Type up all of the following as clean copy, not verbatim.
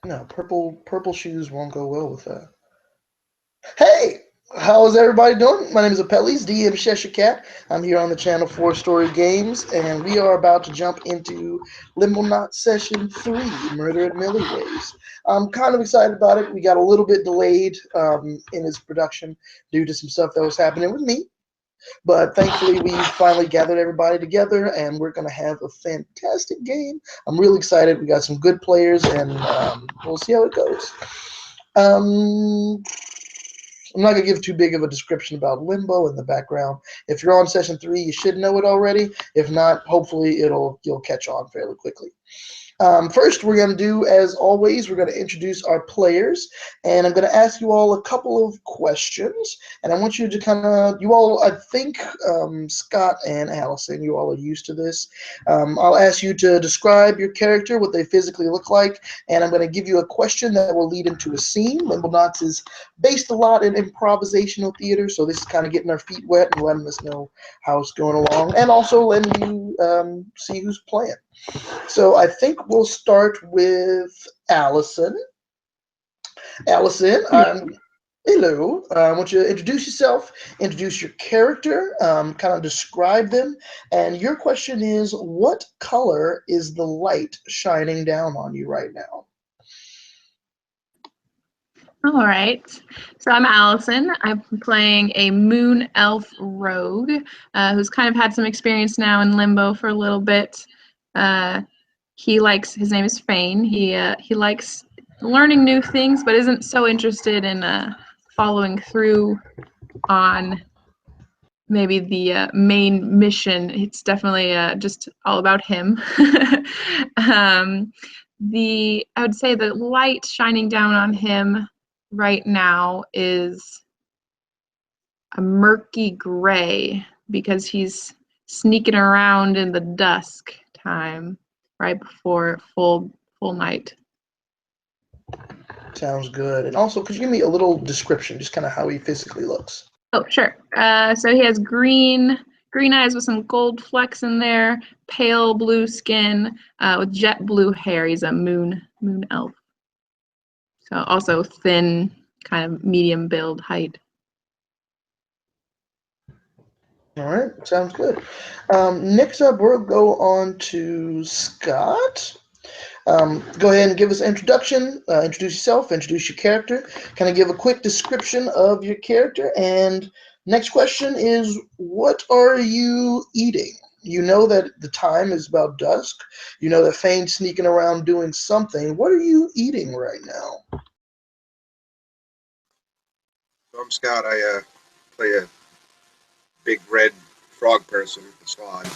No, purple shoes won't go well with that. Hey, how's everybody doing? My name is Apelles, DM Cheshire Cat. I'm here on the channel for Story Games, and we are about to jump into Limbonauts Session 3, Murder at Milliways. I'm kind of excited about it. We got a little bit delayed in its production due to some stuff that was happening with me, but thankfully we finally gathered everybody together, and we're going to have a fantastic game. I'm really excited. We got some good players, and we'll see how it goes. Um, I'm not going to give too big of a description about Limbo in the background. If you're on session 3, you should know it already. If not, hopefully you'll catch on fairly quickly. First, we're going to do, as always, we're going to introduce our players, and I'm going to ask you all a couple of questions, and I want you to kind of, you all, I think, Scott and Allison, you all are used to this. I'll ask you to describe your character, what they physically look like, and I'm going to give you a question that will lead into a scene. Limbonauts is based a lot in improvisational theater, so this is kind of getting our feet wet and letting us know how it's going along, and also letting you see who's playing. So I think we'll start with Allison. Allison, hello. I want you to introduce yourself, introduce your character, kind of describe them. And your question is, what color is the light shining down on you right now? All right. So I'm Allison. I'm playing a moon elf rogue who's kind of had some experience now in Limbo for a little bit. His name is Fane. He likes learning new things, but isn't so interested in following through on maybe the main mission. It's definitely just all about him. I would say the light shining down on him right now is a murky gray because he's sneaking around in the dusk time right before full night. Sounds good. And also, could you give me a little description, just kind of how he physically looks? Oh, sure. So he has green eyes with some gold flecks in there, pale blue skin, with jet blue hair. He's a moon elf. So also thin, kind of medium build height. All right, sounds good. Next up, we'll go on to Scott. Go ahead and give us an introduction. Introduce yourself, introduce your character. Kind of give a quick description of your character. And next question is, what are you eating? You know that the time is about dusk. You know that Fane's sneaking around doing something. What are you eating right now? So I'm Scott. I play a big red frog person, the slod.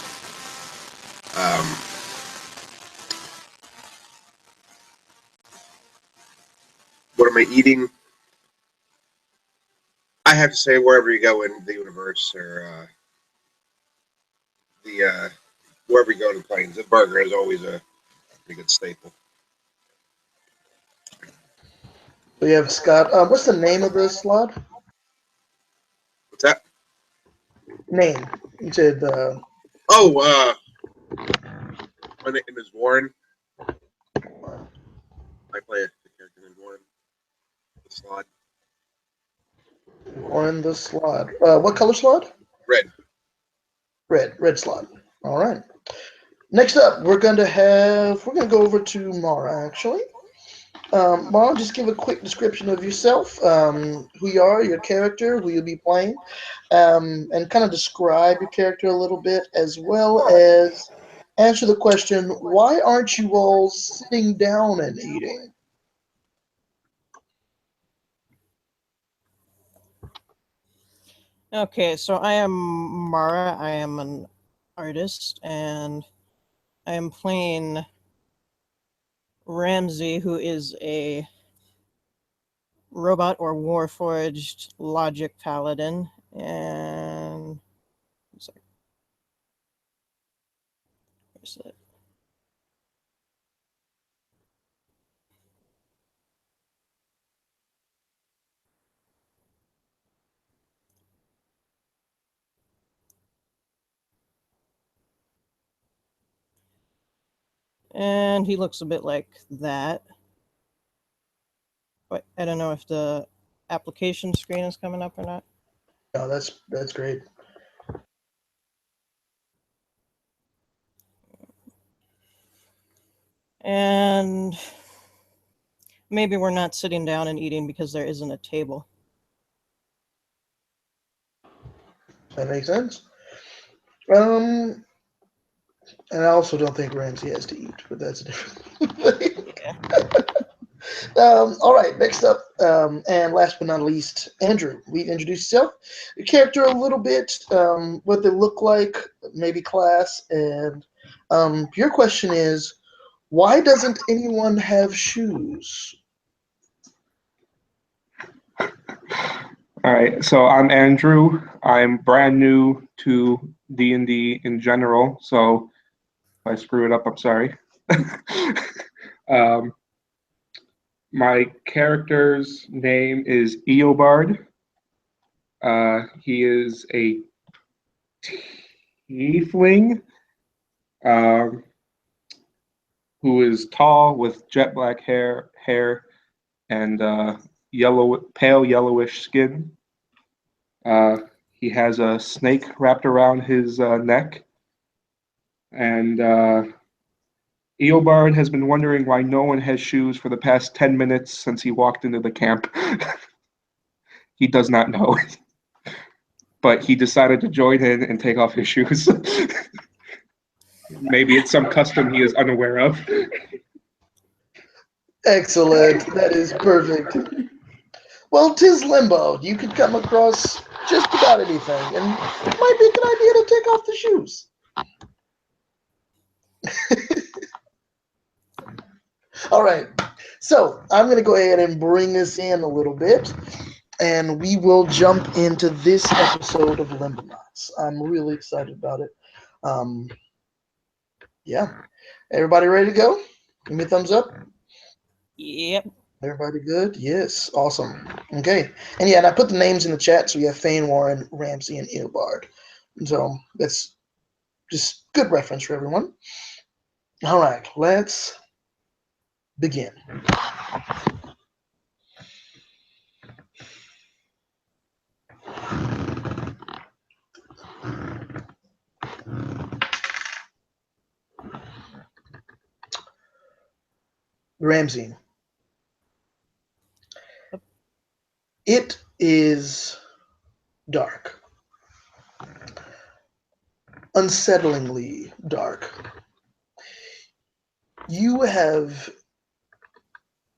What am I eating? I have to say, wherever you go in the universe, or wherever you go to the planes, a burger is always a pretty good staple. We have Scott. What's the name of the slot? What's that? Name. You said. Oh, my name is Warren. I play a character named Warren, the slod. On the slot. What color slot? Red. Red slot. All right. Next up, we're going to go over to Mara, actually. Mara, just give a quick description of yourself, who you are, your character, who you'll be playing, and kind of describe your character a little bit, as well as answer the question, why aren't you all sitting down and eating? Okay, so I am Mara. I am an artist, and I am playing Ramsey, who is a robot or warforged logic paladin. And sorry, where's it? And he looks a bit like that. But I don't know if the application screen is coming up or not. No, that's great. And maybe we're not sitting down and eating because there isn't a table. That makes sense. And I also don't think Ramsey has to eat, but that's a different thing. Yeah. All right, next up, and last but not least, Andrew. We introduce yourself, your character a little bit, what they look like, maybe class, and your question is, why doesn't anyone have shoes? All right, so I'm Andrew. I'm brand new to D&D in general, so if I screw it up, I'm sorry. um, my character's name is Eobard. He is a tiefling um, who is tall with jet black hair and pale yellowish skin. He has a snake wrapped around his neck, and Eobard has been wondering why no one has shoes for the past 10 minutes since he walked into the camp. He does not know, but he decided to join in and take off his shoes. Maybe it's some custom he is unaware of. Excellent. That is perfect. Well, 'tis limbo. You could come across just about anything, and it might be a good idea to take off the shoes. All right. So I'm going to go ahead and bring this in a little bit, and we will jump into this episode of Limbonauts. I'm really excited about it. Um, yeah. Everybody ready to go? Give me a thumbs up. Yep. Everybody good? Yes. Awesome. Okay. And yeah, and I put the names in the chat, so we have Fane, Warren, Ramsey, and Eobard. So that's just good reference for everyone. All right. Let's begin. Ramsey. It is dark. Unsettlingly dark. You have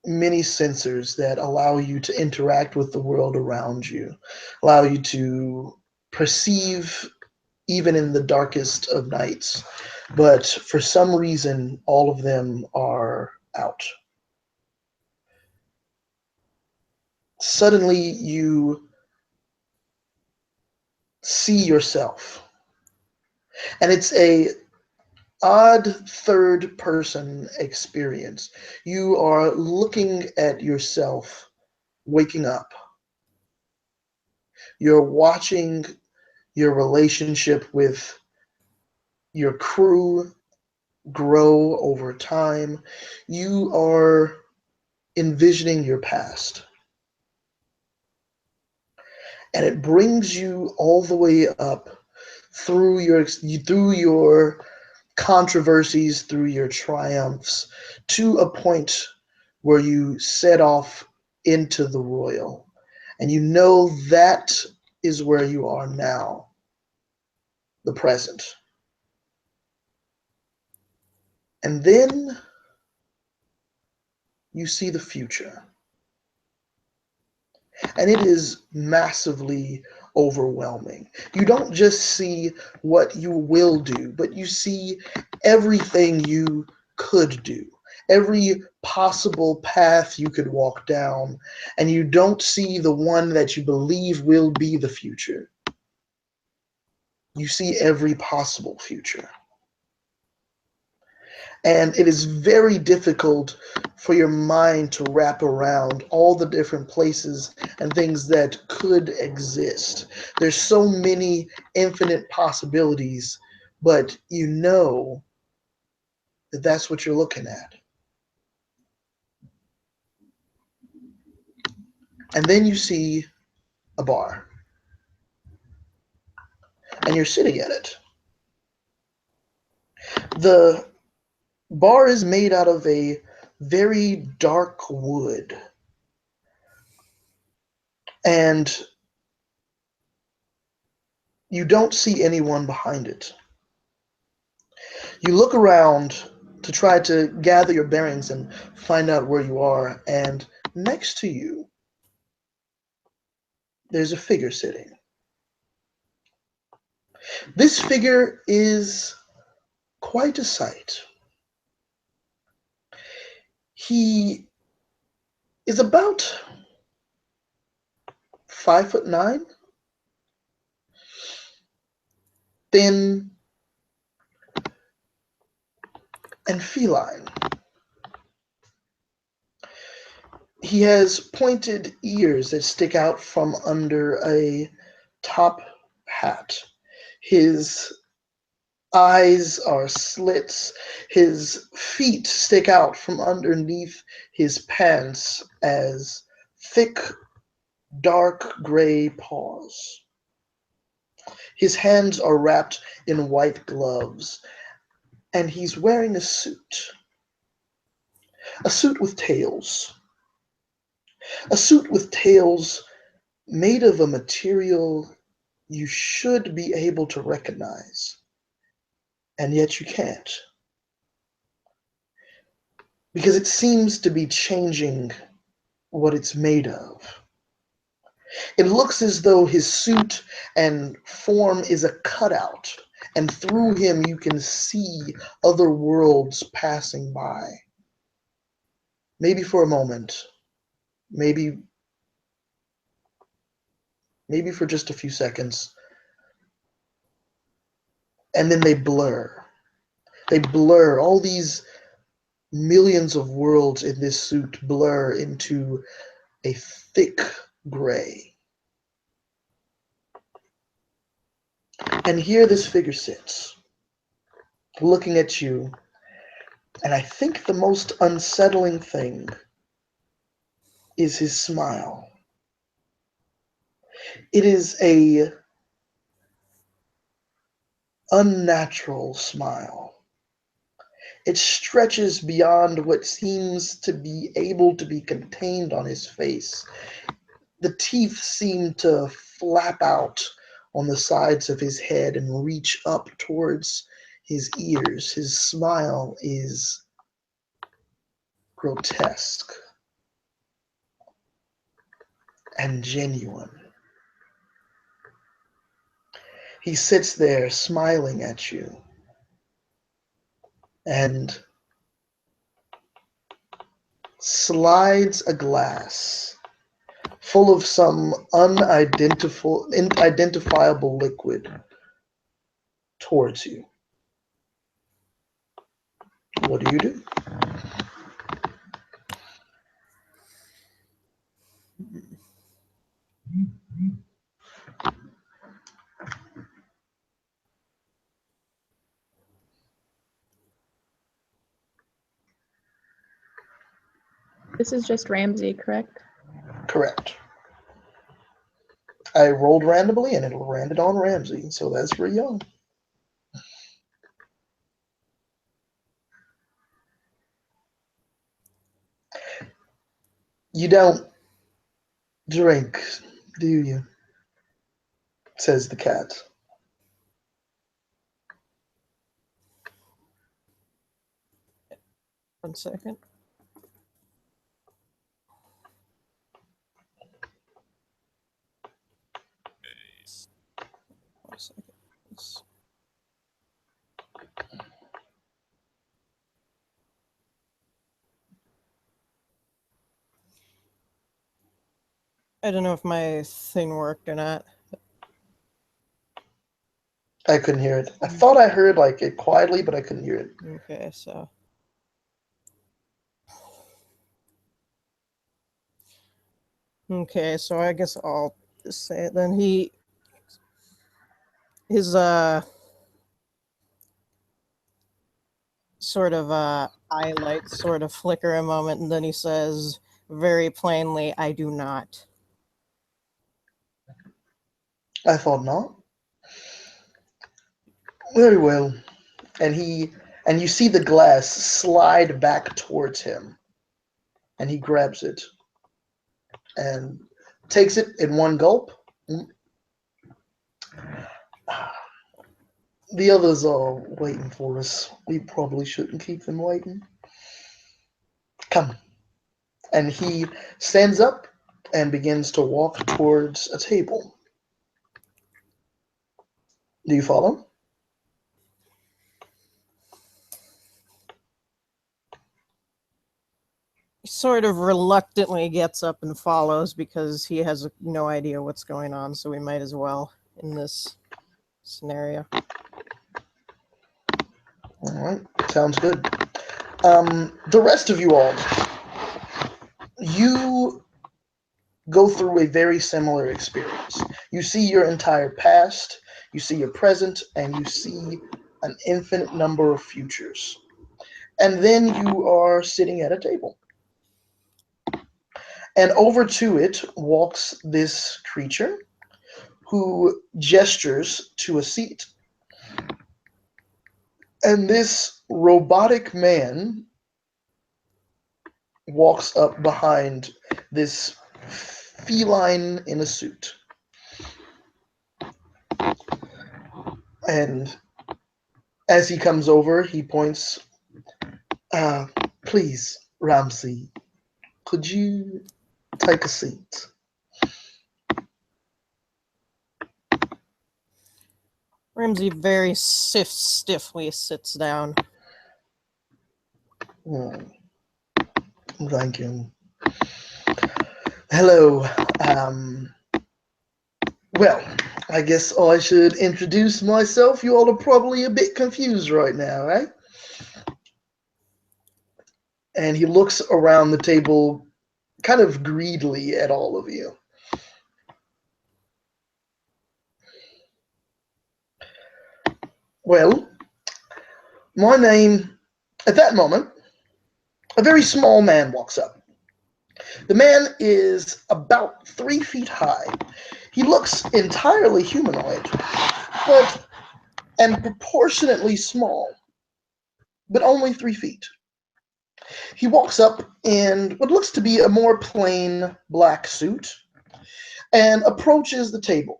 many sensors that allow you to interact with the world around you, allow you to perceive even in the darkest of nights. But for some reason, all of them are out. Suddenly, you see yourself. And it's a odd third person experience. You are looking at yourself waking up. You're watching your relationship with your crew grow over time. You are envisioning your past. And it brings you all the way up through your controversies, through your triumphs, to a point where you set off into the royal. And you know that is where you are now, the present. And then you see the future. And it is massively overwhelming. You don't just see what you will do, but you see everything you could do, every possible path you could walk down, and you don't see the one that you believe will be the future. You see every possible future. And it is very difficult for your mind to wrap around all the different places and things that could exist. There's so many infinite possibilities, but you know that that's what you're looking at. And then you see a bar. And you're sitting at it. The bar is made out of a very dark wood. And you don't see anyone behind it. You look around to try to gather your bearings and find out where you are, and next to you, there's a figure sitting. This figure is quite a sight. He is about 5'9", thin and feline. He has pointed ears that stick out from under a top hat. His eyes are slits. His feet stick out from underneath his pants as thick, dark gray paws. His hands are wrapped in white gloves, and he's wearing a suit. A suit with tails. A suit with tails made of a material you should be able to recognize, and yet you can't. Because it seems to be changing what it's made of. It looks as though his suit and form is a cutout, and through him you can see other worlds passing by. Maybe for a moment, maybe for just a few seconds, and then they blur. They blur. All these millions of worlds in this suit blur into a thick gray. And here this figure sits, looking at you, and I think the most unsettling thing is his smile. It is a unnatural smile. It stretches beyond what seems to be able to be contained on his face. The teeth seem to flap out on the sides of his head and reach up towards his ears. His smile is grotesque and genuine. He sits there smiling at you and slides a glass full of some unidentifiable liquid towards you. What do you do? This is just Ramsey, correct? Correct. I rolled randomly and it landed on Ramsey, so that's for young. You don't drink, do you? Says the cat. One second. One second. I don't know if my thing worked or not. I couldn't hear it. I thought I heard like it quietly, but I couldn't hear it. Okay, so. Okay, so I guess I'll just say it then. His sort of eye lights sort of flicker a moment, and then he says very plainly, "I do not." I thought not. Very well. And you see the glass slide back towards him, and he grabs it and takes it in one gulp. The others are waiting for us. We probably shouldn't keep them waiting. Come. And he stands up and begins to walk towards a table. Do you follow? He sort of reluctantly gets up and follows because he has no idea what's going on, so we might as well in this scenario. All right, sounds good. The rest of you all, you go through a very similar experience. You see your entire past, you see your present, and you see an infinite number of futures. And then you are sitting at a table. And over to it walks this creature who gestures to a seat. And this robotic man walks up behind this feline in a suit. And as he comes over, he points, please, Ramsey, could you take a seat? Ramsey very stiffly sits down. Thank you. Hello. Well, I guess I should introduce myself. You all are probably a bit confused right now, right? And he looks around the table kind of greedily at all of you. Well, my name, at that moment, a very small man walks up. The man is about 3 feet high. He looks entirely humanoid, and proportionately small, but only 3 feet. He walks up in what looks to be a more plain black suit and approaches the table.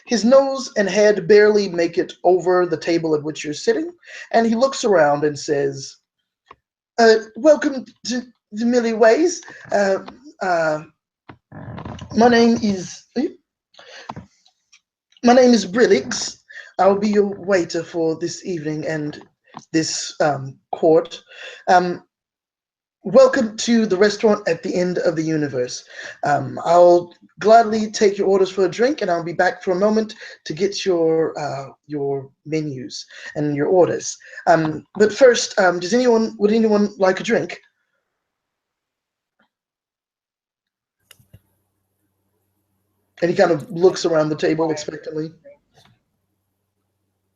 His nose and head barely make it over the table at which you're sitting, and he looks around and says, welcome to the Milliways. My name is Brillix. I'll be your waiter for this evening and this court. Welcome to the restaurant at the end of the universe. I'll gladly take your orders for a drink, and I'll be back for a moment to get your menus and your orders. But first, would anyone like a drink? And he kind of looks around the table expectantly.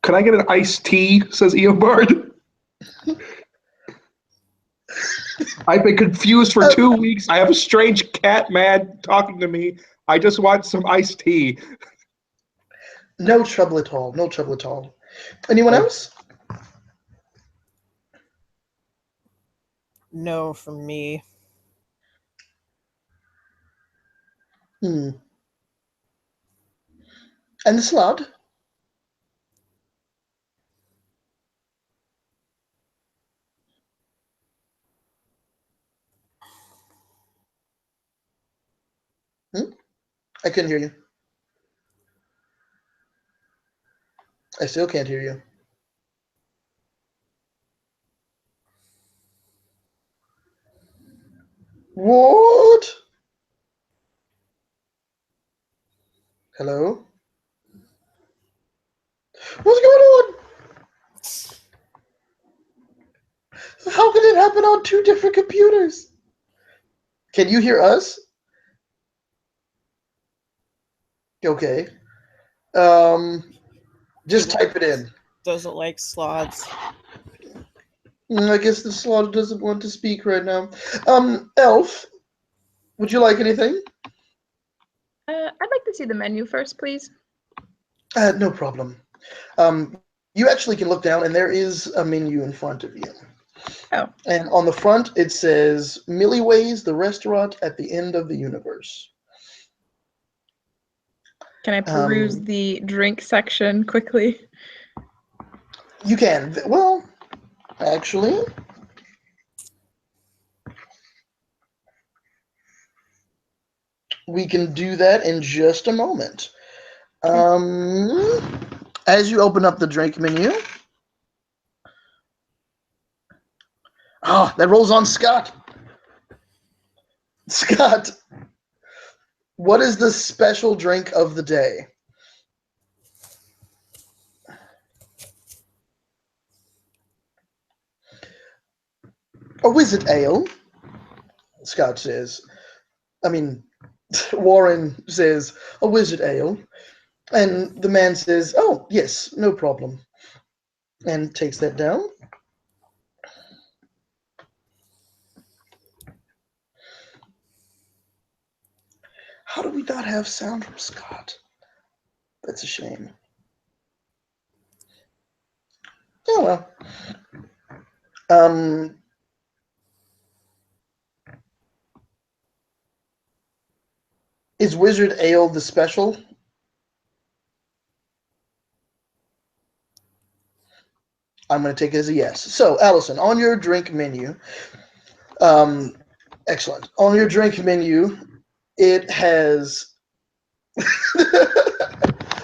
Can I get an iced tea? Says Eobard. I've been confused for 2 weeks. I have a strange cat man talking to me. I just want some iced tea. No trouble at all. No trouble at all. Anyone else? No, from me. And the salad? I couldn't hear you. I still can't hear you. What? Hello? What's going on? How can it happen on 2 different computers? Can you hear us? Okay. Just type it in. Doesn't like slots. I guess the slaughter doesn't want to speak right now. Elf, would you like anything? I'd like to see the menu first, please. No problem. You actually can look down, and there is a menu in front of you. Oh. And on the front, it says Milliways, the restaurant at the end of the universe. Can I peruse the drink section quickly? You can. Well, actually, we can do that in just a moment. As you open up the drink menu, that rolls on Scott. Scott, what is the special drink of the day? A wizard ale, Scott says. Warren says, a wizard ale. And the man says, oh, yes, no problem. And takes that down. How do we not have sound from Scott? That's a shame. Oh, well. Is Wizard Ale the special? I'm going to take it as a yes. So, Allison, on your drink menu, excellent. On your drink menu, it has.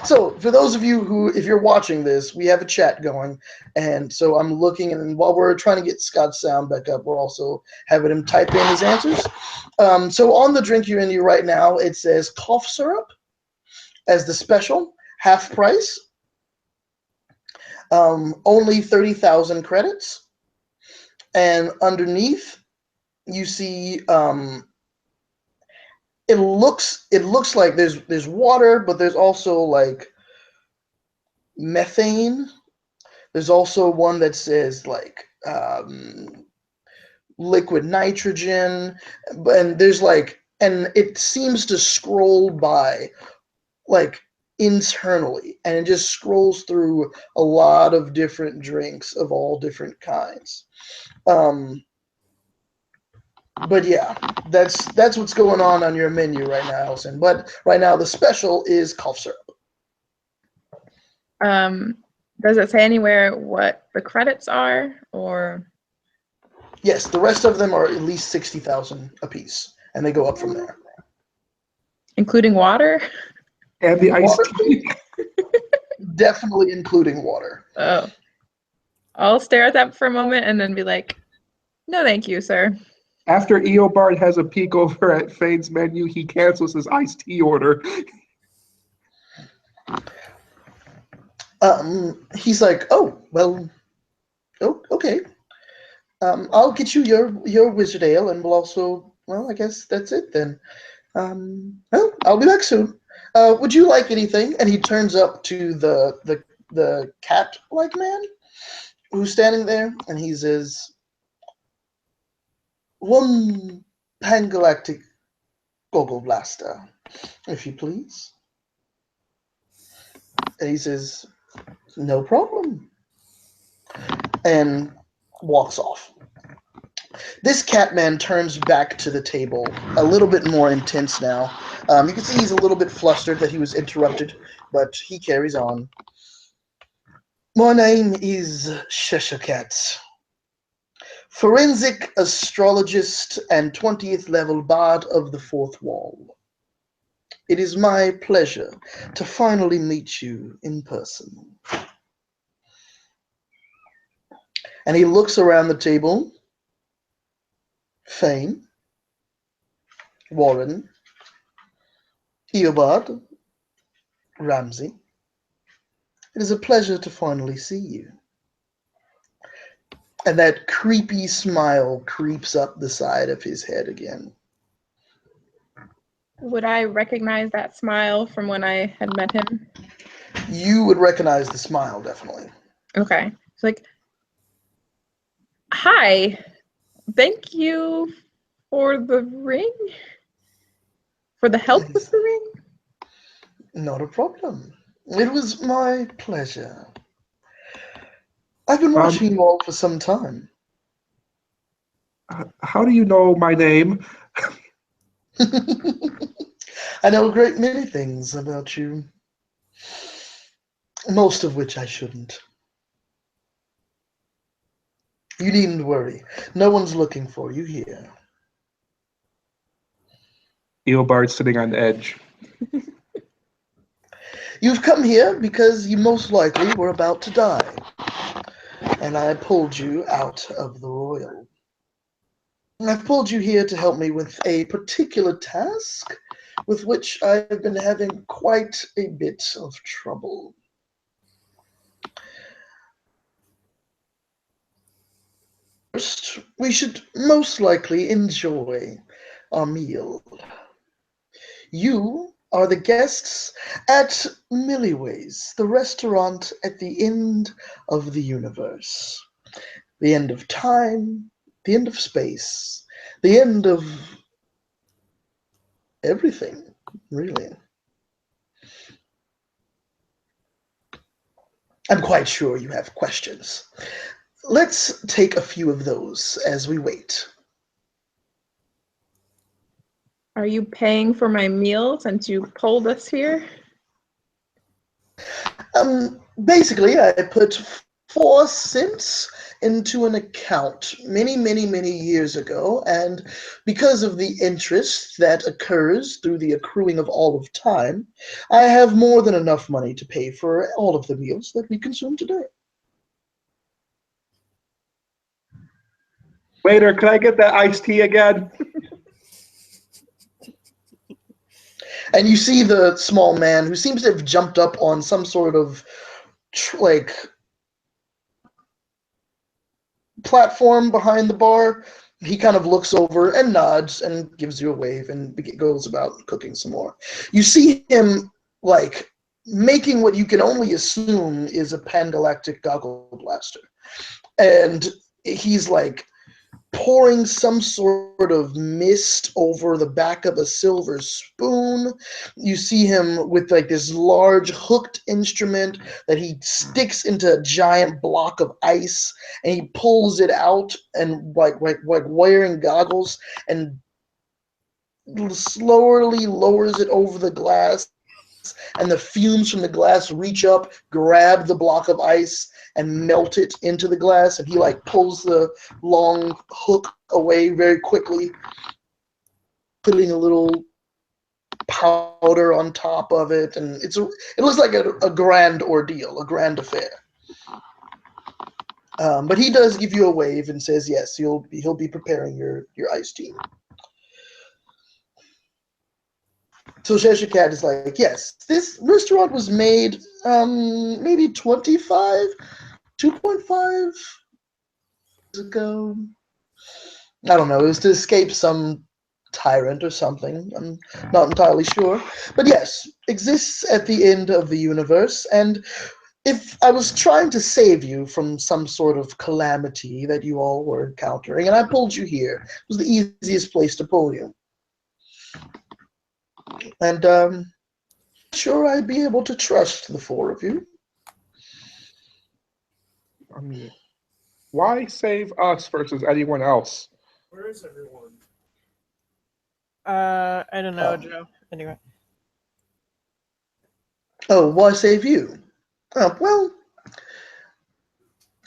So, for those of you who, if you're watching this, we have a chat going, and so I'm looking, and while we're trying to get Scott's sound back up, we're also having him type in his answers. So, on the drink menu right now, it says cough syrup as the special, half price, only 30,000 credits, and underneath you see it looks like there's water, but there's also like methane. There's also one that says like liquid nitrogen, and there's like, and it seems to scroll by like internally, and it just scrolls through a lot of different drinks of all different kinds. But yeah, that's what's going on your menu right now, Allison. But right now the special is cough syrup. Does it say anywhere what the credits are, or? Yes, the rest of them are at least 60,000 apiece, and they go up from there. Including water? And the iced Water, tea. definitely including water. Oh. I'll stare at that for a moment and then be like, no, thank you, sir. After Eobard has a peek over at Fane's menu, he cancels his iced tea order. He's like, oh, well, okay. I'll get you your wizard ale, and we'll also, well, I guess that's it then. Well, I'll be back soon. Would you like anything? And he turns up to the cat-like man who's standing there, and he says, one Pangalactic Goggle Blaster, if you please. And he says, no problem. And walks off. This Catman turns back to the table, a little bit more intense now. You can see he's a little bit flustered that he was interrupted, but he carries on. My name is Sheshakat, forensic astrologist and 20th level bard of the fourth wall. It is my pleasure to finally meet you in person. And he looks around the table. Fane, Warren, Eobard, Ramsey. It is a pleasure to finally see you. And that creepy smile creeps up the side of his head again. Would I recognize that smile from when I had met him? You would recognize the smile, definitely. Okay. It's like, hi, thank you for the ring? For the help with the ring? Not a problem. It was my pleasure. I've been watching you all for some time. How do you know my name? I know a great many things about you, most of which I shouldn't. You needn't worry. No one's looking for you here. Eobard's sitting on the edge. You've come here because you most likely were about to die, and I pulled you out of the royal. I've pulled you here to help me with a particular task with which I've been having quite a bit of trouble. First, we should most likely enjoy our meal. You are the guests at Milliways, the restaurant at the end of the universe. The end of time, the end of space, the end of everything, really. I'm quite sure you have questions. Let's take a few of those as we wait. Are you paying for my meal since you pulled us here? Basically, I put 4 cents into an account many years ago, and because of the interest that occurs through the accruing of all of time, I have more than enough money to pay for all of the meals that we consume today. Waiter, can I get that iced tea again? And you see the small man who seems to have jumped up on some sort of like platform behind the bar. He kind of looks over and nods and gives you a wave and goes about cooking some more. You see him like making what you can only assume is a pangalactic goggle blaster, and he's like pouring some sort of mist over the back of a silver spoon. You see him with like this large hooked instrument that he sticks into a giant block of ice, and he pulls it out and like wearing goggles and slowly lowers it over the glass, and the fumes from the glass reach up, grab the block of ice, and melt it into the glass. And he like pulls the long hook away very quickly, putting a little powder on top of it, and it looks like a grand ordeal, a grand affair. But he does give you a wave and says yes, he'll be preparing your iced tea. So Cheshire Cat is like, yes, this restaurant was made maybe 2.5 years ago. I don't know. It was to escape some tyrant or something. I'm not entirely sure. But yes, exists at the end of the universe. And if I was trying to save you from some sort of calamity that you all were encountering, and I pulled you here, it was the easiest place to pull you. And sure I'd be able to trust the four of you. I mean, why save us versus anyone else? Where is everyone? I don't know, Oh. Joe. Anyway. Oh, why save you? Oh, well,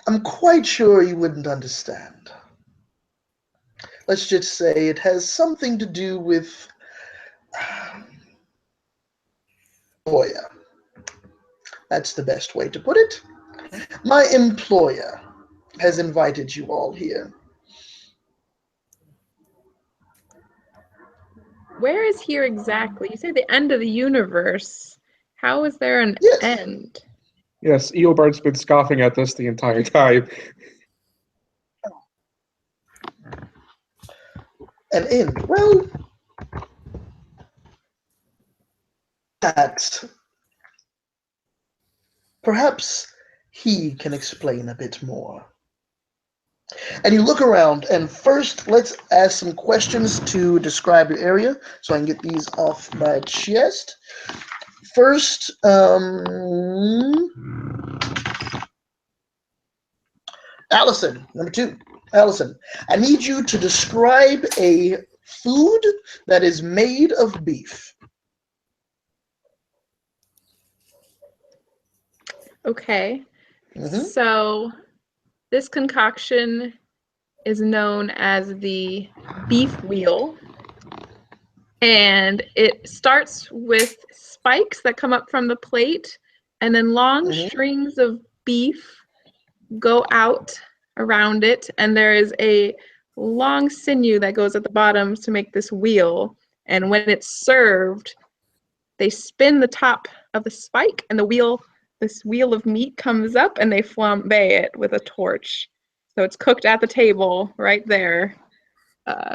I'm quite sure you wouldn't understand. Let's just say it has something to do with employer. That's the best way to put it. My employer has invited you all here. Where is here exactly? You say the end of the universe. How is there an Yes. end? Yes, Eobard's been scoffing at this the entire time. An end. Well, that perhaps he can explain a bit more. And you look around, and first let's ask some questions to describe your area so I can get these off my chest. first, Allison, number 2. Allison, I need you to describe a food that is made of beef. Okay. Mm-hmm. So this concoction is known as the beef wheel. And it starts with spikes that come up from the plate, and then long strings of beef go out around it, and there is a long sinew that goes at the bottom to make this wheel. And when it's served, they spin the top of the spike, and this wheel of meat comes up, and they flambe it with a torch. So it's cooked at the table right there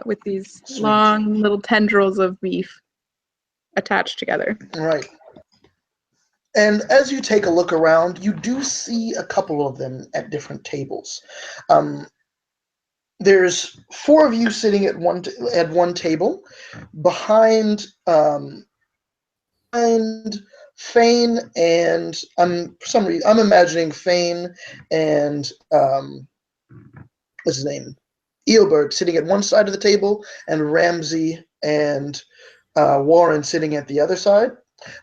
with these Sweet. long little tendrils of beef attached together. Right. And as you take a look around, you do see a couple of them at different tables. There's 4 of you sitting at one table. Behind Fane and for some reason I'm imagining Fane and what's his name? Eobert sitting at one side of the table, and Ramsey and Warren sitting at the other side.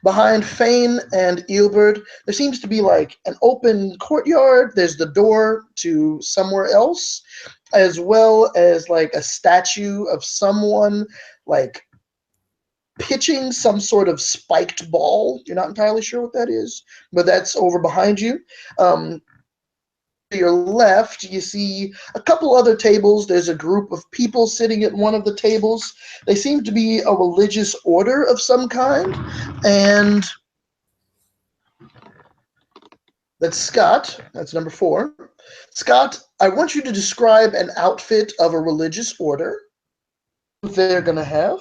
Behind Fane and Eobert, there seems to be like an open courtyard. There's the door to somewhere else, as well as like a statue of someone like pitching some sort of spiked ball. You're not entirely sure what that is, but that's over behind you. To your left, you see a couple other tables. There's a group of people sitting at one of the tables. They seem to be a religious order of some kind. And that's Scott. That's number 4. Scott, I want you to describe an outfit of a religious order they're going to have.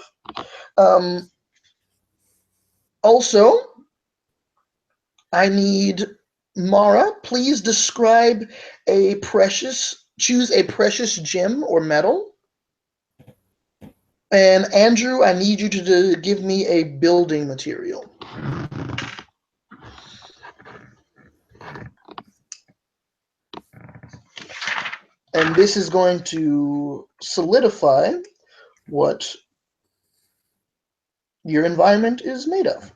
Also, I need Mara, please describe choose a precious gem or metal. And Andrew, I need you to give me a building material. And this is going to solidify what your environment is made of.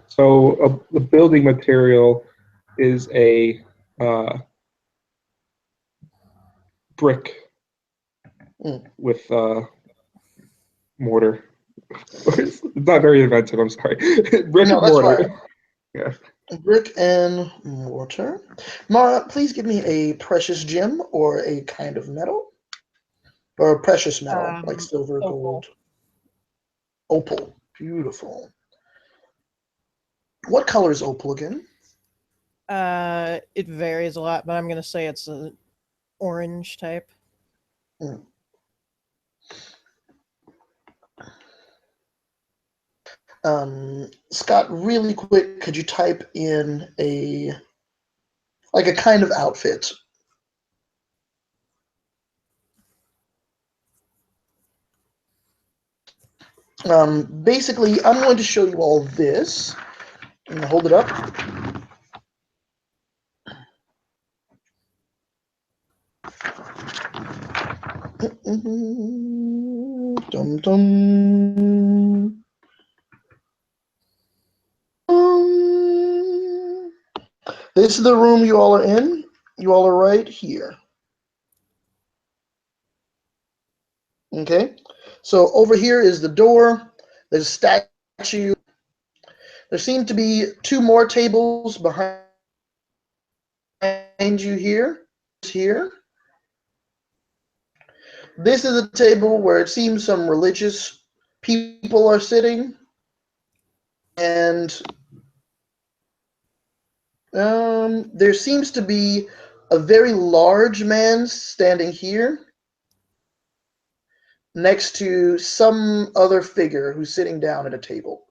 So the building material is a brick with mortar. It's not very inventive, I'm sorry. Brick No, and that's mortar. fine. Yeah. Brick and mortar. Mara, please give me a precious gem or a kind of metal. Or a precious metal, like silver, opal. gold. Opal. Beautiful. What color is opal again? It varies a lot, but I'm gonna say it's an orange type. Scott, really quick, could you type in a kind of outfit? Basically, I'm going to show you all this. I'm gonna hold it up. Dum dum. This is the room you all are in. You all are right here. Okay, so over here is the door. There's a statue. There seem to be 2 more tables behind you here. This is a table where it seems some religious people are sitting. And there seems to be a very large man standing here next to some other figure who's sitting down at a table.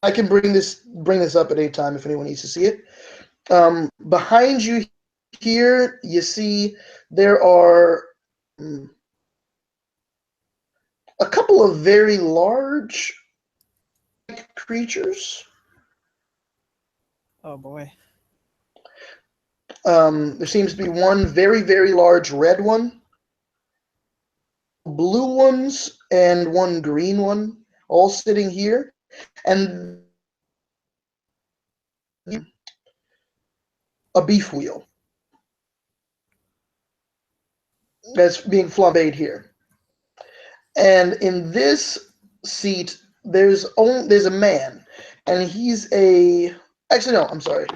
I can bring this up at any time if anyone needs to see it. Behind you here you see there are a couple of very large creatures. Oh boy. There seems to be one very, very large red one, blue ones, and one green one, all sitting here. And a beef wheel that's being flambéed here. And in this seat, there's a man, and he's a. Actually, no, I'm sorry.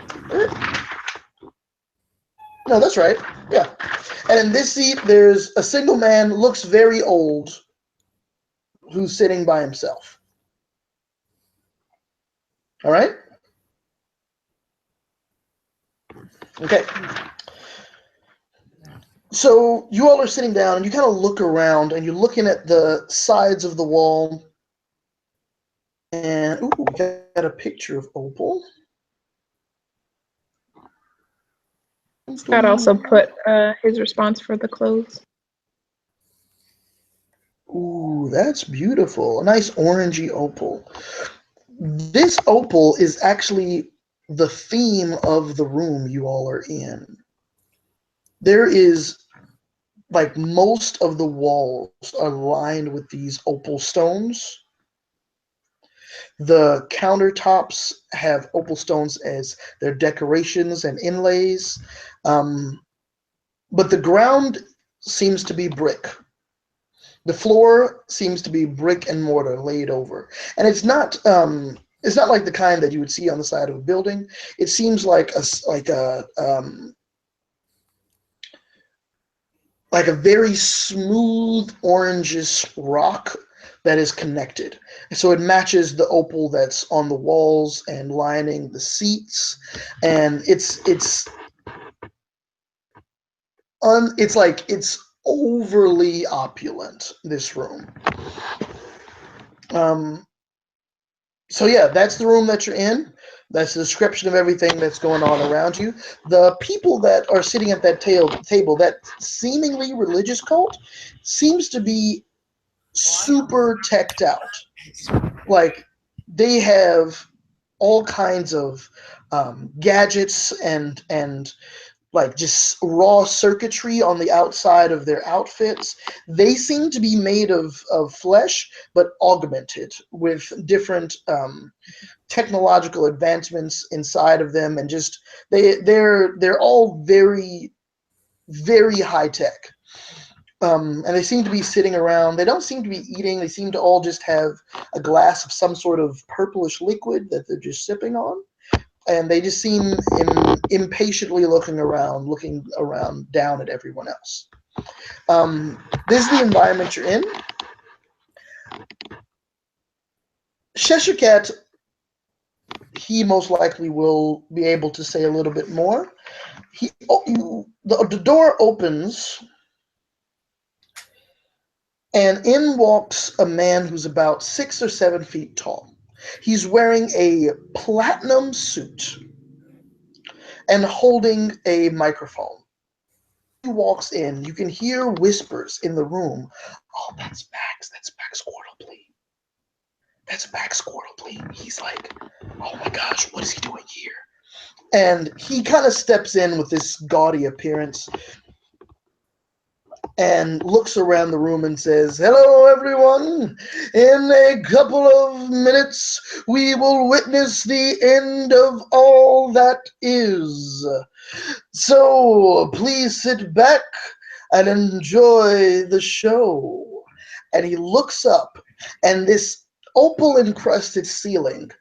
No, that's right. Yeah. And in this seat, there's a single man, looks very old, who's sitting by himself. All right? Okay. So you all are sitting down, and you kind of look around, and you're looking at the sides of the wall. And, ooh, we got a picture of Opal. Scott also put his response for the clothes. Ooh, that's beautiful. A nice orangey opal. This opal is actually the theme of the room you all are in. There is, like, most of the walls are lined with these opal stones. The countertops have opal stones as their decorations and inlays. But the ground seems to be brick. The floor seems to be brick and mortar laid over, and it's not like the kind that you would see on the side of a building. It seems like a very smooth orangish rock that is connected. So it matches the opal that's on the walls and lining the seats, and it's overly opulent, this room. So yeah, that's the room that you're in. That's the description of everything that's going on around you. The people that are sitting at that table, that seemingly religious cult, seems to be super teched out. Like, they have all kinds of gadgets and like just raw circuitry on the outside of their outfits. They seem to be made of flesh, but augmented with different technological advancements inside of them, and just they're all very, very high tech. And they seem to be sitting around. They don't seem to be eating. They seem to all just have a glass of some sort of purplish liquid that they're just sipping on. And they just seem impatiently looking around down at everyone else. This is the environment you're in. Cheshire Cat, he most likely will be able to say a little bit more. The door opens, and in walks a man who's about 6 or 7 feet tall. He's wearing a platinum suit and holding a microphone. He walks in, you can hear whispers in the room. Oh, that's Max Quarterly. That's Max Quarterly. He's like, oh my gosh, what is he doing here? And he kind of steps in with this gaudy appearance and looks around the room and says, hello, everyone. In a couple of minutes, we will witness the end of all that is. So please sit back and enjoy the show. And he looks up, and this opal-encrusted ceiling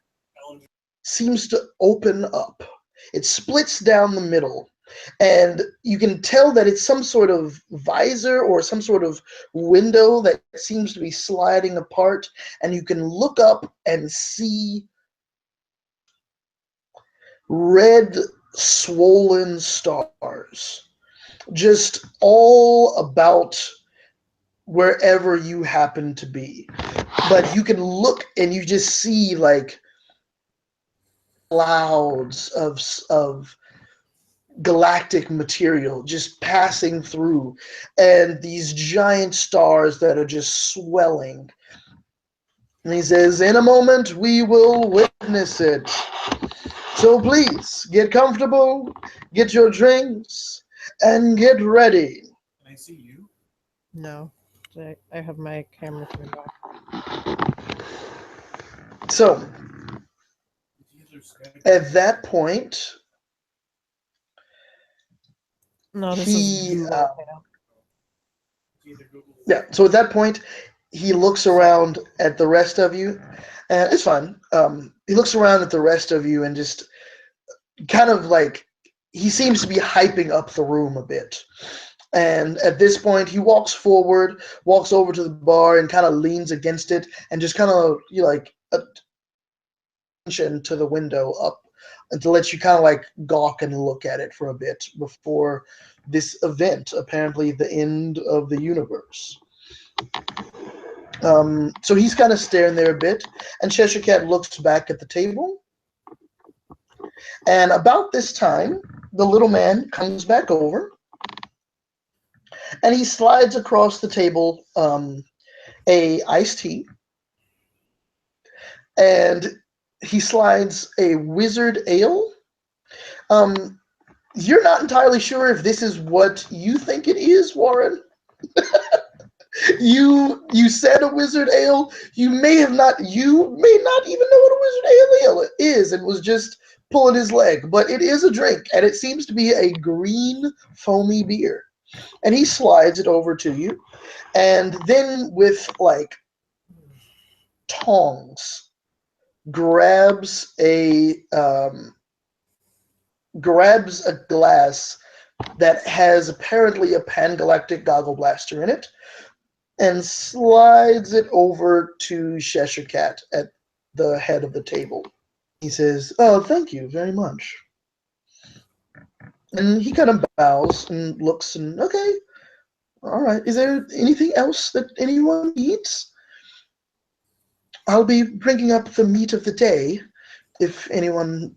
seems to open up. It splits down the middle, and you can tell that it's some sort of visor or some sort of window that seems to be sliding apart, and you can look up and see red, swollen stars just all about wherever you happen to be. But you can look and you just see like clouds of galactic material just passing through, and these giant stars that are just swelling. And he says, in a moment we will witness it. So please, get comfortable, get your drinks, and get ready. Can I see you? No, I have my camera turned off. So, It's either Skype at that point, No, this he, is Google. Hangout. it's either Google. yeah, so at that point, he looks around at the rest of you, and it's fine. He looks around at the rest of you and just kind of like, he seems to be hyping up the room a bit. And at this point, he walks forward, walks over to the bar, and kind of leans against it, and just kind of attention to the window up, and to let you kind of like gawk and look at it for a bit before this event, apparently the end of the universe. So he's kind of staring there a bit, and Cheshire Cat looks back at the table. And about this time, the little man comes back over, and he slides across the table a iced tea, and he slides a wizard ale. You're not entirely sure if this is what you think it is, Warren. You said a wizard ale. You may not even know what a wizard ale is, and was just pulling his leg. But it is a drink, and it seems to be a green foamy beer. And he slides it over to you, and then with like tongs grabs a glass that has apparently a Pan-Galactic Goggle Blaster in it, and slides it over to Cheshire Cat at the head of the table. He says, "Oh, thank you very much." And he kind of bows and looks and, okay, all right. Is there anything else that anyone needs? I'll be bringing up the meat of the day. If anyone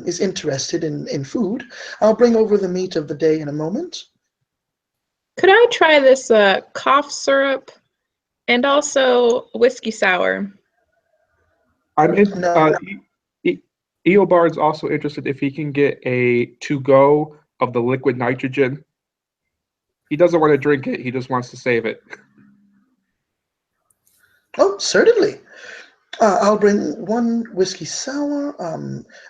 is interested in food, I'll bring over the meat of the day in a moment. Could I try this cough syrup and also whiskey sour? I'm in. No. Eobard's also interested if he can get a to-go of the liquid nitrogen. He doesn't want to drink it. He just wants to save it. Oh, certainly. I'll bring one whiskey sour,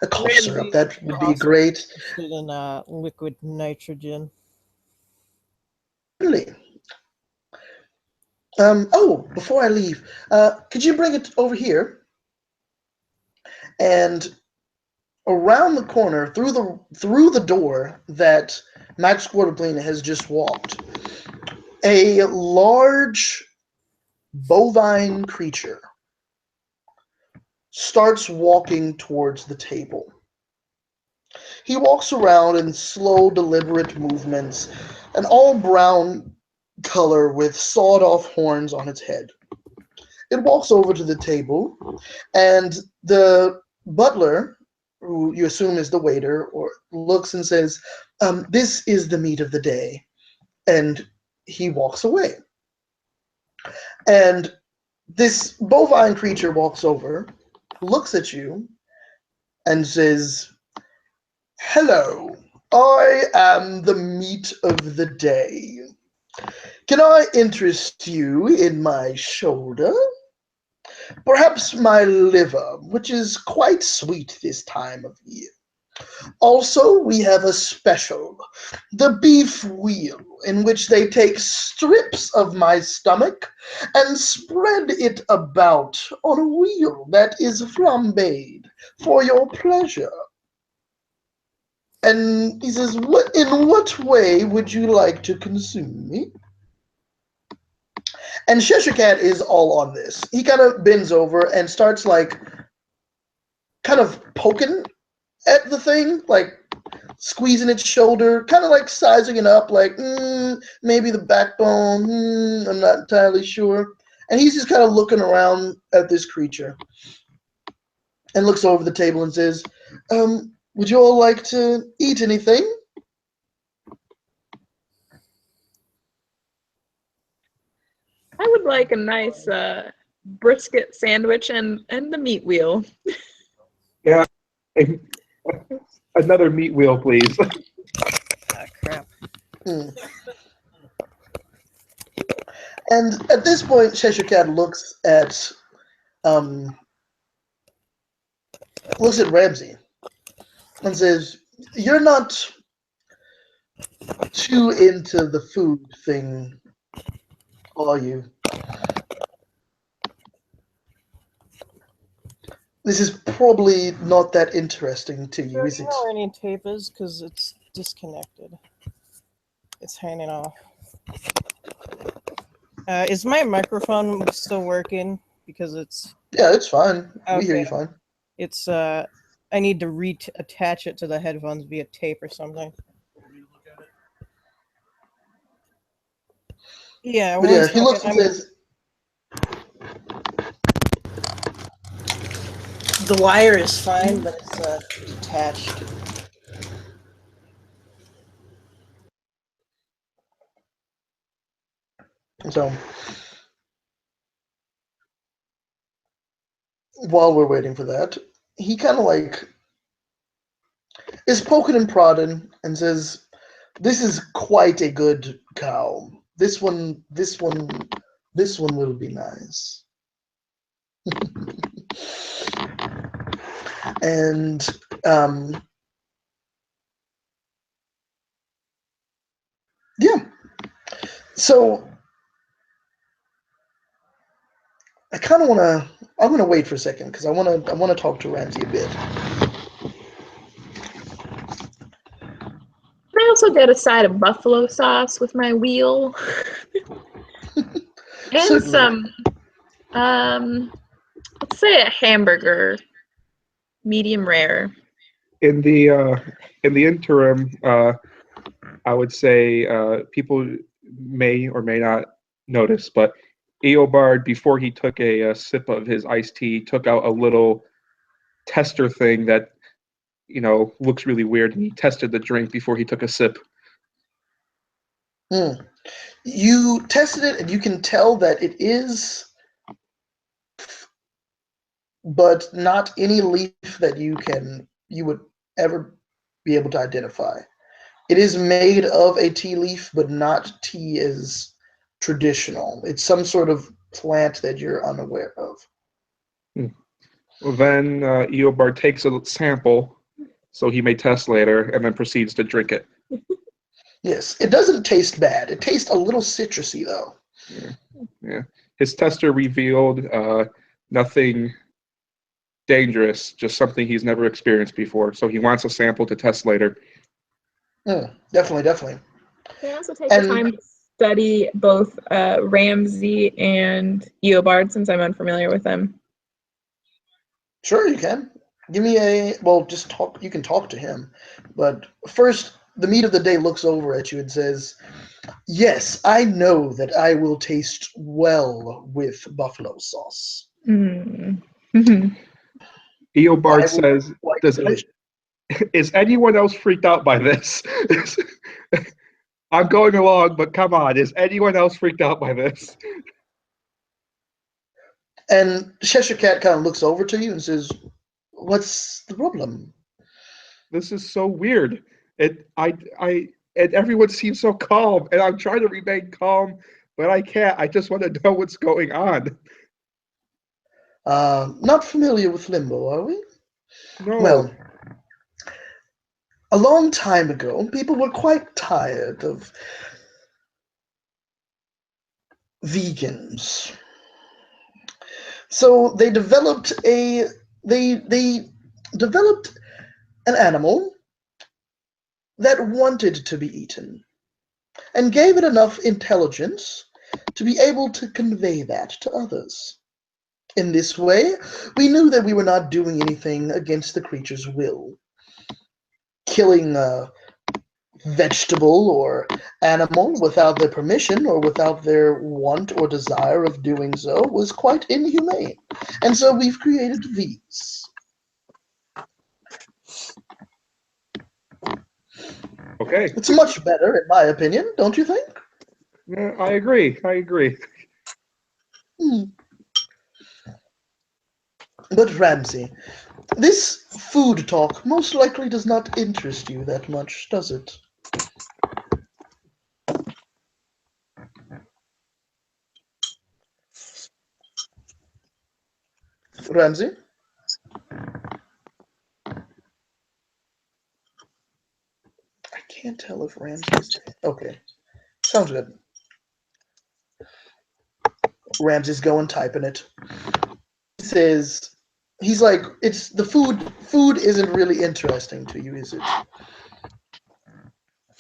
a cough syrup. That would be Also great. interested in liquid nitrogen. Certainly. Oh, before I leave, could you bring it over here? And around the corner, through the door that Max Quarterplane has just walked, a large bovine creature starts walking towards the table. He walks around in slow, deliberate movements, an all brown color with sawed-off horns on its head. It walks over to the table, and the butler, who you assume is the waiter, or looks and says, "This is the meat of the day," and he walks away. And this bovine creature walks over, looks at you, and says, "Hello, I am the meat of the day. Can I interest you in my shoulder? Perhaps my liver, which is quite sweet this time of year. Also, we have a special, the beef wheel, in which they take strips of my stomach and spread it about on a wheel that is flambéed for your pleasure." And he says, "In what way would you like to consume me?" And Cheshire Cat is all on this. He kind of bends over and starts like kind of poking at the thing, like squeezing its shoulder, kind of like sizing it up, like maybe the backbone, I'm not entirely sure. And he's just kind of looking around at this creature and looks over the table and says, Would you all like to eat anything? I would like a nice brisket sandwich and the meat wheel. Yeah. Another meat wheel, please. Ah, crap. Hmm. And at this point, Cheshire Cat looks at Ramsey and says, "You're not too into the food thing, are you? This is probably not that interesting to you, So is do you it?" know where any tape is? Because it's disconnected. It's hanging off. Is my microphone still working? Because it's Yeah, it's fine. We hear okay. you fine. It's I need to reattach it to the headphones via tape or something. Want me to look at it? Yeah, But one yeah, he second. looks and says, The wire is fine, but it's detached. so while we're waiting for that, he kind of like is poking and prodding and says, "This is quite a good cow. This one will be nice." And yeah, so I kind of want to. I'm gonna wait for a second because I want to talk to Ramsey a bit. Can I also get a side of buffalo sauce with my wheel? And Certainly. some, let's say a hamburger, medium rare. In the interim, I would say people may or may not notice, but Eobard, before he took a sip of his iced tea, took out a little tester thing that looks really weird, and he tested the drink before he took a sip. You tested it, and you can tell that it is, but not any leaf that you would ever be able to identify. It is made of a tea leaf, but not tea as traditional. It's some sort of plant that you're unaware of. Well, then Eobard takes a sample, so he may test later, and then proceeds to drink it. Yes, it doesn't taste bad. It tastes a little citrusy, though. Yeah. His tester revealed nothing dangerous, just something he's never experienced before. So he wants a sample to test later. Definitely, definitely. Can I also take And- the time to study both Ramsey and Eobard since I'm unfamiliar with them? Sure, you can. Give me just talk. You can talk to him. But first, the meat of the day looks over at you and says, "Yes, I know that I will taste well with buffalo sauce. Eobard I will says, be quite delicious." is anyone else freaked out by this? I'm going along, but come on, is anyone else freaked out by this? And Cheshire Cat kind of looks over to you and says, "What's the problem?" This is so weird. And everyone seems so calm, and I'm trying to remain calm, but I can't. I just want to know what's going on. Not familiar with Limbo, are we? No. Well, a long time ago, people were quite tired of vegans. So they developed they developed an animal that wanted to be eaten and gave it enough intelligence to be able to convey that to others. In this way, we knew that we were not doing anything against the creature's will. Killing a vegetable or animal without their permission or without their want or desire of doing so was quite inhumane. And so we've created these. Okay. It's much better, in my opinion, don't you think? Yeah, I agree. Hmm. But Ramsey, this food talk most likely does not interest you that much, does it? Ramsey? I can't tell if Ramsey's... Okay, sounds good. Ramsey's going typing it. He says, he's like, it's the food isn't really interesting to you, is it?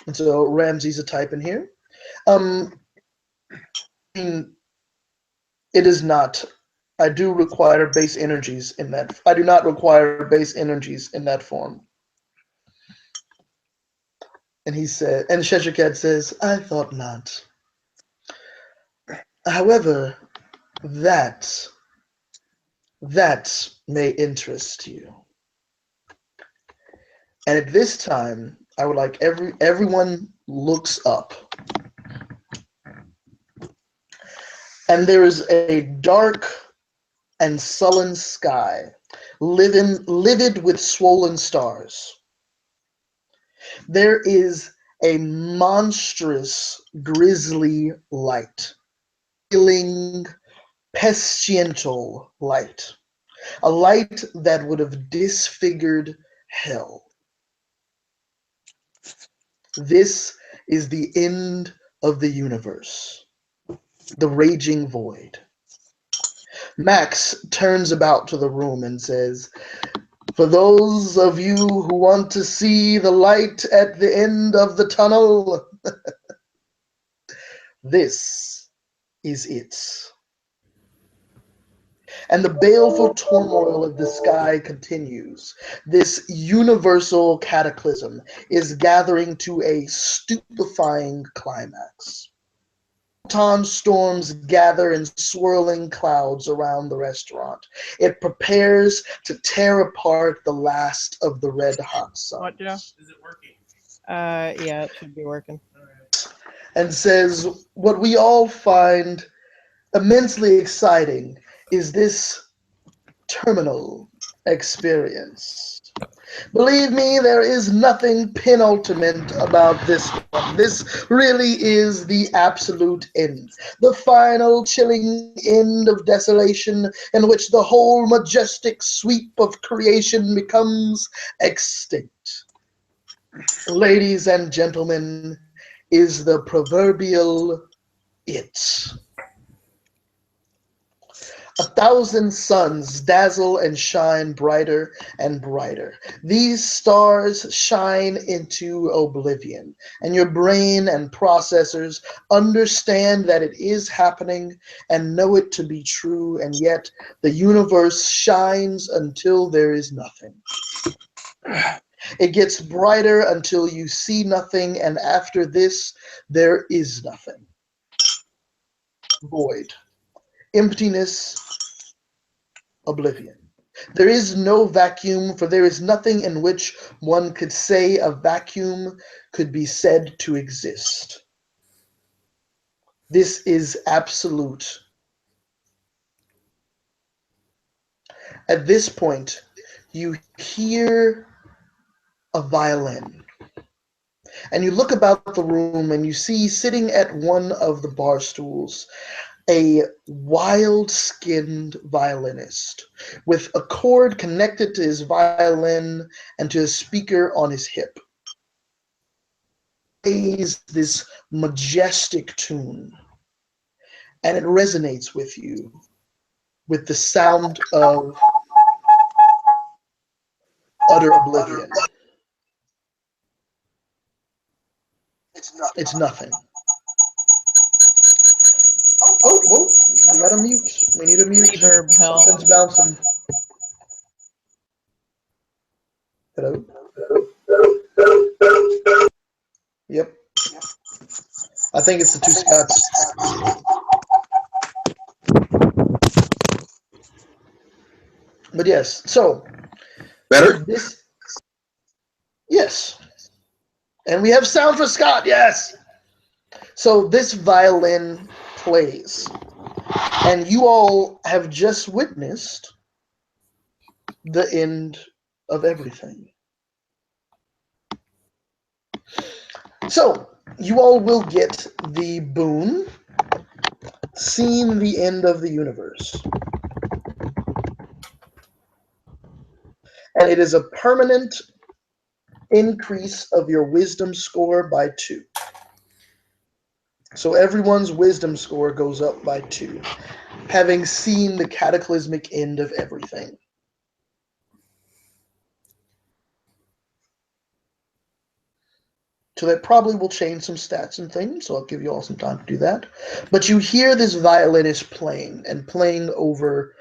And so Ramsey's a typing here. I mean, it is not. I do require base energies in that. I do not require base energies in that form. And he said, and Sheshakat says, I thought not. However, that that may interest you. And at this time, I would like everyone looks up. And there is a dark and sullen sky, livid with swollen stars. There is a monstrous, grisly light, feeling pestilential light, a light that would have disfigured hell. This is the end of the universe, the raging void. Max turns about to the room and says, for those of you who want to see the light at the end of the tunnel, this is it. And the baleful turmoil of the sky continues. This universal cataclysm is gathering to a stupefying climax. Photon storms gather in swirling clouds around the restaurant. It prepares to tear apart the last of the red-hot suns. What, Joe? Is it working? Yeah, it should be working. And says, what we all find immensely exciting is this terminal experience. Believe me, there is nothing penultimate about this one. This really is the absolute end. The final chilling end of desolation in which the whole majestic sweep of creation becomes extinct. Ladies and gentlemen, is the proverbial it. 1,000 suns dazzle and shine brighter and brighter. These stars shine into oblivion, and your brain and processors understand that it is happening and know it to be true, and yet the universe shines until there is nothing. It gets brighter until you see nothing, and after this, there is nothing. Void. Emptiness, oblivion. There is no vacuum, for there is nothing in which one could say a vacuum could be said to exist. This is absolute. At this point, you hear a violin. And you look about the room and you see sitting at one of the bar stools a wild-skinned violinist with a cord connected to his violin and to a speaker on his hip. Plays this majestic tune, and it resonates with you with the sound of utter oblivion. It's nothing. Oh, whoa, we gotta mute. We need a mute. Reverb help. Something's bouncing. Hello? Yep. I think it's the two Scots. But yes, so Better? this, yes. And we have sound for Scott, yes! So this violin plays. And you all have just witnessed the end of everything. So, you all will get the boon, seeing the end of the universe. And it is a permanent increase of your wisdom score by 2. So everyone's wisdom score goes up by 2, having seen the cataclysmic end of everything. So that probably will change some stats and things, so I'll give you all some time to do that. But you hear this violinist playing, and playing over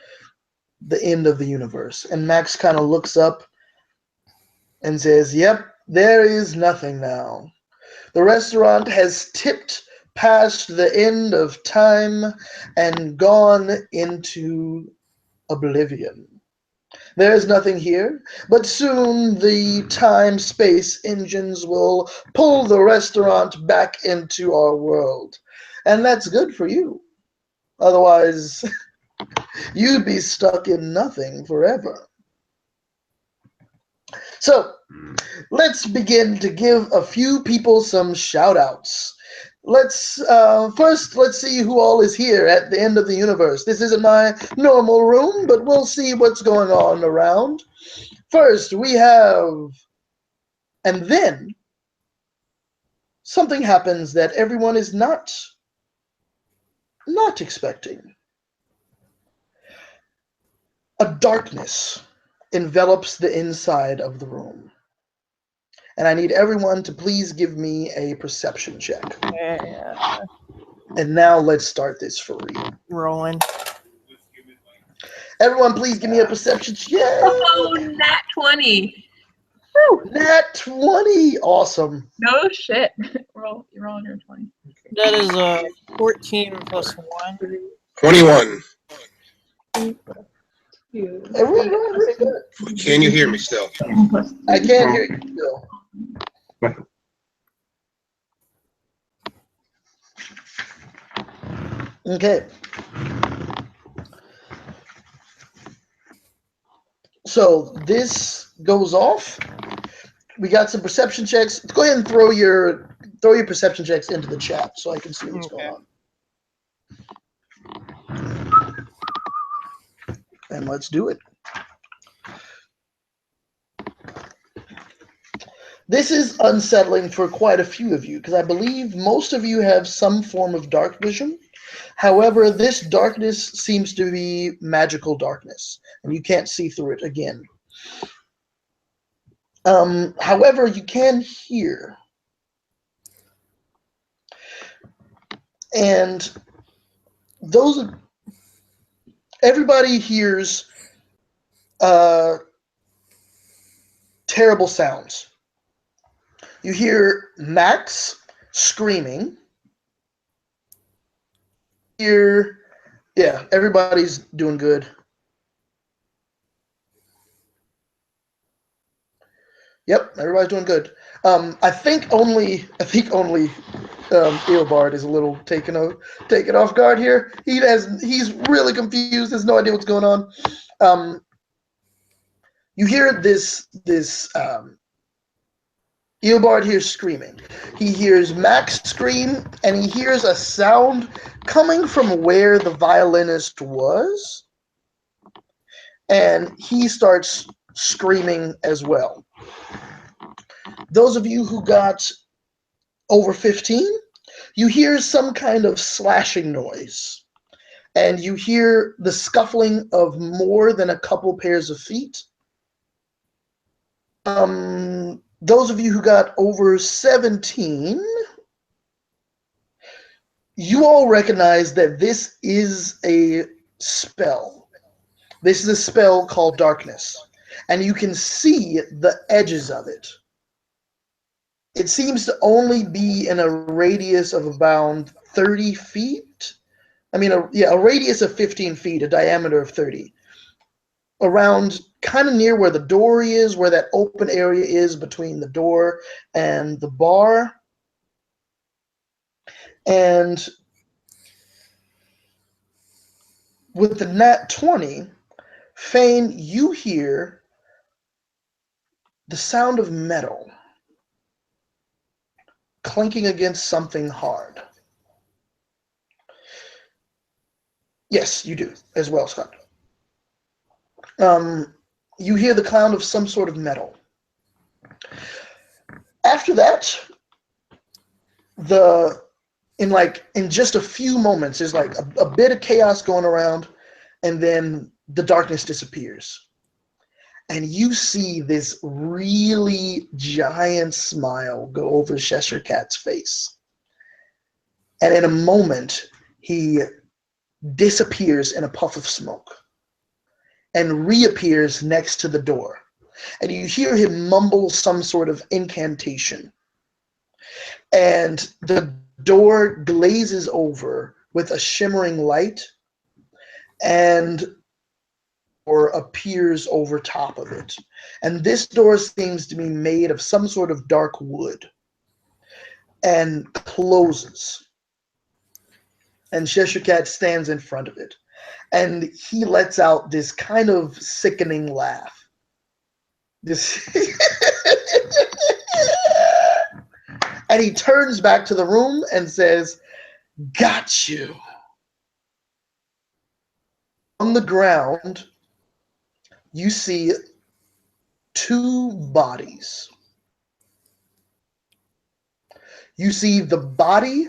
the end of the universe. And Max kind of looks up and says, "Yep, there is nothing now. The restaurant has tipped past the end of time and gone into oblivion. There is nothing here, but soon the time-space engines will pull the restaurant back into our world. And that's good for you. Otherwise, you'd be stuck in nothing forever." So, let's begin to give a few people some shout-outs. Let's see who all is here at the end of the universe. This isn't my normal room, but we'll see what's going on around. First, we have, and then something happens that everyone is not expecting. A darkness envelops the inside of the room. And I need everyone to please give me a perception check. Yeah. And now let's start this for real. Rolling. Everyone, please give me a perception check. Oh, nat 20. Woo! Nat 20. Awesome. No shit. You're rolling your 20. That is a 14 plus 1. 21. Everyone doing pretty good. Can you hear me still? I can't hear you still. Okay. So this goes off. We got some perception checks. Go ahead and throw your perception checks into the chat so I can see what's going on. And let's do it. This is unsettling for quite a few of you because I believe most of you have some form of dark vision. However, this darkness seems to be magical darkness, and you can't see through it again. However, you can hear. And everybody hears terrible sounds. You hear Max screaming. Yeah, everybody's doing good. Yep, everybody's doing good. I think only Eobard is a little taken off guard here. He's really confused. Has no idea what's going on. You hear this Eobard hears screaming. He hears Max scream, and he hears a sound coming from where the violinist was, and he starts screaming as well. Those of you who got over 15, you hear some kind of slashing noise, and you hear the scuffling of more than a couple pairs of feet. Those of you who got over 17, you all recognize that this is a spell. This is a spell called Darkness, and you can see the edges of it. It seems to only be in a radius of about 30 feet. I mean, a radius of 15 feet, a diameter of 30. Around kind of near where the door is, where that open area is between the door and the bar. And with the nat 20, Fane, you hear the sound of metal clinking against something hard. Yes, you do as well, Scott. You hear the sound of some sort of metal. After that, in just a few moments, there's like a bit of chaos going around, and then the darkness disappears. And you see this really giant smile go over Cheshire Cat's face. And in a moment, he disappears in a puff of smoke and reappears next to the door. And you hear him mumble some sort of incantation. And the door glazes over with a shimmering light, and or appears over top of it. And this door seems to be made of some sort of dark wood and closes. And Cheshire Cat stands in front of it. And he lets out this kind of sickening laugh. This and he turns back to the room and says, "Got you." On the ground, you see two bodies. You see the body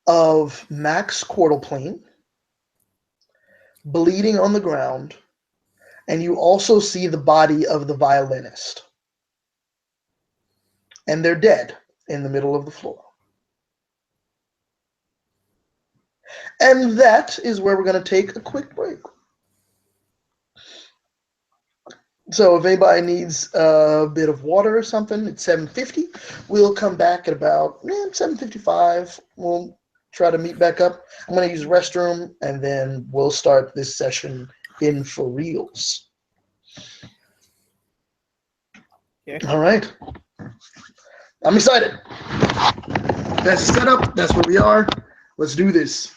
of Max Quartleplane bleeding on the ground, and you also see the body of the violinist. And they're dead in the middle of the floor. And that is where we're going to take a quick break. So if anybody needs a bit of water or something, it's 7:50. We'll come back at about 7:55. We'll try to meet back up. I'm going to use the restroom, and then we'll start this session in for reals. Yeah. All right. I'm excited. That's the setup. That's where we are. Let's do this.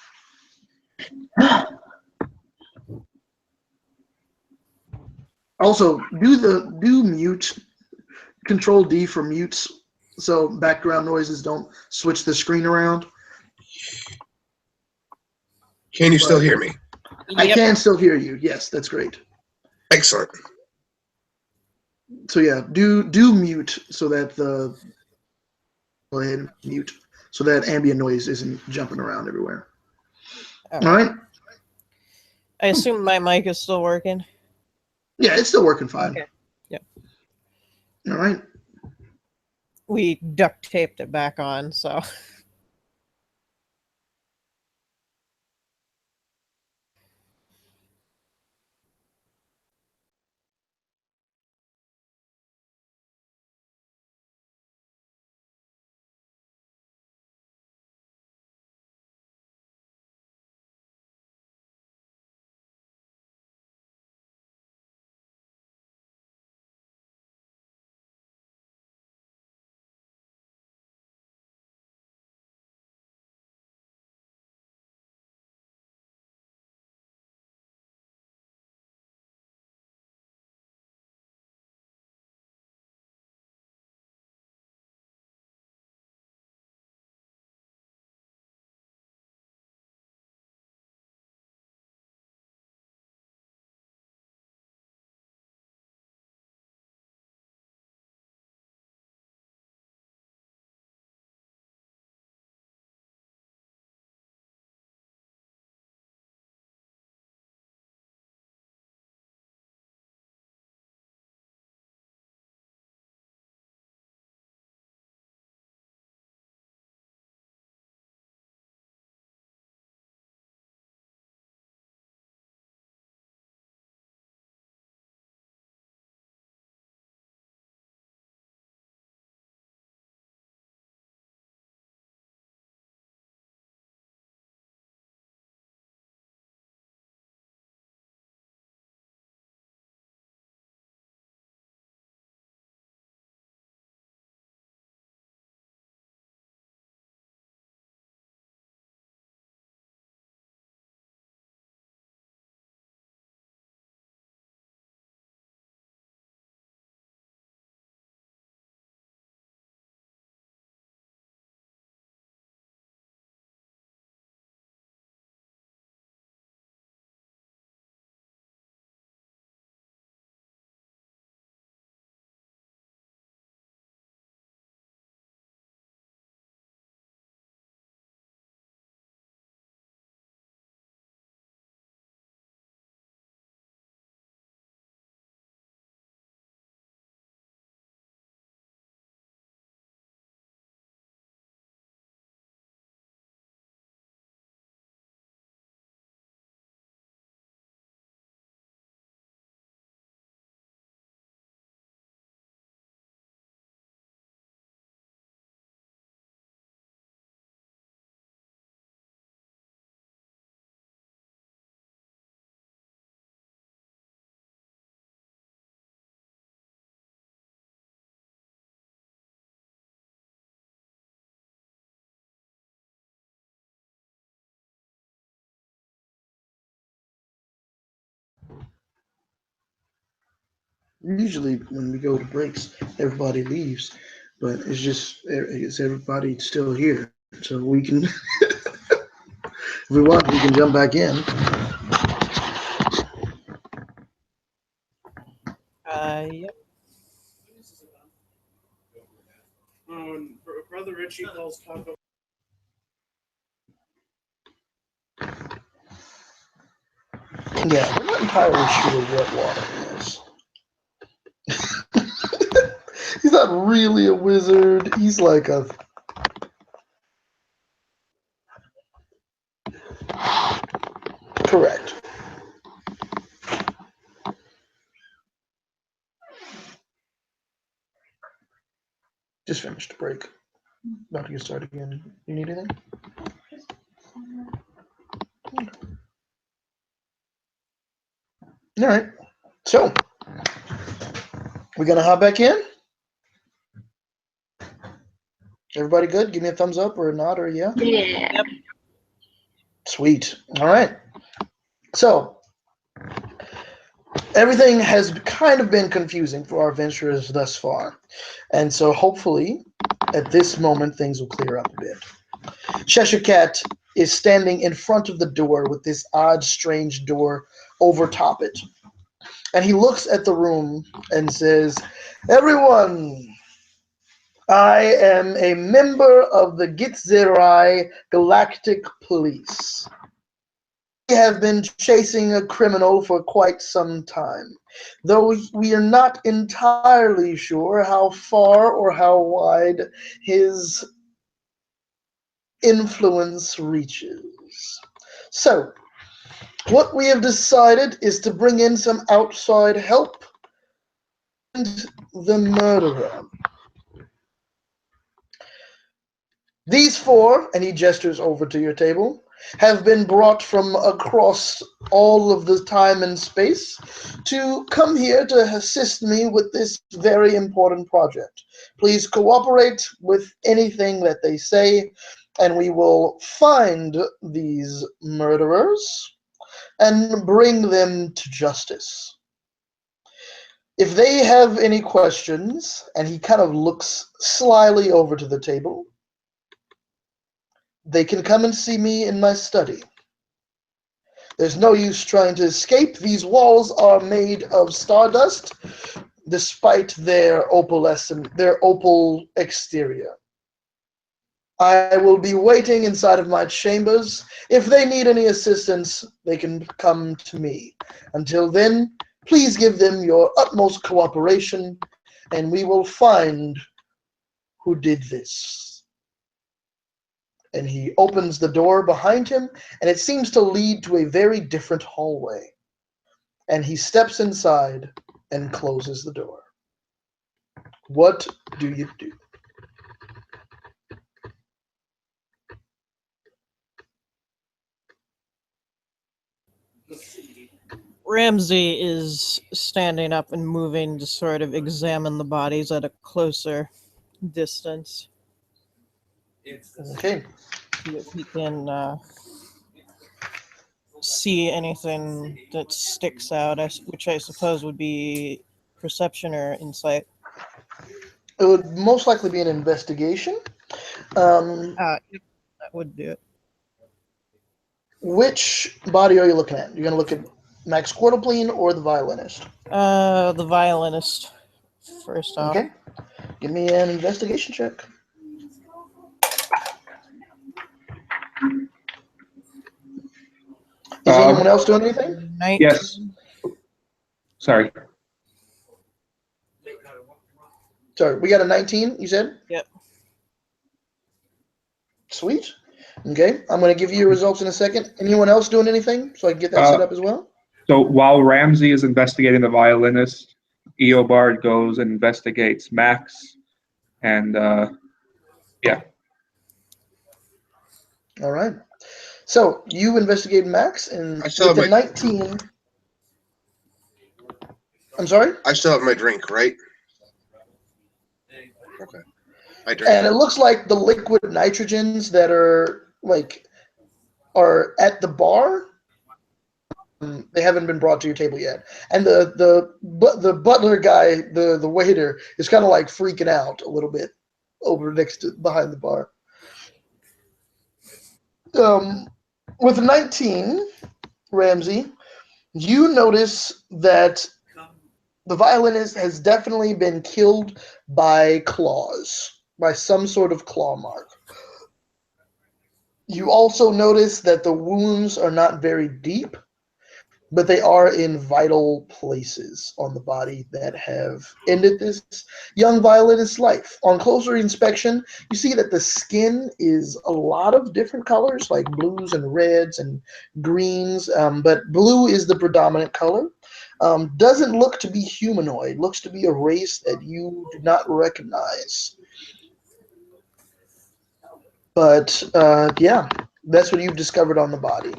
Also, do mute. Control D for mutes, so background noises don't switch the screen around. Can you still hear me? I can still hear you. Yes, that's great. Excellent. So yeah, do mute so that go ahead and mute so that ambient noise isn't jumping around everywhere. All right. I assume my mic is still working. Yeah, it's still working fine. Okay. Yep. All right. We duct taped it back on, so. Usually when we go to breaks, everybody leaves, but it's everybody still here, so we can, if we want, we can jump back in. Yep. Brother Richie calls Taco. Yeah, I'm not entirely sure what water is. He's not really a wizard. He's like a. Correct. Just finished the break. About to get started again. You need anything? All right. So, we gonna hop back in? Everybody good? Give me a thumbs up or a nod or a yeah. Yeah. Yep. Sweet. All right. So, everything has kind of been confusing for our adventurers thus far. And so, hopefully, at this moment, things will clear up a bit. Cheshire Cat is standing in front of the door with this odd, strange door over top it. And he looks at the room and says, "Everyone, I am a member of the Gitzerai Galactic Police. We have been chasing a criminal for quite some time, though we are not entirely sure how far or how wide his influence reaches. So, what we have decided is to bring in some outside help and the murderer. These four," and he gestures over to your table, "have been brought from across all of the time and space to come here to assist me with this very important project. Please cooperate with anything that they say, and we will find these murderers and bring them to justice. If they have any questions," and he kind of looks slyly over to the table, "they can come and see me in my study. There's no use trying to escape. These walls are made of stardust, despite their opal exterior. I will be waiting inside of my chambers. If they need any assistance, they can come to me. Until then, please give them your utmost cooperation, and we will find who did this." And he opens the door behind him, and it seems to lead to a very different hallway. And he steps inside and closes the door. What do you do? Ramsey is standing up and moving to sort of examine the bodies at a closer distance. Okay. See if he can see anything that sticks out, which I suppose would be perception or insight. It would most likely be an investigation. Yep, that would do it. Which body are you looking at? You're going to look at Max Quarterpleen or the violinist? The violinist, first off. Okay. Give me an investigation check. Is anyone else doing anything? 19. Yes. Sorry. Sorry, we got a 19, you said? Yep. Sweet. Okay, I'm going to give you your results in a second. Anyone else doing anything so I can get that set up as well? So while Ramsey is investigating the violinist, Eobard goes and investigates Max, and yeah. All right. So you investigate Max, and I still with the have my- 19. I'm sorry? I still have my drink, right? Okay. I drink. And it looks like the liquid nitrogens that are at the bar they haven't been brought to your table yet. And the butler guy, the waiter, is kind of like freaking out a little bit over next to behind the bar. With 19, Ramsey, you notice that the violinist has definitely been killed by claws, by some sort of claw mark. You also notice that the wounds are not very deep, but they are in vital places on the body that have ended this young violinist's life. On closer inspection, you see that the skin is a lot of different colors, like blues and reds and greens, but blue is the predominant color. Doesn't look to be humanoid, looks to be a race that you do not recognize. But yeah, that's what you've discovered on the body.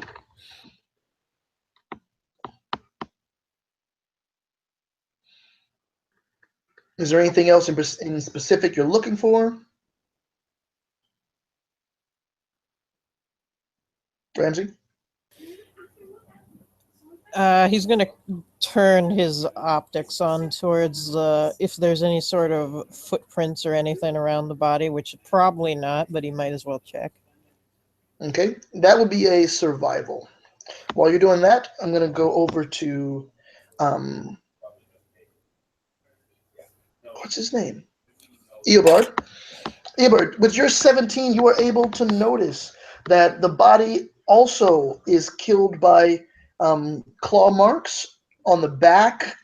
Is there anything else in specific you're looking for, Ramsey? He's going to turn his optics on towards if there's any sort of footprints or anything around the body, which probably not, but he might as well check. Okay, that would be a survival. While you're doing that, I'm going to go over to, what's his name? Eobard. Eobard, with your 17, you are able to notice that the body also is killed by claw marks on the back,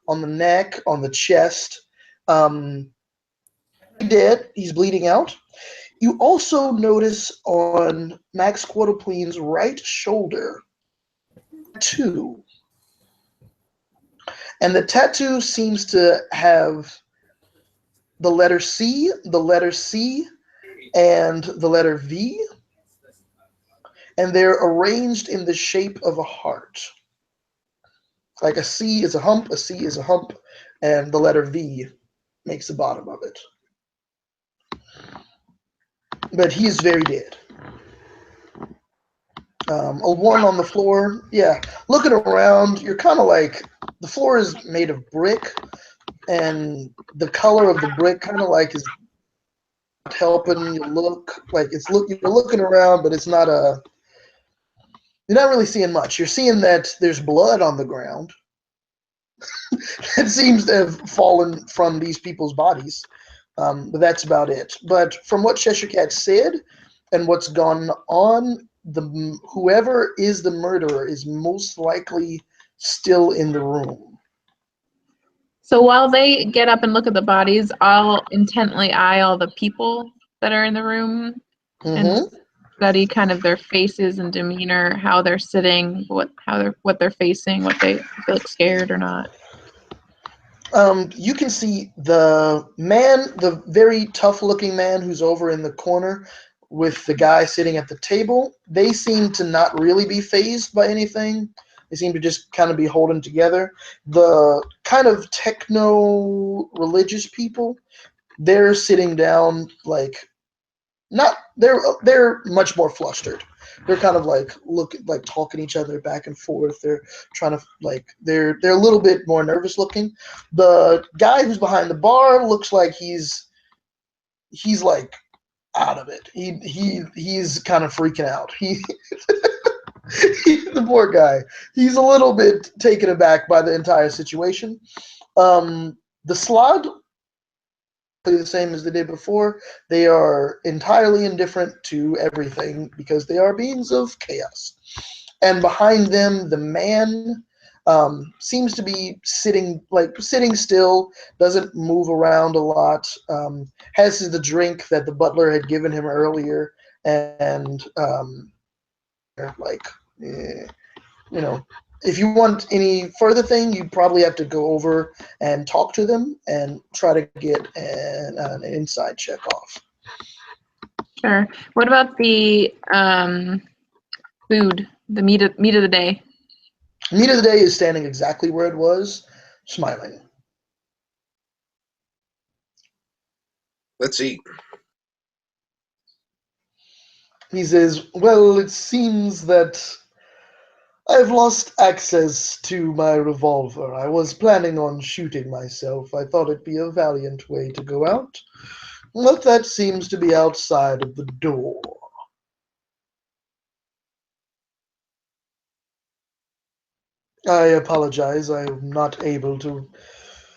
on the neck, on the chest. Dead. He's bleeding out. You also notice on Max Quattleplane's right shoulder tattoo, and the tattoo seems to have the letter C, and the letter V, and they're arranged in the shape of a heart. Like a C is a hump, a C is a hump, and the letter V makes the bottom of it. But he is very dead. A one on the floor. Yeah, looking around, you're kind of like, the floor is made of brick, and the color of the brick kind of like is helping you look. Like you're looking around, but it's not a. You're not really seeing much. You're seeing that there's blood on the ground. It seems to have fallen from these people's bodies, but that's about it. But from what Cheshire Cat said and what's gone on, whoever is the murderer is most likely still in the room. So while they get up and look at the bodies, I'll intently eye all the people that are in the room and study kind of their faces and demeanor, how they're sitting, what they're facing, if they look scared or not. You can see the man, the very tough-looking man who's over in the corner with the guy sitting at the table. They seem to not really be fazed by anything. They seem to just kind of be holding together. The kind of techno-religious people, they're sitting down like not. They're much more flustered. They're kind of like talking each other back and forth. They're trying to they're a little bit more nervous looking. The guy who's behind the bar looks like he's like out of it. He's kind of freaking out. The poor guy. He's a little bit taken aback by the entire situation. The slod, the same as they did before. They are entirely indifferent to everything because they are beings of chaos. And behind them, the man seems to be sitting still, doesn't move around a lot. Has the drink that the butler had given him earlier, and you know, if you want any further thing, you probably have to go over and talk to them and try to get an inside check off. Sure. What about the food, the meat of the day? Meat of the day is standing exactly where it was, smiling. Let's eat. He says, well, it seems that I've lost access to my revolver. I was planning on shooting myself. I thought it'd be a valiant way to go out. But that seems to be outside of the door. I apologize. I'm not able to.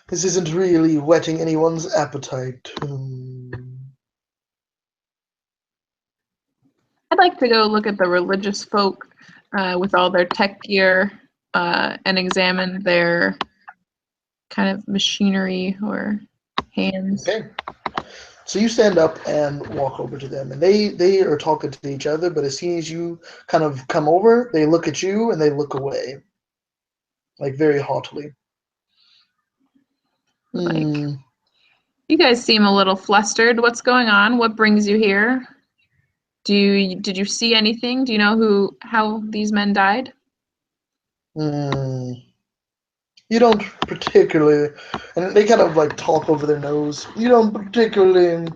This isn't really whetting anyone's appetite. I'd like to go look at the religious folk with all their tech gear and examine their kind of machinery or hands. Okay. So you stand up and walk over to them, and they are talking to each other, but as soon as you kind of come over, they look at you and they look away, like very haughtily. Like, Hmm. you guys seem a little flustered. What's going on? What brings you here? Did you see anything? Do you know how these men died? Hmm. You don't particularly, and they kind of like talk over their nose. You don't particularly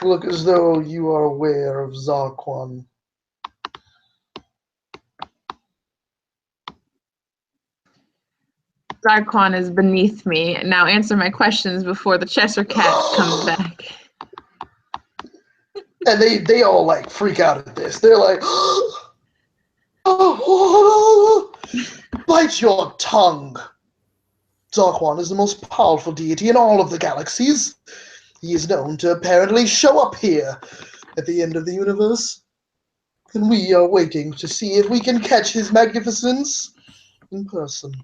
look as though you are aware of Zarquan. Zarquan is beneath me. Now answer my questions before the Cheshire Cat comes back. And they all like freak out at this. They're like, oh, bite your tongue. Zarquan is the most powerful deity in all of the galaxies. He is known to apparently show up here at the end of the universe. And we are waiting to see if we can catch his magnificence in person.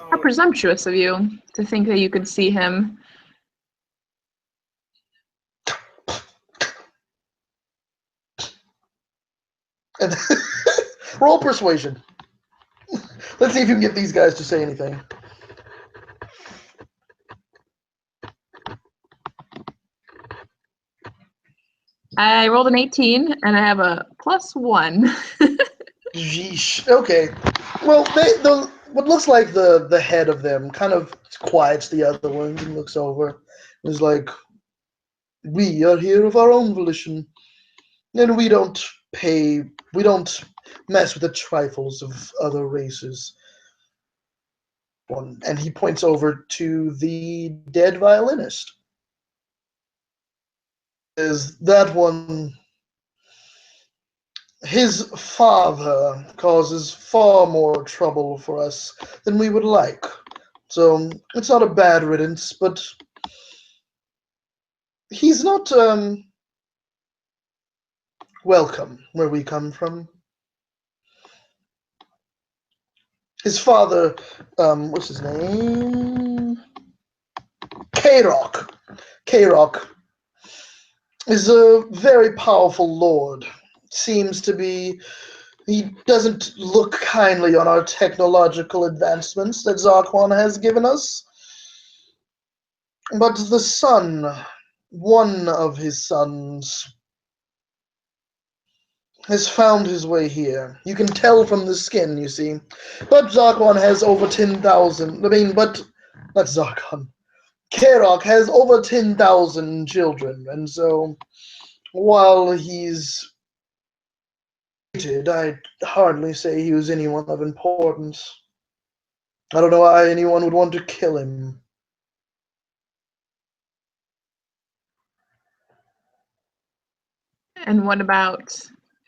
How presumptuous of you to think that you could see him. And roll persuasion. Let's see if you can get these guys to say anything. I rolled an 18 and I have a +1. Yeesh. Okay. Well, what looks like the head of them kind of quiets the other ones and looks over. Is like, we are here of our own volition, and we don't mess with the trifles of other races. And he points over to the dead violinist. Is that one? His father causes far more trouble for us than we would like. So it's not a bad riddance, but he's not welcome where we come from. His father, what's his name? K-Rock. K-Rock is a very powerful lord. Seems to be. He doesn't look kindly on our technological advancements that Zarquan has given us. But the son, one of his sons, has found his way here. You can tell from the skin, you see. But Zarquan has over 10,000. But not Zarquan. Karok has over 10,000 children, and so while he's I'd hardly say he was anyone of importance. I don't know why anyone would want to kill him. And what about,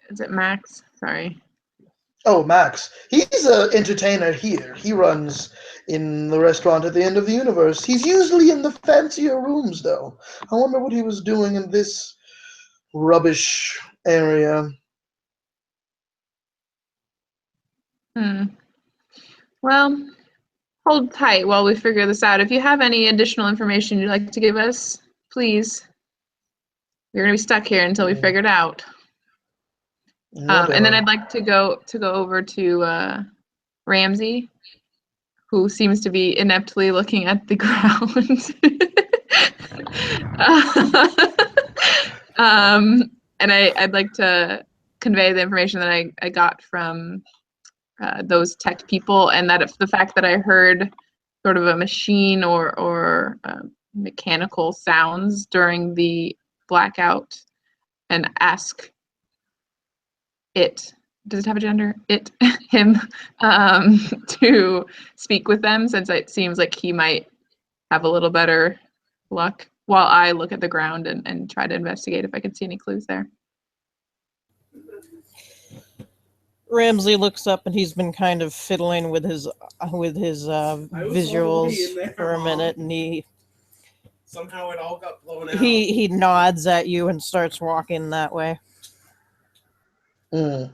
is it Max? Sorry. Oh, Max. He's an entertainer here. He runs in the restaurant at the end of the universe. He's usually in the fancier rooms, though. I wonder what he was doing in this rubbish area. Well, hold tight while we figure this out. If you have any additional information you'd like to give us, please. We're gonna be stuck here until we figure it out. And then I'd like to go over to Ramsey, who seems to be ineptly looking at the ground. And I'd like to convey the information that I got from those tech people, and that if the fact that I heard sort of a machine or mechanical sounds during the blackout, and ask it does it have a gender? It, him, to speak with them, since it seems like he might have a little better luck, while I look at the ground and try to investigate if I can see any clues there. Ramsey looks up and he's been kind of fiddling with his visuals for a minute, and Somehow it all got blown out. he nods at you and starts walking that way. Mm.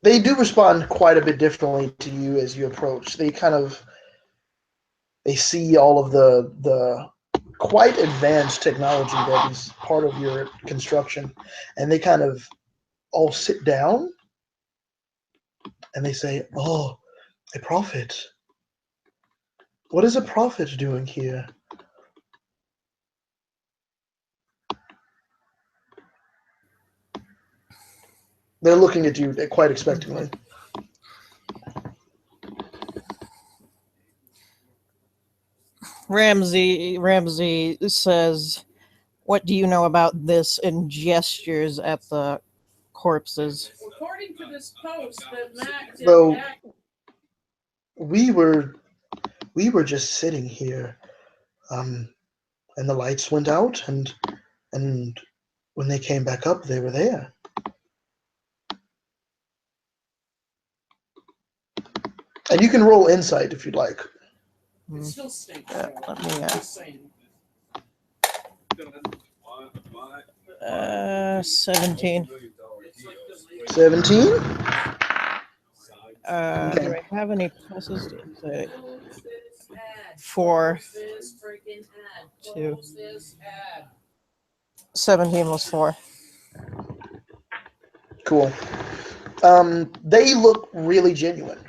They do respond quite a bit differently to you as you approach. They see all of the quite advanced technology that is part of your construction, and they kind of all sit down and they say, "Oh, a prophet. What is a prophet doing here?" They're looking at you quite expectantly. Ramsey says, "What do you know about this?" and gestures at the corpses. According to this post that Mac did So we were just sitting here, and the lights went out, and when they came back up, they were there. And you can roll insight if you'd like. it still stinks. Let me, Just saying. 17. It's like the 17? Do I have any pluses? Close this ad. 4. Close this freaking ad. Two. Close this ad. 17 was 4. Cool. They look really genuine.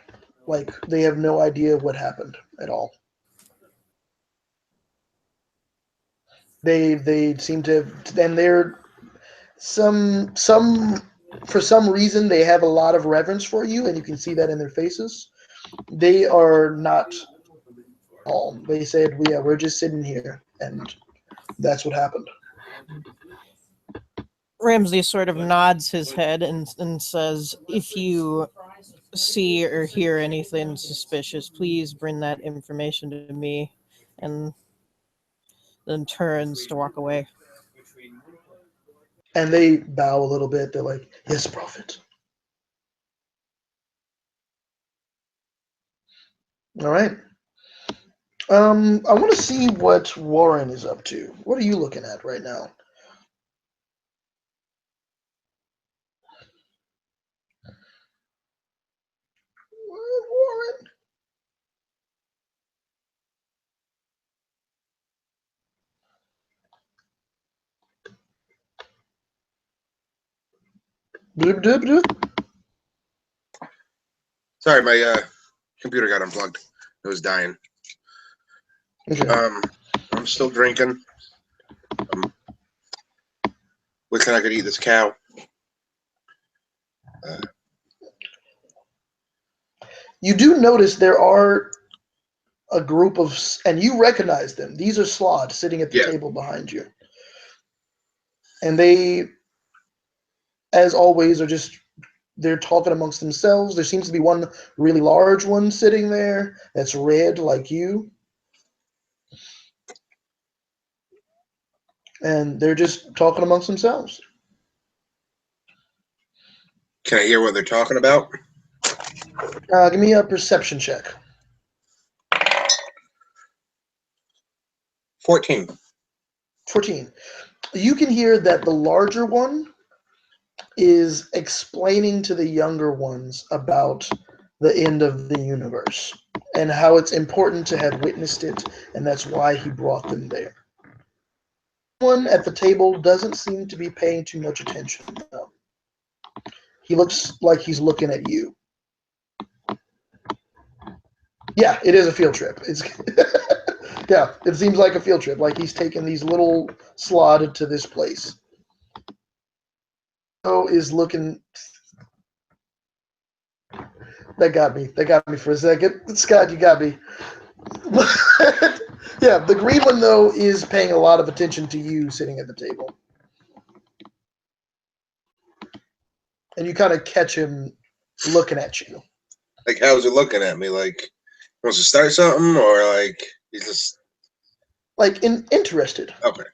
Like they have no idea what happened at all. They seem to have, and they're some for some reason they have a lot of reverence for you, and you can see that in their faces. They are not all. They said, "Yeah, we're just sitting here," and that's what happened. Ramsey sort of nods his head and says, "If you see or hear anything suspicious, please bring that information to me," and then turns to walk away. And they bow a little bit. They're like, "Yes, prophet." All right. I want to see what Warren is up to. What are you looking at right now? Warren. Bloop, doop, doop. Sorry, my computer got unplugged. It was dying. Okay. I'm still drinking. Wishing I could eat this cow. You do notice there are a group of, and you recognize them. These are Slod sitting at the table behind you. And they, as always, they're talking amongst themselves. There seems to be one really large one sitting there that's red like you. And they're just talking amongst themselves. Can I hear what they're talking about? Give me a perception check. 14. 14. You can hear that the larger one is explaining to the younger ones about the end of the universe and how it's important to have witnessed it, and that's why he brought them there. One at the table doesn't seem to be paying too much attention, though. He looks like he's looking at you. Yeah, it is a field trip. It's yeah, it seems like a field trip. Like he's taking these little slotted to this place. So is looking. That got me. That got me for a second. Scott, you got me. Yeah, the green one though is paying a lot of attention to you sitting at the table, and you kind of catch him looking at you. Like, how's it looking at me? Like, wants to start something, or like he's just Like interested. okay.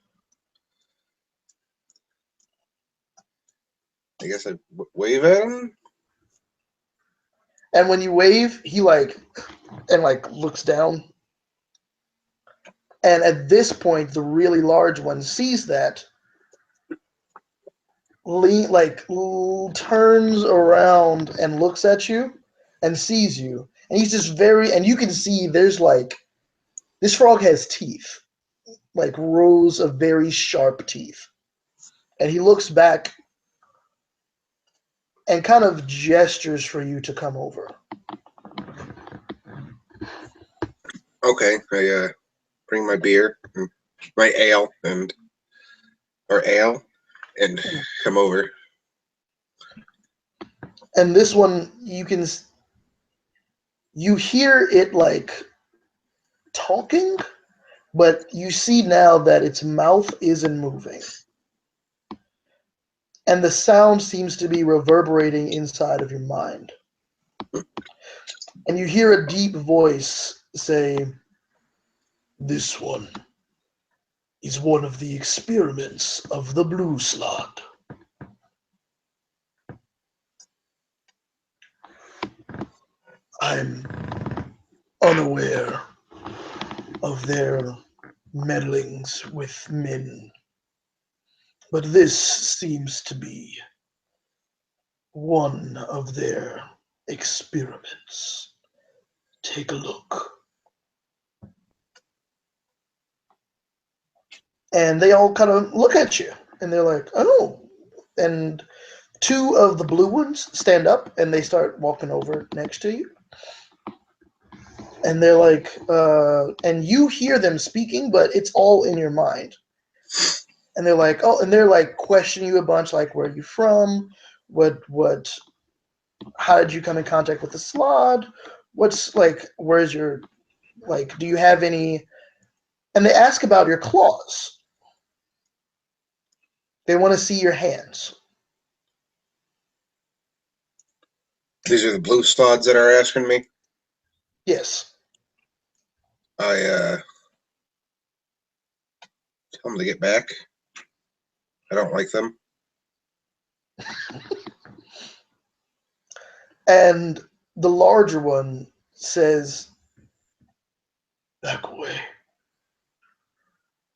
I guess I wave at him. And when you wave, he looks down. And at this point, the really large one sees that, turns around and looks at you and sees you. And he's just and you can see there's this frog has teeth, like rows of very sharp teeth. And he looks back and kind of gestures for you to come over. Okay, I bring my beer, my ale, and come over. And this one, you hear it like talking, but you see now that its mouth isn't moving. And the sound seems to be reverberating inside of your mind. And you hear a deep voice say, "This one is one of the experiments of the blue slot. I'm unaware of their meddlings with men, but this seems to be one of their experiments. Take a look." And they all kind of look at you, and they're like, "Oh." And two of the blue ones stand up, and they start walking over next to you. And they're like, and you hear them speaking, but it's all in your mind. And they're like, oh, and they're like questioning you a bunch, like, where are you from? How did you come in contact with the slod? What's like, where's your, like, do you have any? And they ask about your claws. They want to see your hands. These are the blue slots that are asking me. Yes. I tell them to get back. I don't like them. And the larger one says, "Back away."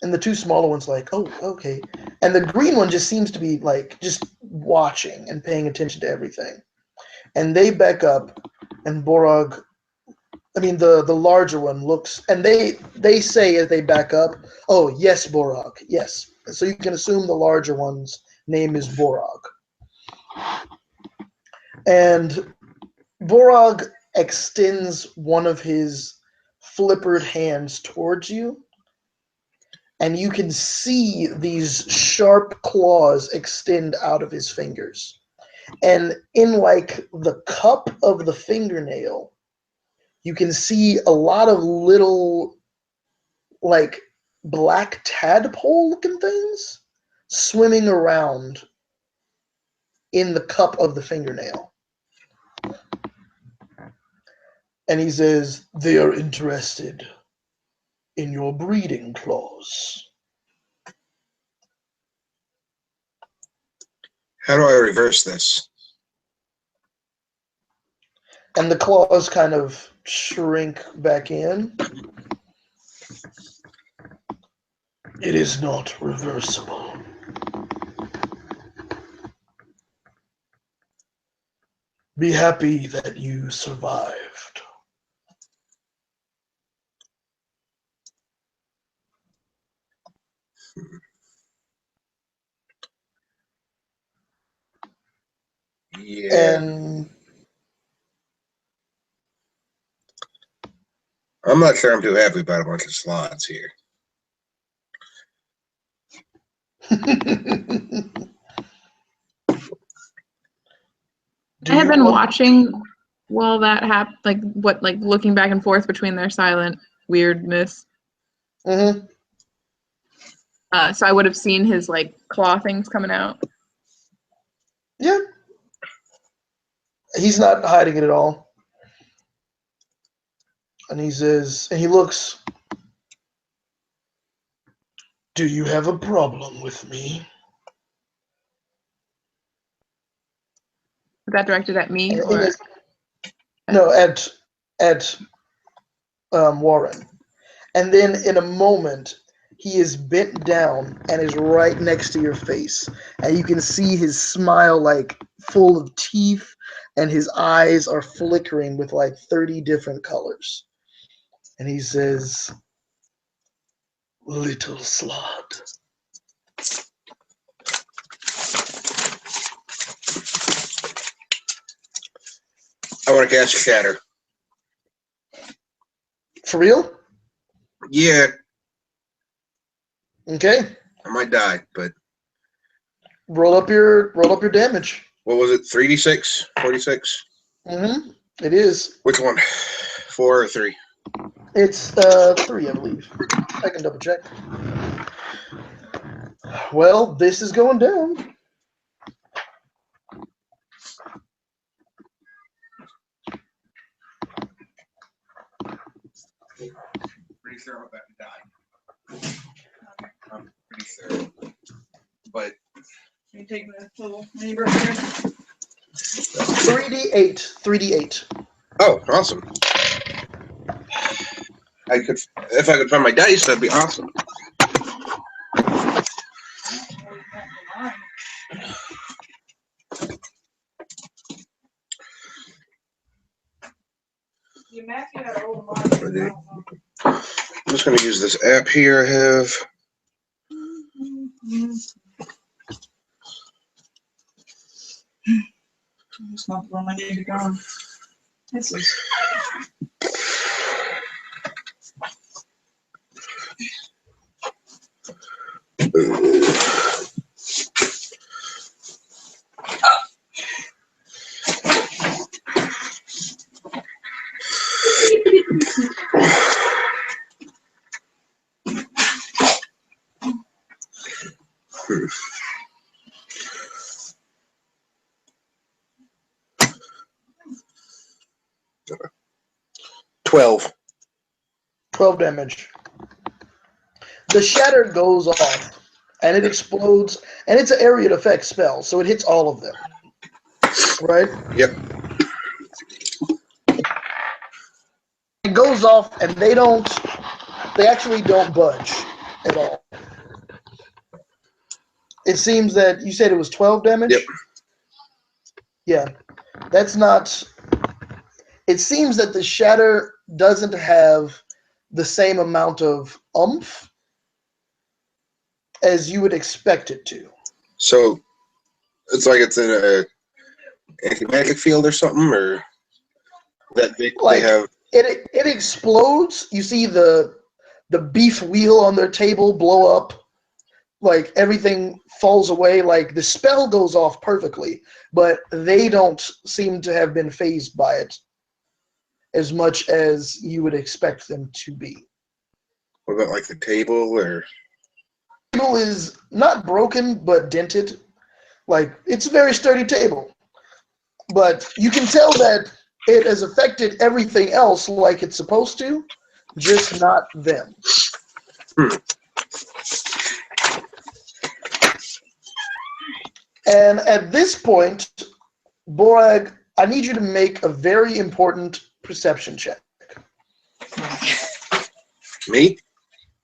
And the two smaller ones like, "Oh, okay." And the green one just seems to be like just watching and paying attention to everything. And they back up, and the larger one looks, and they say as they back up, "Oh, yes, Borog, yes." So you can assume the larger one's name is Borog. And Borog extends one of his flippered hands towards you, and you can see these sharp claws extend out of his fingers. And in like the cup of the fingernail, you can see a lot of little like black tadpole looking things swimming around in the cup of the fingernail. And he says, "They are interested in your breeding claws." How do I reverse this? And the claws kind of shrink back in. "It is not reversible. Be happy that you survived." Yeah, And I'm not sure I'm too happy about a bunch of slots here. I have been watching while that happened, like looking back and forth between their silent weirdness. Mm-hmm. So I would have seen his like claw things coming out. Yeah. He's not hiding it at all. And he says, and he looks, "Do you have a problem with me?" Was that directed at me And or? no, at Warren. And then in a moment, he is bent down and is right next to your face. And you can see his smile like full of teeth, and his eyes are flickering with like 30 different colors. And he says, "Little Slod." I want to cast Shatter. For real? Yeah, Okay. I might die, but Roll up your damage. what was it? 3d6? 46? Mm-hmm. It is. Which one? 4 or 3? It's 3, I believe. I can double check. Well, this is going down. Pretty sure I'm about to die. I'm pretty sure. But Can you take the little mini brush here? 3d8. 3d8. oh, awesome. I could, if I could find my dice, that'd be awesome. You Matthew had a little monitor. I'm just going to use this app here I have. It's not the room I need to go. This is. Hmm. 12. 12 damage. The shatter goes off, and it explodes, and it's an area effect spell, so it hits all of them. Right? Yep. It goes off, and they actually don't budge at all. It seems that you said it was 12 damage? Yep. Yeah. That's not. It seems that the shatter doesn't have the same amount of oomph as you would expect it to. So it's like it's in a anti-magic field or something, or that they have. It explodes. You see the beef wheel on their table blow up. Like everything falls away. Like the spell goes off perfectly, but they don't seem to have been fazed by it as much as you would expect them to be. What about like the table or? The table is not broken but dented. Like it's a very sturdy table, but you can tell that it has affected everything else like it's supposed to, just not them. And at this point, Borag, I need you to make a very important perception check. Me?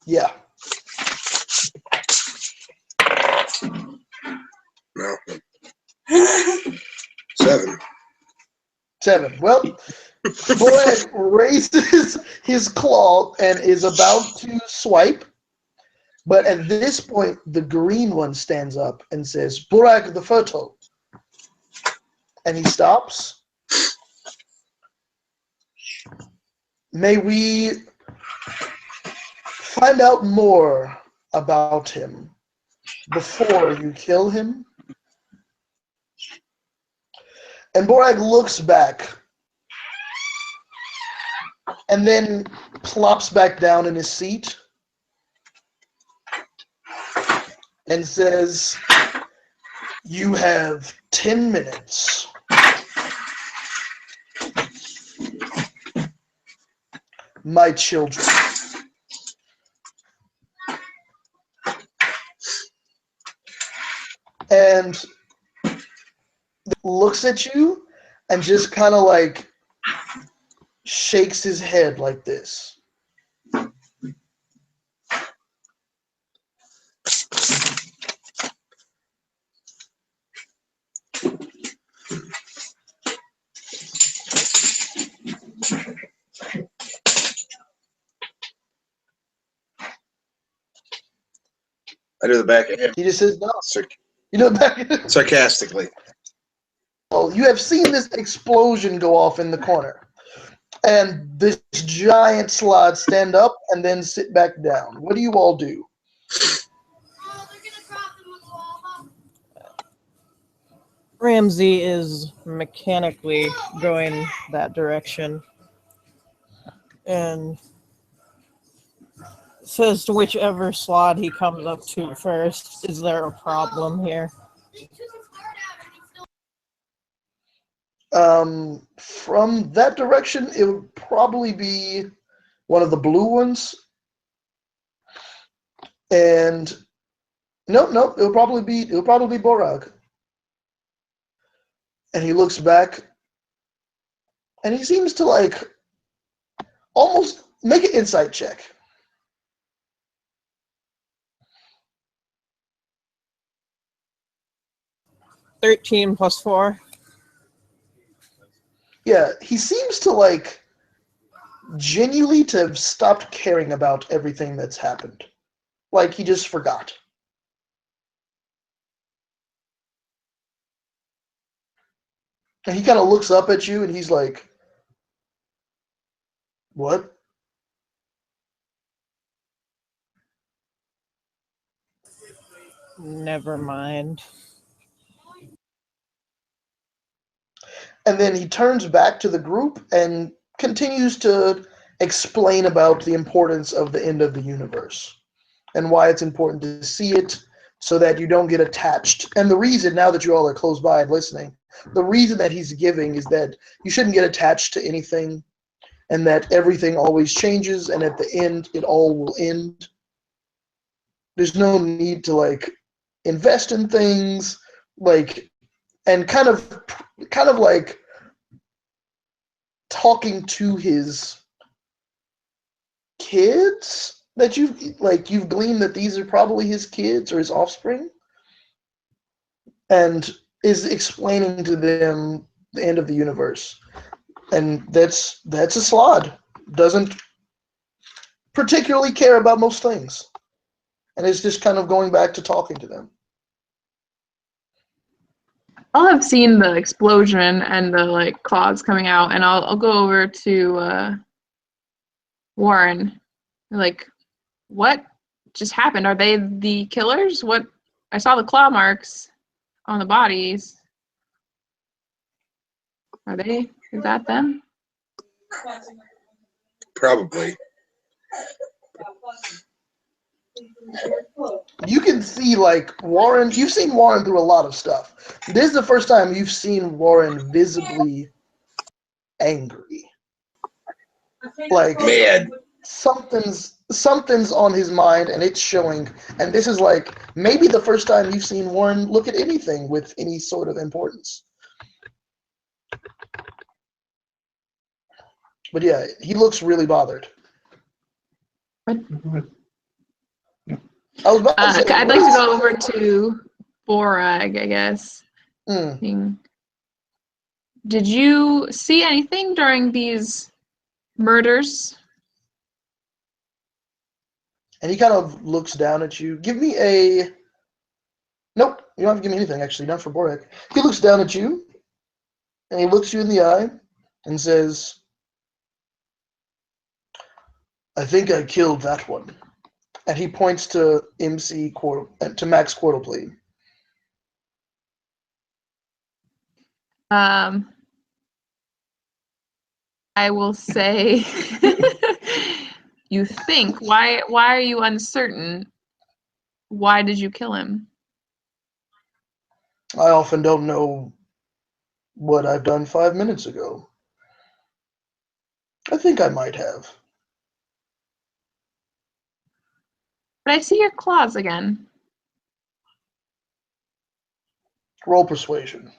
Yeah. No. 7. 7. Well, Borag raises his claw and is about to swipe, but at this point, the green one stands up and says, "Borag the Fertile." And he stops. May we find out more about him before you kill him? And Borag looks back and then plops back down in his seat and says, "You have 10 minutes my children. And looks at you and just kind of like shakes his head like this. I do the back of him. He just says no. You know, back. Sarcastically. Well, you have seen this explosion go off in the corner, and this giant slod stand up and then sit back down. What do you all do? Ramsey is mechanically going that direction and says to whichever slot he comes up to first, is there a problem here? From that direction, it would probably be one of the blue ones. And nope, it'll probably be Borag. And he looks back, and he seems to like almost make an insight check. +13 +4. Yeah, he seems to like genuinely to have stopped caring about everything that's happened. Like he just forgot. And he kind of looks up at you and he's like, "What?" Never mind. And then he turns back to the group and continues to explain about the importance of the end of the universe and why it's important to see it so that you don't get attached. And the reason, now that you all are close by and listening, the reason that he's giving is that you shouldn't get attached to anything and that everything always changes and at the end it all will end. There's no need to like invest in things like and kind of like talking to his kids that you've gleaned that these are probably his kids or his offspring, and is explaining to them the end of the universe. And that's a slod. Doesn't particularly care about most things. And it's just kind of going back to talking to them. I'll have seen the explosion and the like clouds coming out, and I'll go over to Warren. Like, what just happened? Are they the killers? What? I saw the claw marks on the bodies. Are they? Is that them? Probably. You can see like Warren. You've seen Warren through a lot of stuff. This is the first time you've seen Warren visibly angry. Like Mad. Something's on his mind and it's showing. And this is like maybe the first time you've seen Warren look at anything with any sort of importance. But yeah, he looks really bothered. I was about to say, I'd like to go over to Borag, I guess. Did you see anything during these murders? And he kind of looks down at you. Give me a... Nope, you don't have to give me anything, actually, not for Borag. He looks down at you, and he looks you in the eye, and says, "I think I killed that one." And he points to to Max Quarterplate. I will say, you think. Why are you uncertain? Why did you kill him? I often don't know what I've done 5 minutes ago. I think I might have. But I see your claws again. Roll persuasion.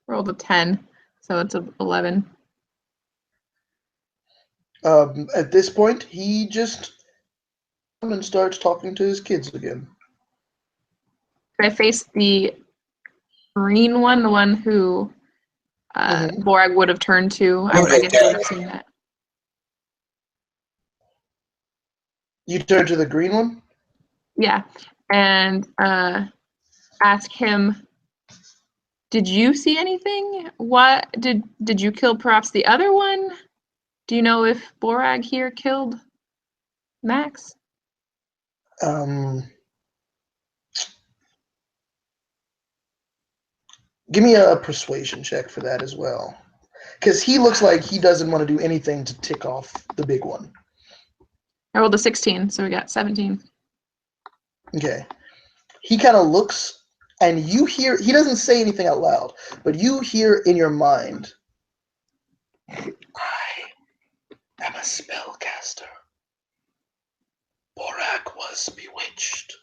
Rolled a 10, so it's a 11. At this point, he just and starts talking to his kids again. Could I face the green one, the one who Borag would have turned to? I guess I would have seen that. You turn to the green one? Yeah, and ask him, did you see anything? What did you kill perhaps the other one? Do you know if Borag here killed Max? Give me a persuasion check for that as well. Because he looks like he doesn't want to do anything to tick off the big one. I rolled a 16, so we got 17. Okay. He kind of looks, and you hear, he doesn't say anything out loud, but you hear in your mind, I am a spellcaster. Borag was bewitched.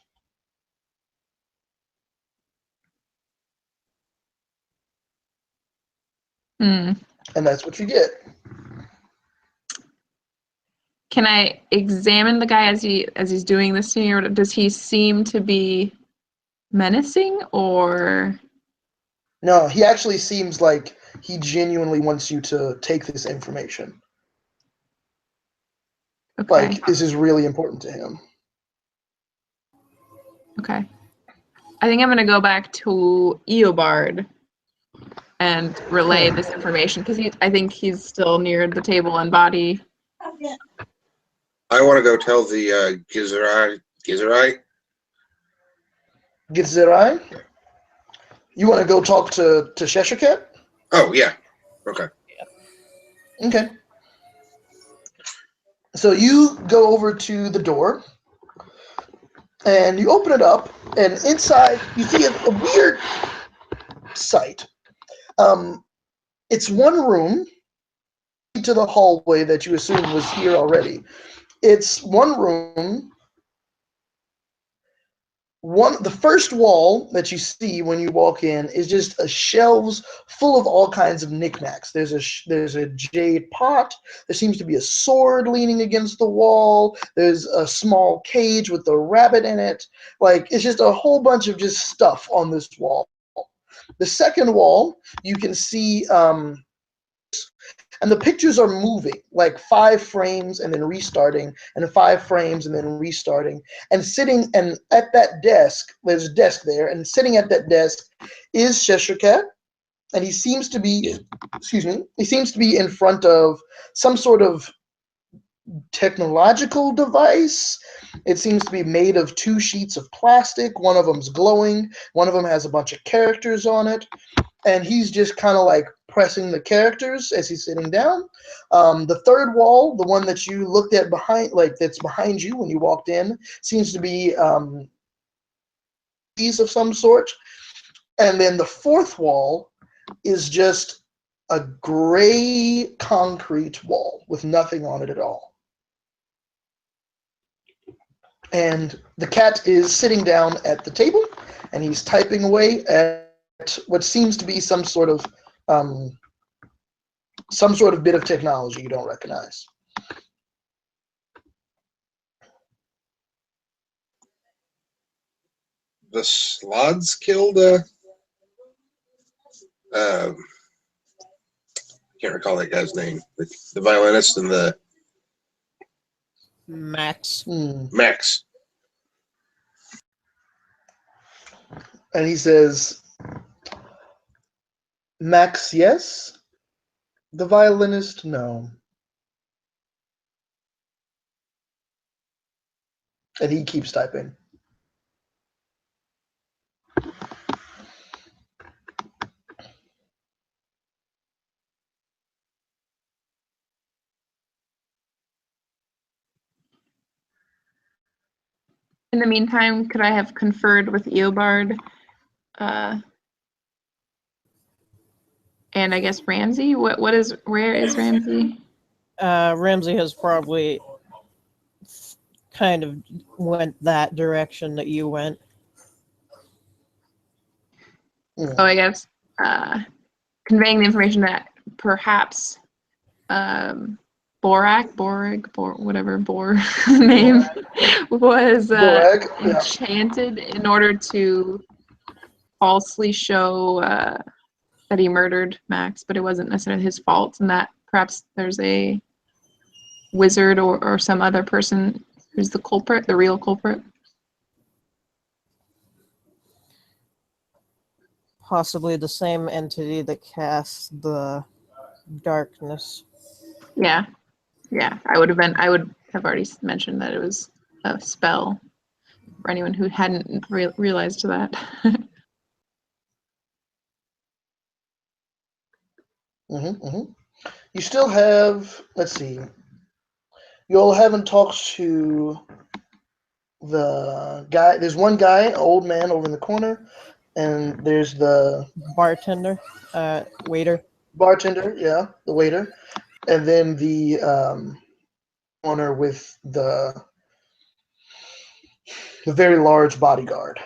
Hmm. And that's what you get. Can I examine the guy as he's doing this to me, or does he seem to be menacing, or? No, he actually seems like he genuinely wants you to take this information. Okay. Like, this is really important to him. Okay. I think I'm gonna go back to Eobard and relay this information because I think he's still near the table and body. I want to go tell the Gizrai. Gitzerai? You want to go talk to Sheshaket? Oh, yeah. Okay. Okay. So you go over to the door, and you open it up, and inside you see a weird sight. It's one room to the hallway that you assumed was here already. It's one room. The first wall that you see when you walk in is just a shelves full of all kinds of knickknacks. There's a jade pot. There seems to be a sword leaning against the wall. There's a small cage with a rabbit in it. Like, it's just a whole bunch of just stuff on this wall. The second wall, you can see and the pictures are moving, like 5 frames and then restarting, and 5 frames and then restarting. And sitting and at that desk, there's a desk there, and sitting at that desk is Sheshaket, and he seems to be, he seems to be in front of some sort of technological device. It seems to be made of 2 sheets of plastic. One of them's glowing. One of them has a bunch of characters on it. And he's just kind of like pressing the characters as he's sitting down. The third wall, the one that you looked at behind, like that's behind you when you walked in, seems to be piece of some sort. And then the fourth wall is just a gray concrete wall with nothing on it at all. And the cat is sitting down at the table, and he's typing away at what seems to be some sort of bit of technology you don't recognize. The Slods killed can't recall that guy's name. The violinist and the Max. Max. And he says, Max, yes. The violinist, no. And he keeps typing. In the meantime, could I have conferred with Eobard and I guess Ramsey? Where is Ramsey? Ramsey has probably kind of went that direction that you went. Mm. So I guess conveying the information that perhaps Borak, whatever Bor name was Borag, yeah. enchanted in order to falsely show that he murdered Max, but it wasn't necessarily his fault, and that perhaps there's a wizard or some other person who's the culprit, the real culprit. Possibly the same entity that casts the darkness. Yeah, I would have already mentioned that it was a spell for anyone who hadn't realized that. You still have, let's see, you all haven't talked to the guy. There's one guy, an old man over in the corner, and there's the Bartender, waiter. bartender, yeah, the waiter, and then the owner with the very large bodyguard.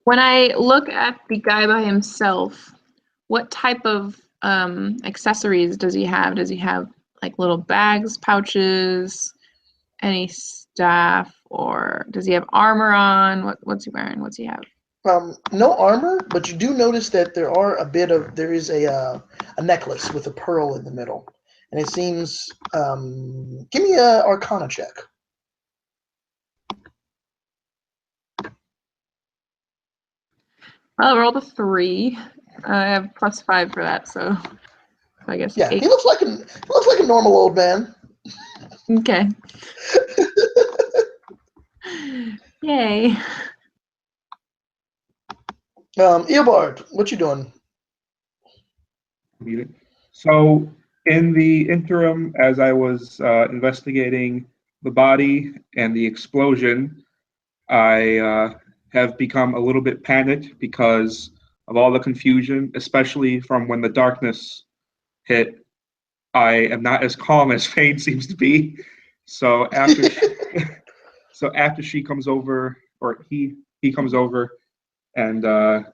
When I look at the guy by himself, what type of accessories does he have? Does he have like little bags, pouches, any staff, or does he have armor on? What's he wearing? What's he have? No armor, but you do notice that there is a necklace with a pearl in the middle, and it seems. Give me a Arcana check. Well, I rolled a 3. I have +5 for that, so I guess Yeah, 8. he looks like a normal old man. Okay. Yay. Eobard, what you doing? Muted. So, in the interim, as I was investigating the body and the explosion, I have become a little bit panicked because of all the confusion, especially from when the darkness hit. I am not as calm as Fade seems to be. So after she comes over, or he comes over and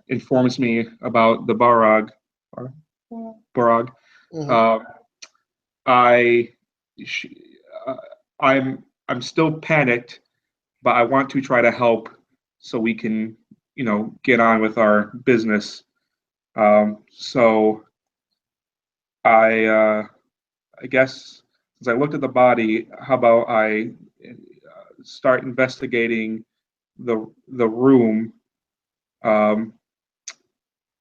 informs me about the Barag. Mhm. I sh- uh, I'm still panicked, but I want to try to help so we can get on with our business. So I guess since I looked at the body, how about I start investigating the room, um,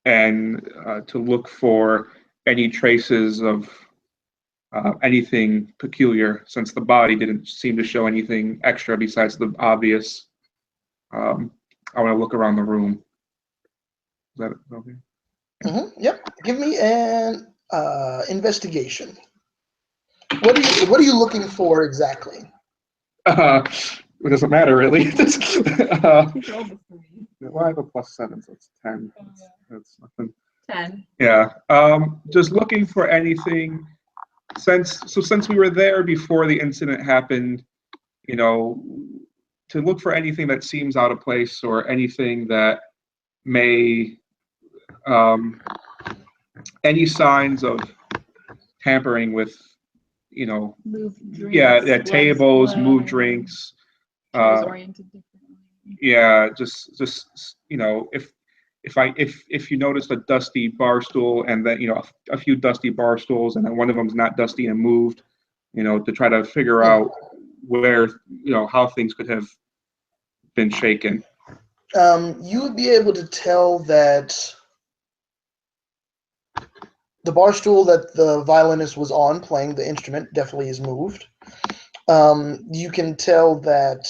and to look for any traces of anything peculiar, since the body didn't seem to show anything extra besides the obvious. I want to look around the room. Is that okay? Yep. Give me an investigation. What are you looking for exactly? It doesn't matter really. Well, I have a +7, so it's 10. That's nothing. 10. Yeah. Just looking for anything. Since we were there before the incident happened, to look for anything that seems out of place or anything that may any signs of tampering with, Move drinks, yeah, blood tables, splatter, move drinks. chairs oriented differently. Yeah, just if you notice a dusty bar stool and then a few dusty bar stools and then one of them's not dusty and moved, to try to figure out where how things could have been shaken. You would be able to tell that the bar stool that the violinist was on playing the instrument definitely is moved. You can tell that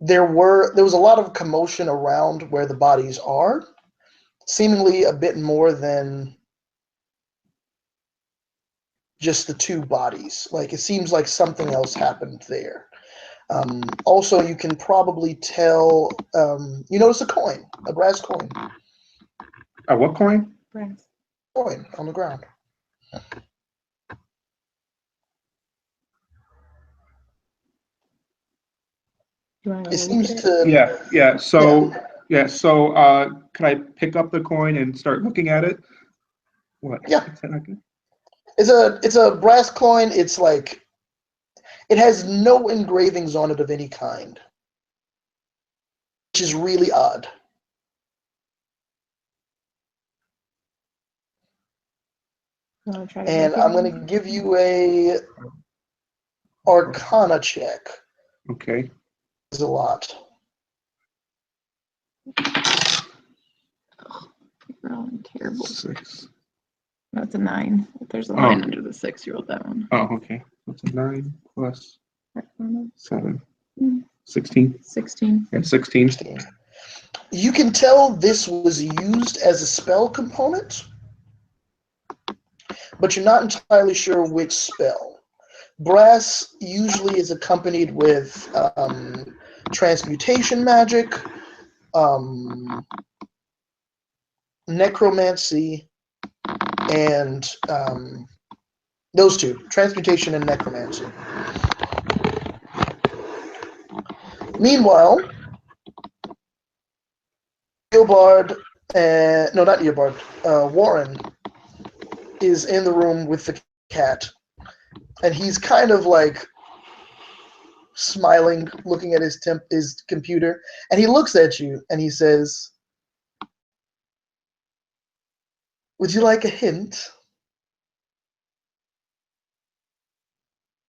there was a lot of commotion around where the bodies are, seemingly a bit more than just the two bodies. Like it seems like something else happened there. Also, you can probably tell. You notice a coin, a brass coin, What coin? Brass. coin on the ground. You want to It go look seems at it? to. Yeah. So can I pick up the coin and start looking at it? What? Yeah. Is that not good? It's a brass coin. It's like it has no engravings on it of any kind, which is really odd. You want to try to And make it? I'm going to give you a Arcana check. Okay. Is a lot. You're rolling terrible. 6. That's a 9. If there's a line under the 6, you rolled that one. Oh, okay. That's a 9 plus Arcana. 7. Mm. 16. 16. And 16. You can tell this was used as a spell component, but you're not entirely sure which spell. Brass usually is accompanied with transmutation magic, necromancy, and those two, transmutation and necromancy. Meanwhile, Eobard, no, not Eobard, Warren is in the room with the cat, and he's kind of like smiling, looking at his computer, and he looks at you and he says, "Would you like a hint?"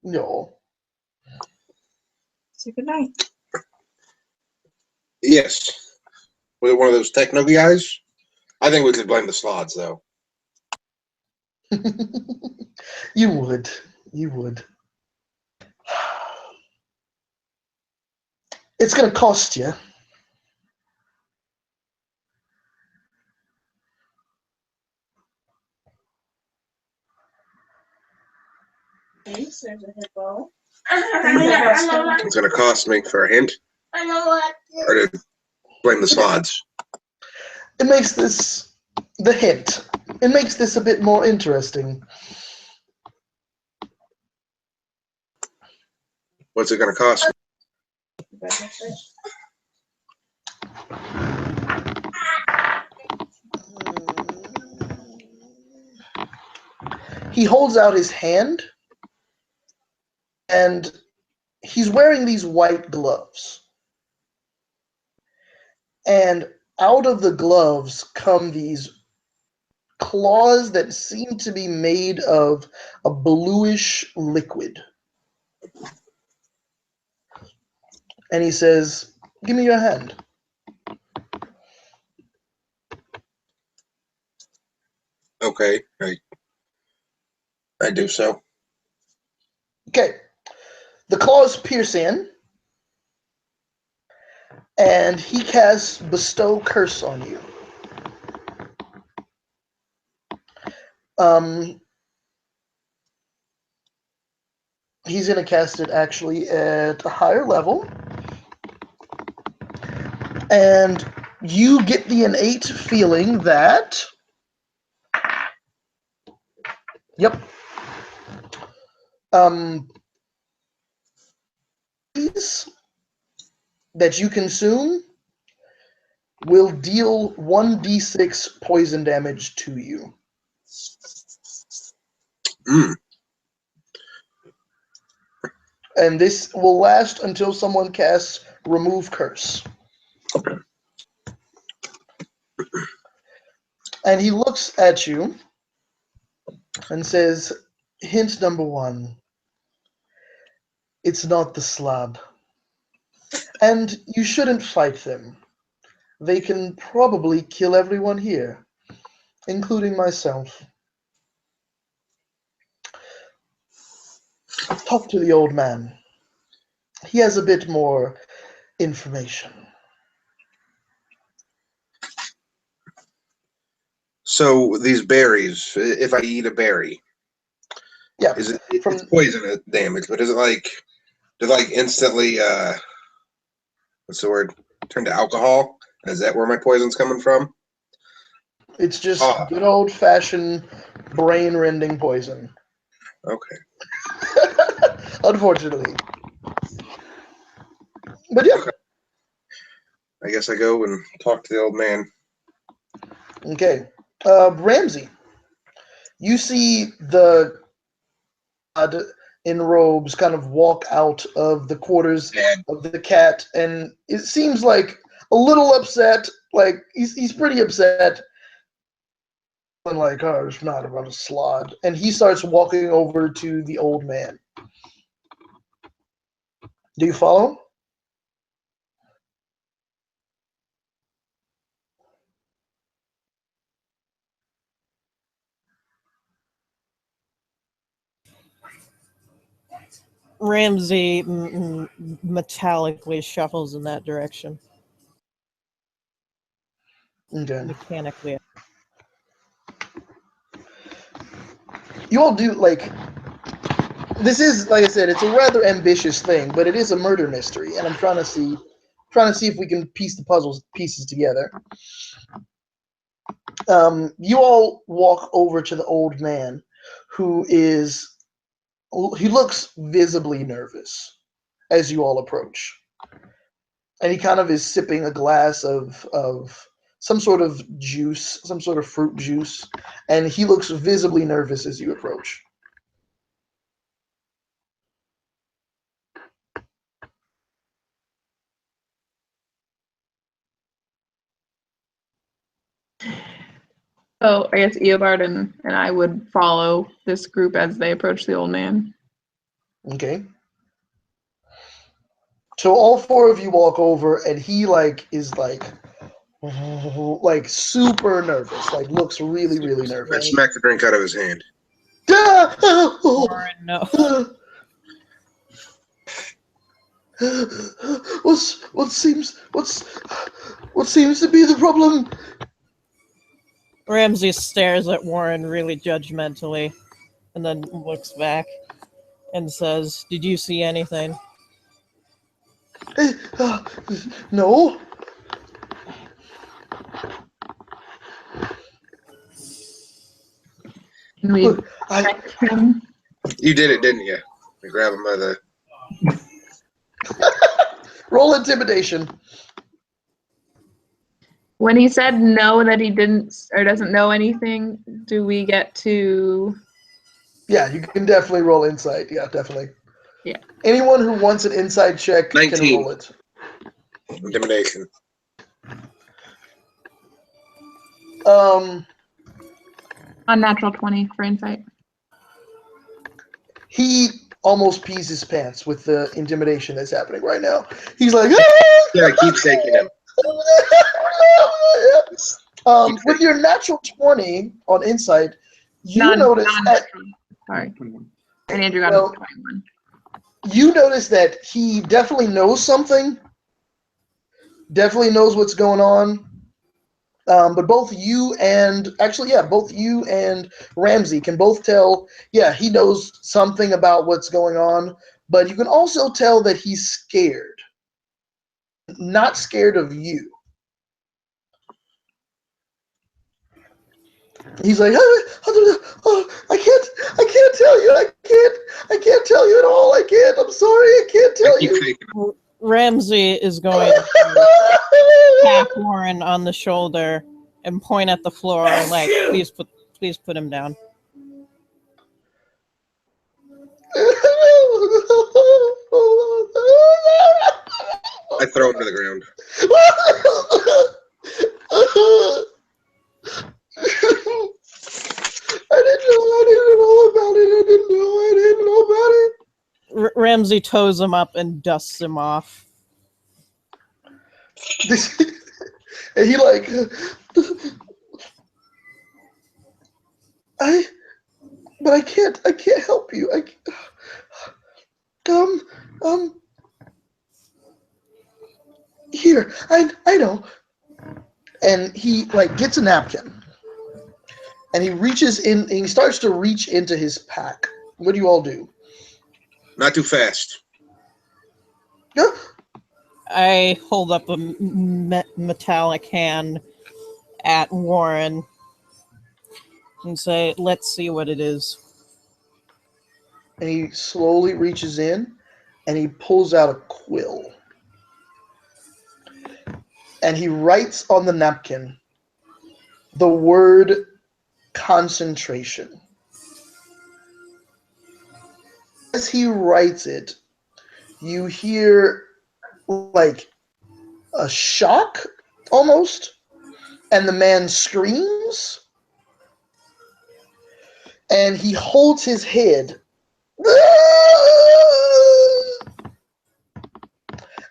No. Say good night. Yes. Was it one of those techno guys? I think we could blame the slots, though. You would. You would. It's going to cost you. Thanks, there's a hippo. It's going to cost me for a hint. Or to blame the slots. It makes this the hint. It makes this a bit more interesting. What's it going to cost me? He holds out his hand, and he's wearing these white gloves. And out of the gloves come these claws that seem to be made of a bluish liquid. And he says, "Give me your hand." Okay, I do so. Okay. The claws pierce in, and he casts Bestow Curse on you. He's going to cast it actually at a higher level. And you get the innate feeling that, yep, that you consume will deal 1d6 poison damage to you. Mm. And this will last until someone casts Remove Curse. And he looks at you and says, "Hint number 1, it's not the slab. And you shouldn't fight them. They can probably kill everyone here, including myself. Talk to the old man. He has a bit more information." So these berries, if I eat a berry, Yeah, it's from poison damage, but is it like to like instantly what's the word? Turn to alcohol? Is that where my poison's coming from? It's just good old-fashioned brain-rending poison. Okay. Unfortunately. But yeah. Okay. I guess I go and talk to the old man. Okay. Ramsey, you see the god in robes kind of walk out of the quarters of the cat, and it seems like a little upset. Like he's pretty upset. And like, oh, it's not about a slod. And he starts walking over to the old man. Do you follow? Ramsey metallically shuffles in that direction. Okay. Mechanically. You all do like. This is, like I said, it's a rather ambitious thing, but it is a murder mystery, and I'm trying to see if we can piece the pieces together. You all walk over to the old man, he looks visibly nervous as you all approach, and he kind of is sipping a glass of some sort of juice, some sort of fruit juice, and he looks visibly nervous as you approach. So I guess Eobard and I would follow this group as they approach the old man. Okay. So all four of you walk over, and he is super nervous, like looks really, really I nervous. smacked the drink out of his hand. Warren, no. What seems to be the problem? Ramsey stares at Warren really judgmentally and then looks back and says, "Did you see anything?" No. Can we Look, check him? You did it, didn't you? I grab him by the. Roll intimidation. When he said no, that he didn't or doesn't know anything, do we get to? Yeah, you can definitely roll insight. Yeah, definitely. Yeah. Anyone who wants an insight check 19. can roll it. Intimidation. Unnatural 20 for insight. He almost pees his pants with the intimidation that's happening right now. He's like, Yeah, I keep taking him. With your natural 20 on insight, you notice that. Non-natural. Sorry. And Andrew got a 21. You notice that he definitely knows something. Definitely knows what's going on. But both you and Ramsey can both tell, he knows something about what's going on, but you can also tell that he's scared. Not scared of you. He's like, I can't tell you. I can't tell you at all. I'm sorry, I can't tell you. Ramsey is going to tap Warren on the shoulder and point at the floor, like, please put him down. I throw him to the ground. I didn't know about it. I didn't know about it. Ramsey toes him up and dusts him off. And he but I can't help you. Here, I know. And he gets a napkin, and he reaches in, and he starts to reach into his pack. What do you all do? Not too fast. I hold up a metallic hand at Warren and say, "Let's see what it is." And he slowly reaches in and he pulls out a quill. And he writes on the napkin the word concentration. As he writes it, you hear like a shock almost, and the man screams, and he holds his head,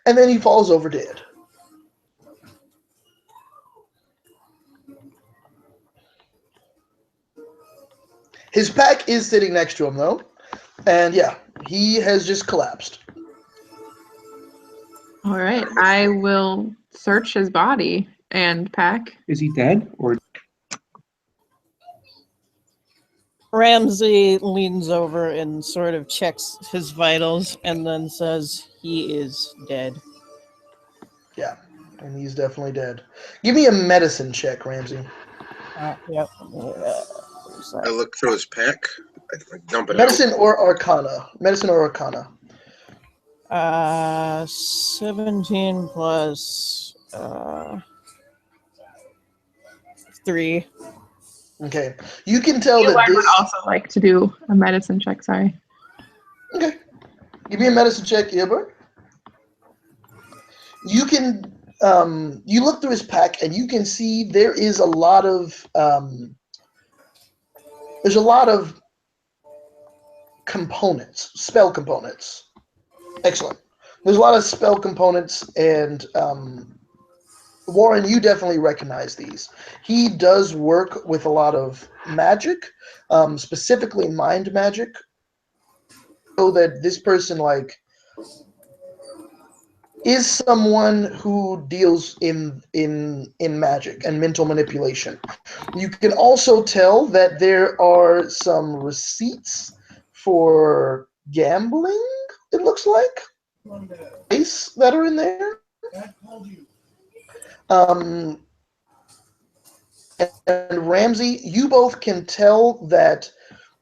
and then he falls over dead. His pack is sitting next to him, though, and yeah, he has just collapsed. All right, I will search his body and pack. Is he dead or? Ramsey leans over and sort of checks his vitals and then says, "He is dead." Yeah, and he's definitely dead. Give me a medicine check, Ramsey. Yep. I look through his pack. I dump it Medicine or Arcana. Medicine or Arcana. 17 plus 3. Okay. You can tell that Eli would this... also like to do a medicine check, sorry. Okay. Give me a medicine check, Gilbert. You can... you look through his pack, and you can see there is a lot of... there's a lot of components, spell components. Excellent. There's a lot of spell components, and Warren, you definitely recognize these. He does work with a lot of magic, specifically mind magic. So that this person is someone who deals in magic and mental manipulation. You can also tell that there are some receipts for gambling, it looks like, that are in there. And Ramsey, you both can tell that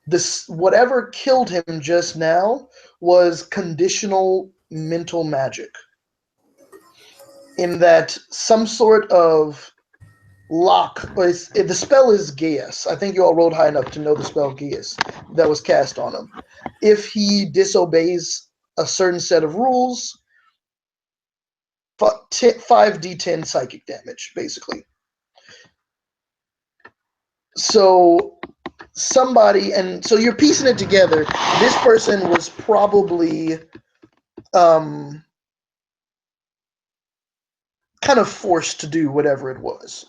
this whatever killed him just now was conditional mental magic. In that some sort of lock, the spell is Gaius. I think you all rolled high enough to know the spell Gaius that was cast on him. If he disobeys a certain set of rules, 5d10 psychic damage, basically. So somebody, and so you're piecing it together. This person was probably kind of forced to do whatever it was.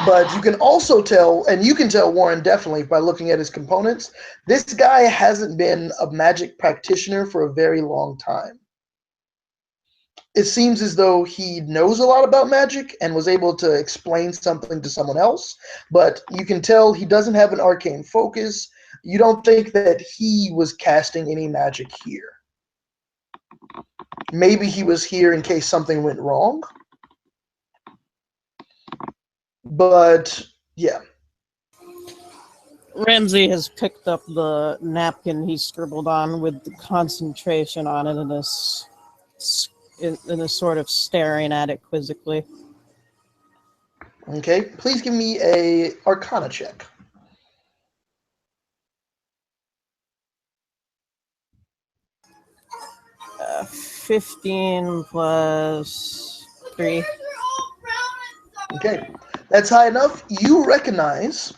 But you can also tell, and you can tell Warren definitely by looking at his components, this guy hasn't been a magic practitioner for a very long time. It seems as though he knows a lot about magic and was able to explain something to someone else, but you can tell he doesn't have an arcane focus. You don't think that he was casting any magic here. Maybe he was here in case something went wrong. But, yeah. Ramsey has picked up the napkin he scribbled on with the concentration on it and is sort of staring at it quizzically. Okay, please give me a Arcana check. Uh, 15 plus 3. Okay, that's high enough. You recognize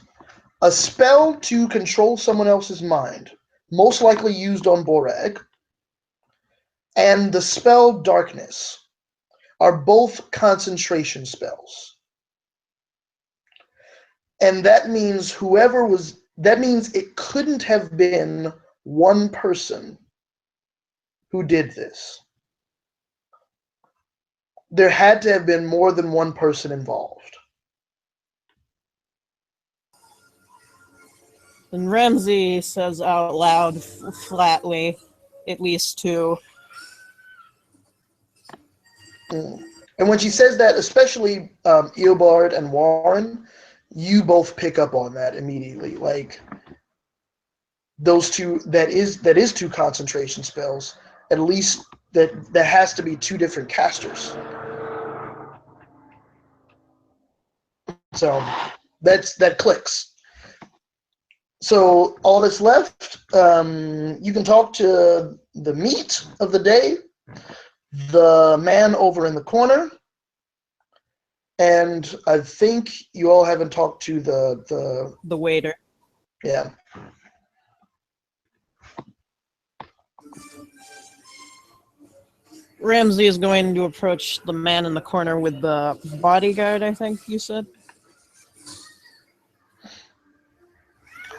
a spell to control someone else's mind, most likely used on Borag, and the spell Darkness are both concentration spells. And that means it couldn't have been one person who did this. There had to have been more than one person involved. And Ramsey says out loud, flatly, at least 2. Mm. And when she says that, especially Eobard and Warren, you both pick up on that immediately. Like those two, that is two concentration spells. At least that has to be two different casters. So that clicks. So all that's left, you can talk to the meat of the day, the man over in the corner, and I think you all haven't talked to The waiter. yeah. Ramsey is going to approach the man in the corner with the bodyguard, I think you said.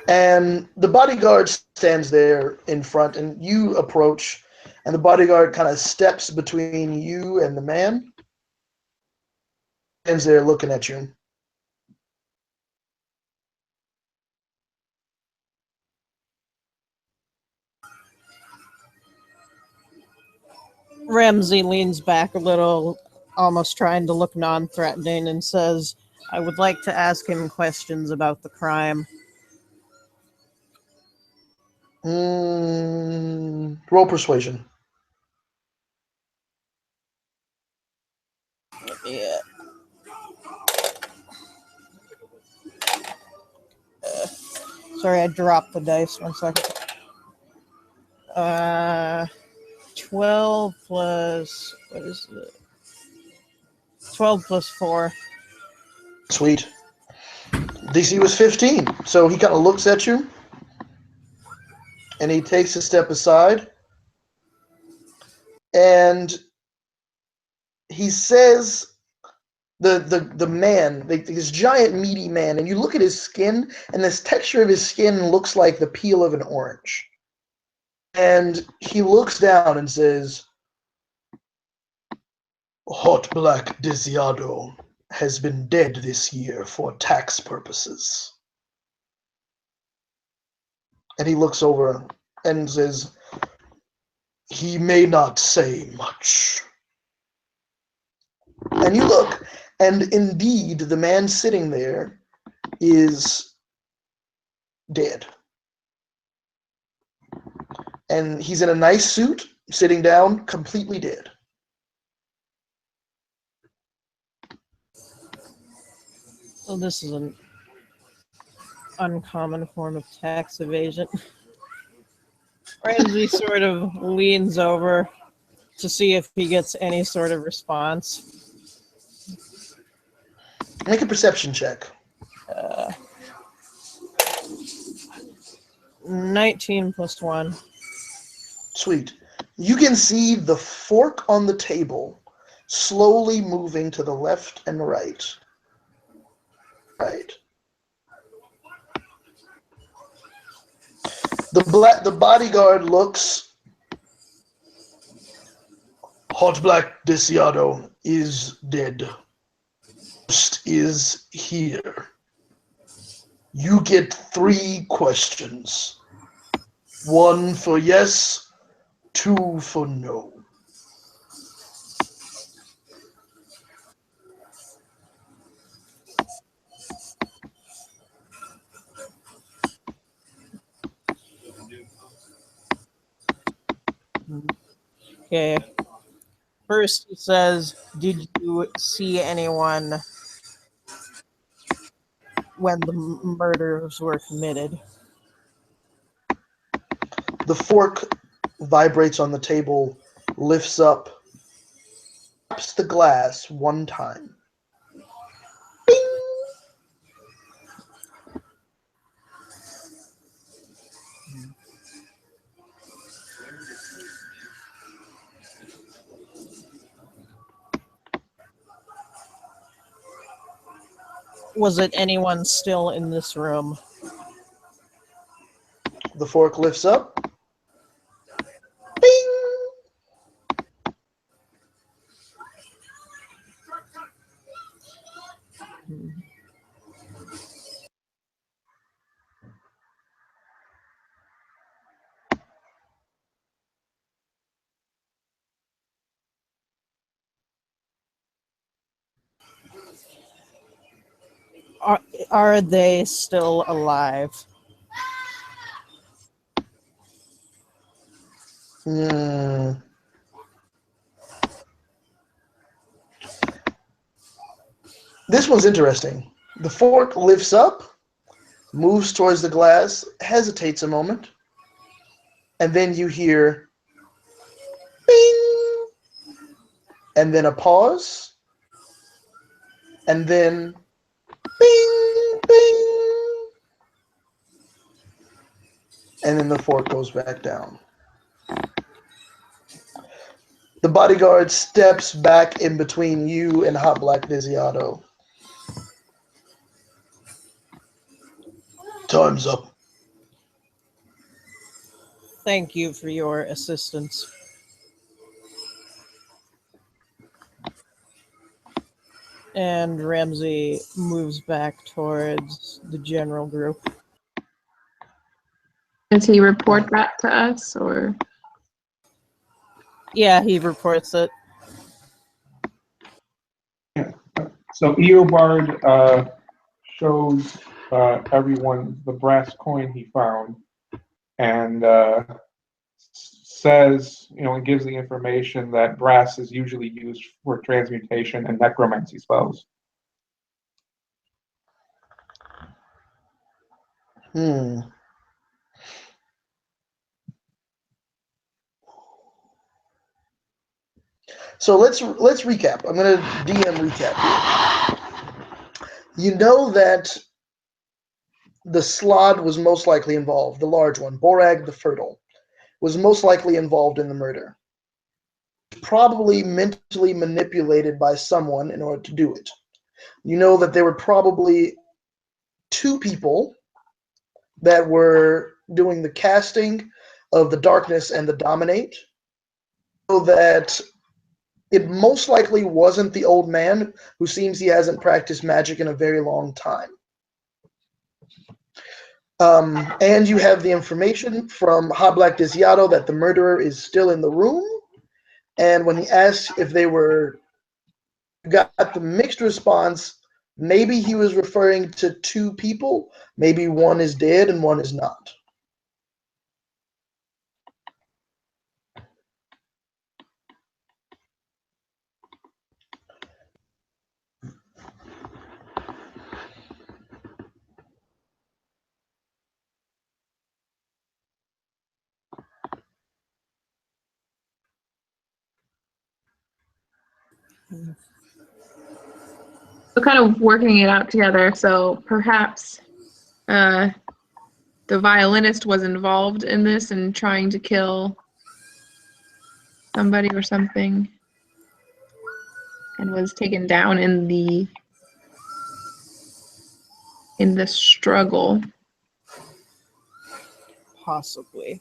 And the bodyguard stands there in front, and you approach, and the bodyguard kind of steps between you and the man, stands there looking at you. Ramsey leans back a little, almost trying to look non-threatening, and says, I would like to ask him questions about the crime. Roll persuasion. Yeah. Sorry, I dropped the dice. 1 second. 12 plus... What is it? 12 plus 4. Sweet. DC was 15, so he kind of looks at you, and he takes a step aside, and he says, the man, this giant meaty man, and you look at his skin, and this texture of his skin looks like the peel of an orange. And he looks down and says, Hot Black Desiado has been dead this year for tax purposes. And he looks over and says, he may not say much. And you look, and indeed, the man sitting there is dead. And he's in a nice suit, sitting down, completely dead. So this is an uncommon form of tax evasion. Ramsey sort of leans over to see if he gets any sort of response. Make a perception check. 19 plus 1. Sweet. You can see the fork on the table slowly moving to the left and right. Right. The bodyguard looks. Hot Black Desiado is dead. Ghost is here. You get 3 questions. 1 for yes, 2 for no. Okay. First, he says, did you see anyone when the murders were committed? The fork vibrates on the table, lifts up, taps the glass 1 time. Bing! Was it anyone still in this room? The fork lifts up. Bing! Are they still alive? Hmm. This one's interesting. The fork lifts up, moves towards the glass, hesitates a moment, and then you hear bing, and then a pause, and then bing, bing, and then the fork goes back down. The bodyguard steps back in between you and Hot Black Desiato. Time's up. Thank you for your assistance. And Ramsey moves back towards the general group. Does he report that to us, or? Yeah, he reports it. So Eobard shows everyone the brass coin he found, and says, and gives the information that brass is usually used for transmutation and necromancy spells. So let's recap. I'm going to DM recap. You know that the Slod was most likely involved, the large one, Borag the Fertile, was most likely involved in the murder. Probably mentally manipulated by someone in order to do it. You know that there were probably 2 people that were doing the casting of the darkness and the dominate. So that it most likely wasn't the old man, who seems he hasn't practiced magic in a very long time. And you have the information from Hot Black Desiato that the murderer is still in the room. And when he asked if they got the mixed response, maybe he was referring to 2 people. Maybe one is dead and one is not. We're kind of working it out together, so perhaps the violinist was involved in this and trying to kill somebody or something, and was taken down in the struggle. Possibly.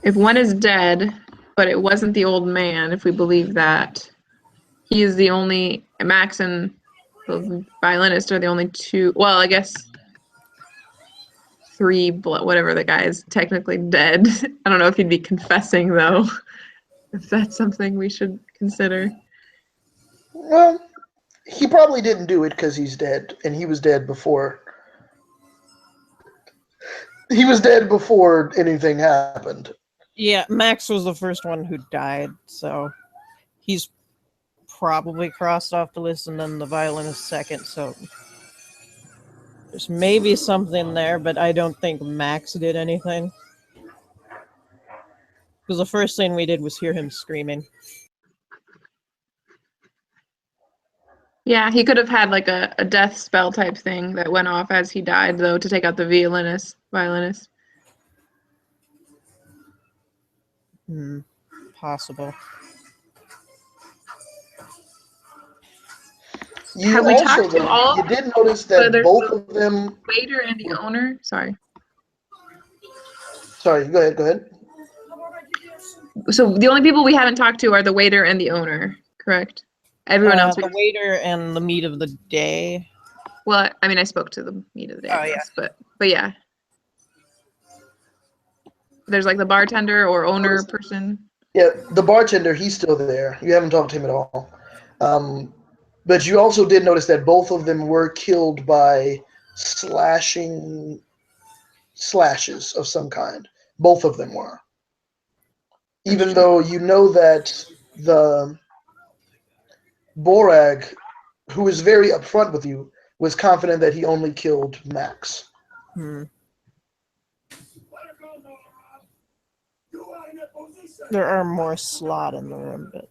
If one is dead, but it wasn't the old man, if we believe that, he is the only, Max and the violinist are the only 2, well, I guess 3, whatever, the guy is technically dead. I don't know if he'd be confessing, though, if that's something we should consider. Well, he probably didn't do it because he's dead, and he was dead before. He was dead before anything happened. Yeah, Max was the first one who died, so he's probably crossed off the list, and then the violinist second, so there's maybe something there, but I don't think Max did anything. Because the first thing we did was hear him screaming. Yeah, he could have had like a death spell type thing that went off as he died, though, to take out the violinist. Possible. Have we talked to all? You did notice that both of them. Waiter and the owner. Sorry, go ahead. So the only people we haven't talked to are the waiter and the owner, correct? Everyone else. The waiter and the meat of the day. Well, I mean, I spoke to the meat of the day. Oh, yeah. But yeah. There's like the bartender or owner person. Yeah, the bartender, he's still there. You haven't talked to him at all. But you also did notice that both of them were killed by slashes of some kind. Both of them were. Even though you know that the Borag, who was very upfront with you, was confident that he only killed Max. Hmm. There are more slot in the room, but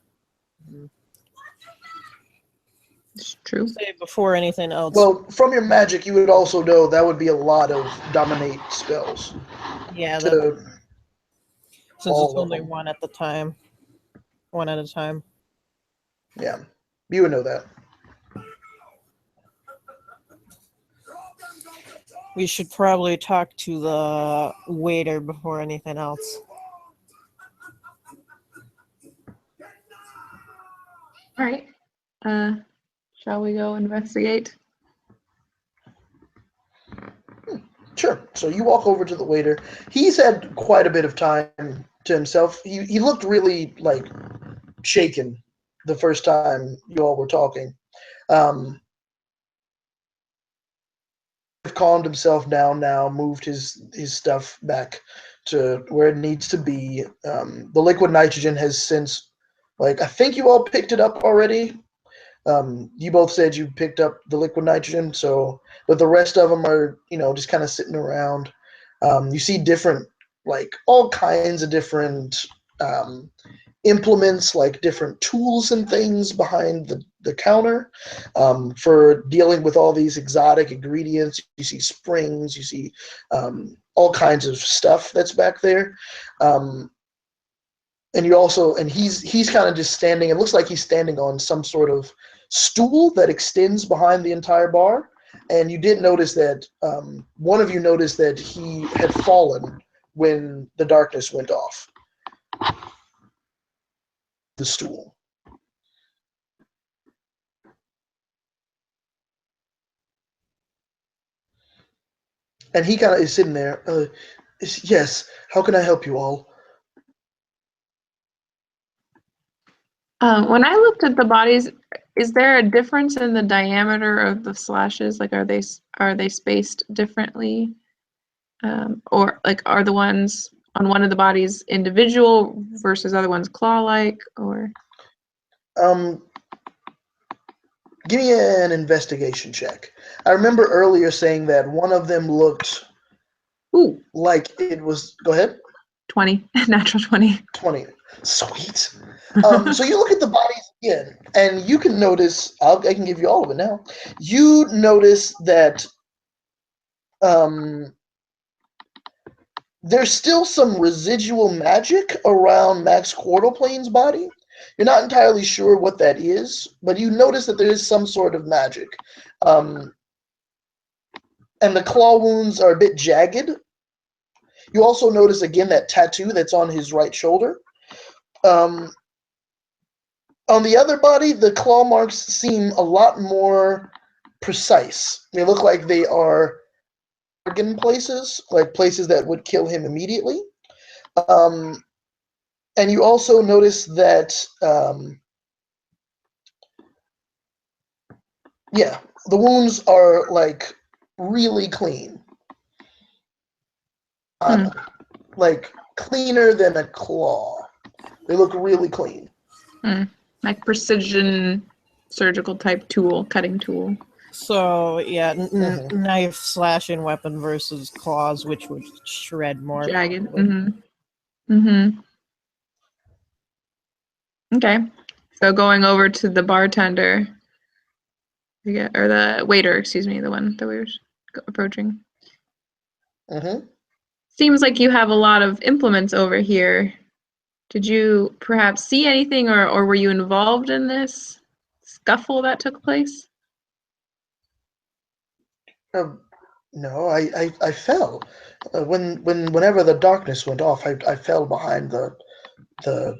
It's true. say before anything else. Well, from your magic, you would also know that would be a lot of dominate spells. Yeah, that To since all it's of only them. one at the time, one at a time. Yeah, you would know that. We should probably talk to the waiter before anything else. All right. Shall we go investigate? Sure. So you walk over to the waiter. He's had quite a bit of time to himself. He looked really like shaken the first time you all were talking. Calmed himself down now, moved his stuff back to where it needs to be. The liquid nitrogen has since, like, I think you all picked it up already. You both said you picked up the liquid nitrogen, so but the rest of them are, just kind of sitting around. You see different, like all kinds of different implements, like different tools and things behind the counter for dealing with all these exotic ingredients. You see springs, you see all kinds of stuff that's back there. And you also, and he's kind of just standing. It looks like he's standing on some sort of stool that extends behind the entire bar. And you did notice that one of you noticed that he had fallen when the darkness went off the stool. And he kind of is sitting there. Yes, how can I help you all? When I looked at the bodies, is there a difference in the diameter of the slashes? Like, are they spaced differently, or like are the ones on one of the bodies individual versus other ones claw-like, or? Give me an investigation check. I remember earlier saying that one of them looked Ooh, like it was. Go ahead. 20, natural 20. 20. Sweet. So you look at the bodies again, and you can notice. I can give you all of it now. You notice that there's still some residual magic around Max Quarterplane's body. You're not entirely sure what that is, but you notice that there is some sort of magic. And the claw wounds are a bit jagged. You also notice again that tattoo that's on his right shoulder. On the other body, the claw marks seem a lot more precise. They look like they are organ places, like places that would kill him immediately. And you also notice that, the wounds are like really clean. Like cleaner than a claw. They look really clean. Like precision surgical type tool, cutting tool. So yeah, knife slashing weapon versus claws, which would shred more. Jagged. Okay. So going over to the bartender, or the waiter, excuse me, the one that we were approaching. Seems like you have a lot of implements over here. Did you perhaps see anything, or were you involved in this scuffle that took place? No, I fell. Whenever the darkness went off, I fell behind the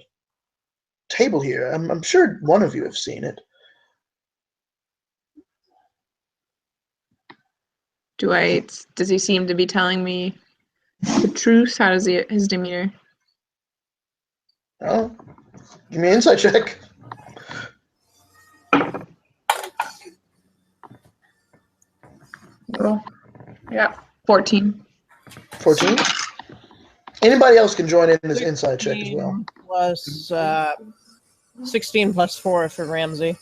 table here. I'm sure one of you have seen it. Does he seem to be telling me the truth? How does his demeanor? Oh, give me an insight check. Oh, yeah, 14. 14. Anybody else can join in this insight check as well. 16 plus 16 plus 4 for Ramsey.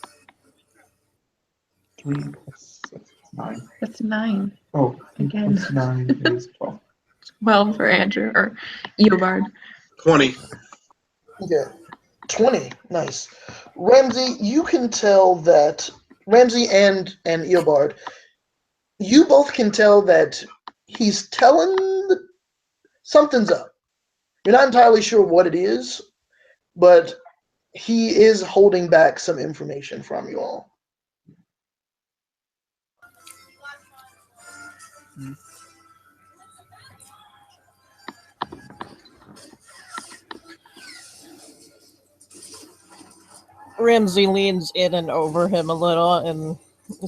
3 plus 6, 9. That's 9. Oh, 3 Again. plus 9 is 12. 12 for Andrew, or Eobard. 20. Okay. 20. Nice. Ramsey, you can tell that Ramsey and Eobard, you both can tell that he's telling something's up. You're not entirely sure what it is, but he is holding back some information from you all. Ramsey leans in and over him a little and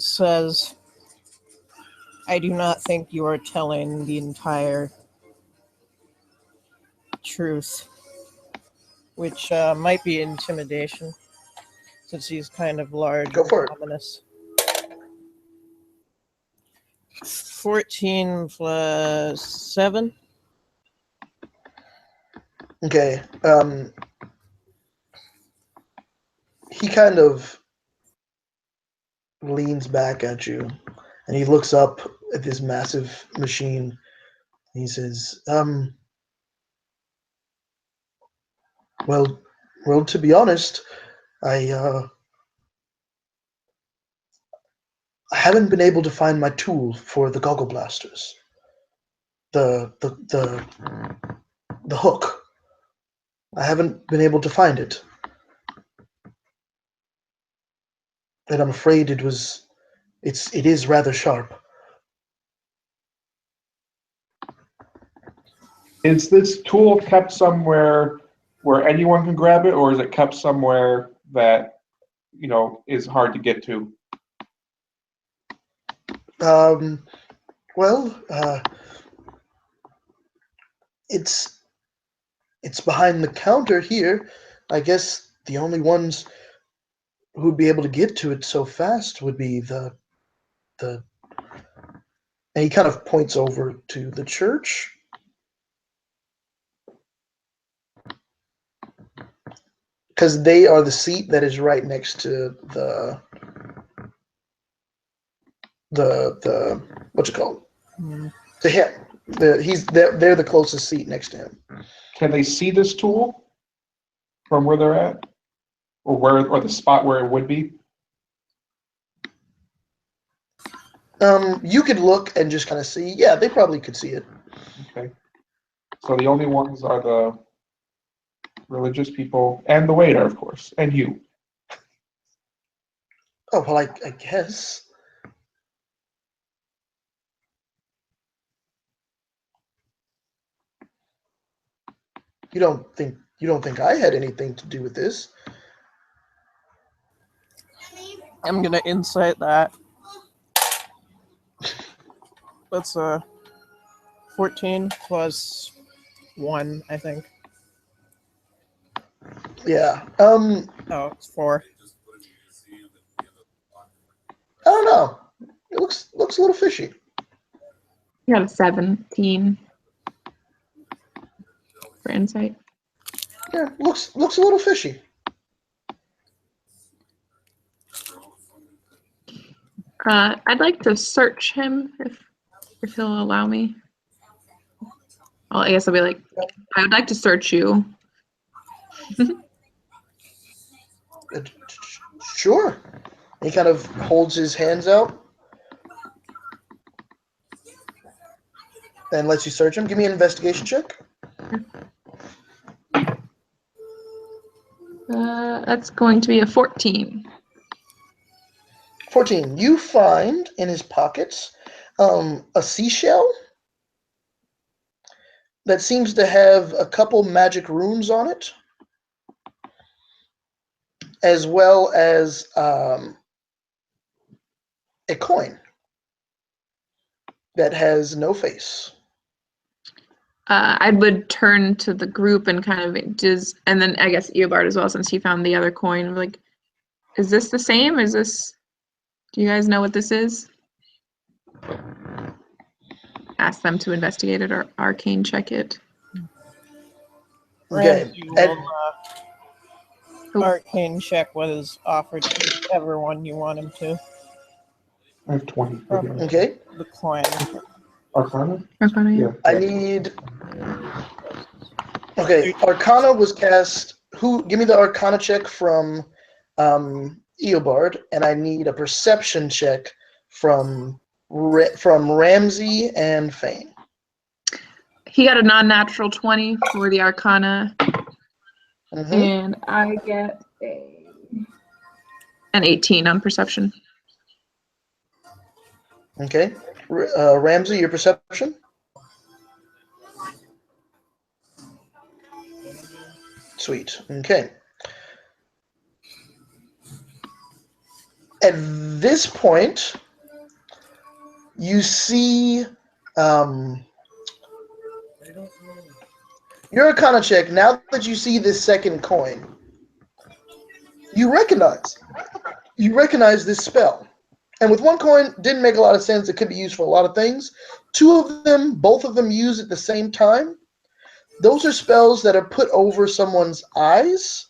says, I do not think you are telling the entire truth, which might be intimidation, since he's kind of large Go for it. and ominous. 14 plus 7. Okay. He kind of leans back at you and he looks up at this massive machine. He says, well, to be honest, I haven't been able to find my tool for the goggle blasters. The hook. I haven't been able to find it. And I'm afraid it is rather sharp. Is this tool kept somewhere where anyone can grab it, or is it kept somewhere that, is hard to get to? Well, it's behind the counter here. I guess the only ones who'd be able to get to it so fast would be the and he kind of points over to the church. Because they are the seat that is right next to the what's it called? To him. They're the closest seat next to him. Can they see this tool from where they're at, or the spot where it would be? You could look and just kind of see. Yeah, they probably could see it. Okay. So the only ones are the religious people and the waiter, of course, and you. Oh well, I guess. You don't think I had anything to do with this? I'm gonna insight that. That's 14 plus 1, I think. Yeah. Oh, it's 4. I don't know. It looks a little fishy. You got a 17 for insight. Yeah, looks a little fishy. I'd like to search him if he'll allow me. Well, I guess I'll be like, I would like to search you. Sure. He kind of holds his hands out and lets you search him. Give me an investigation check. That's going to be a 14. 14. You find in his pockets a seashell that seems to have a couple magic runes on it, as well as a coin that has no face. I would turn to the group and kind of just, and then I guess Eobard as well, since he found the other coin. Like, is this the same? Is this? Do you guys know what this is? Ask them to investigate it or arcane check it. Okay. Ramsey will arcane check what is offered to whichever one you want him to. I have 20. From Okay. the coin. Arcana? Arcana, yeah. I need. Okay, Arcana was cast. Who? Give me the Arcana check from Eobard, and I need a Perception check from Ramsey and Fane. He got a non-natural 20 for the Arcana, Mm-hmm. and I get an 18 on Perception. Okay, Ramsey, your Perception. Sweet. Okay. At this point, you see your Arcana check. Now that you see this second coin, you recognize this spell. And with one coin, didn't make a lot of sense. It could be used for a lot of things. Two of them, both of them used at the same time. Those are spells that are put over someone's eyes,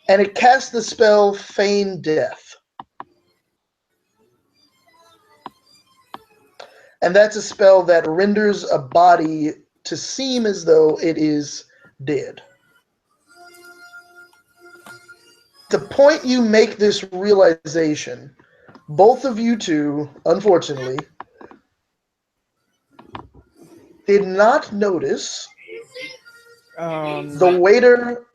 and it casts the spell Feign Death. And that's a spell that renders a body to seem as though it is dead. The point you make this realization, both of you two, unfortunately, did not notice the waiter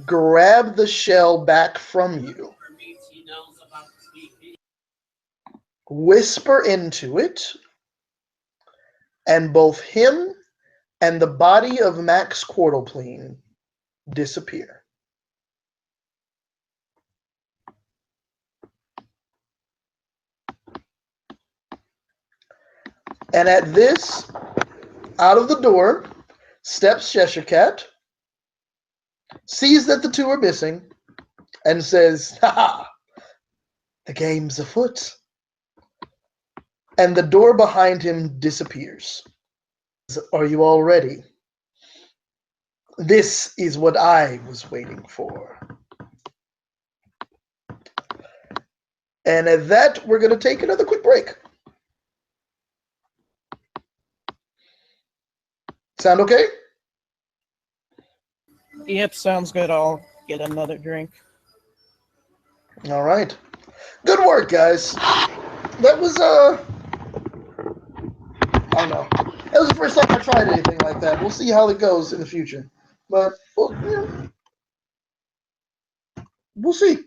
grab the shell back from you, whisper into it, and both him and the body of Max Quartlepleen disappear. And at this, out of the door steps Cheshire Cat, sees that the two are missing, and says, "Ha ha! The game's afoot." And the door behind him disappears. Are you all ready? This is what I was waiting for. And at that, we're going to take another quick break. Sound okay? Yep, sounds good. I'll get another drink. All right. Good work, guys. That was, I don't know. That was the first time I tried anything like that. We'll see how it goes in the future. But, well, we'll see.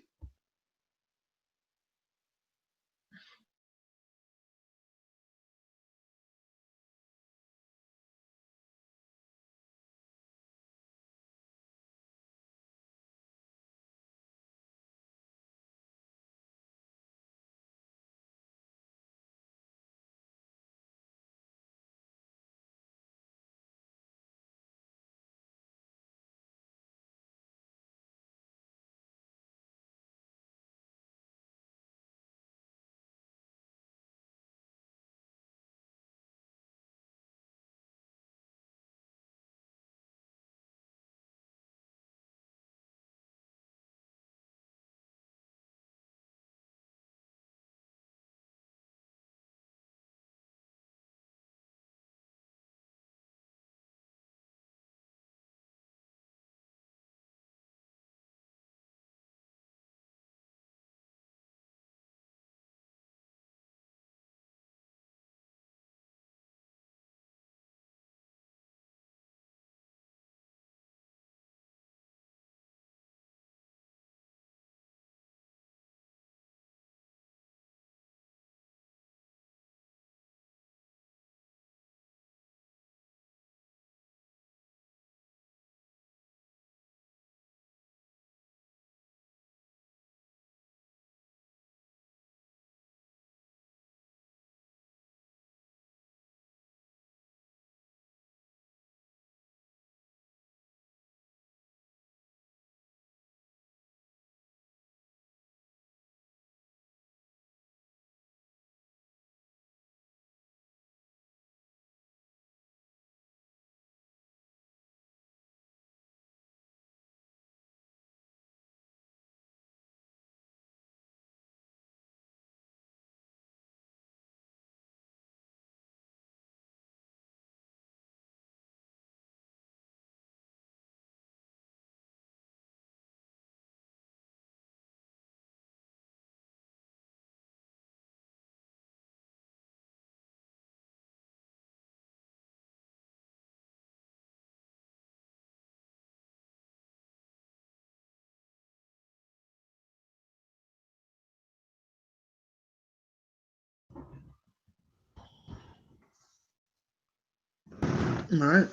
All right.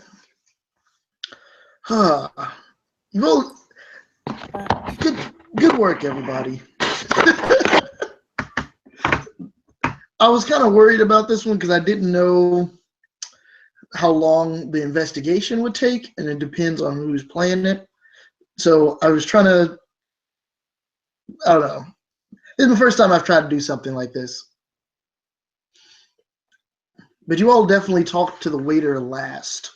Well, good work, everybody. I was kind of worried about this one because I didn't know how long the investigation would take, and it depends on who's playing it. So I was trying to, I don't know. This is the first time I've tried to do something like this. But you all definitely talked to the waiter last,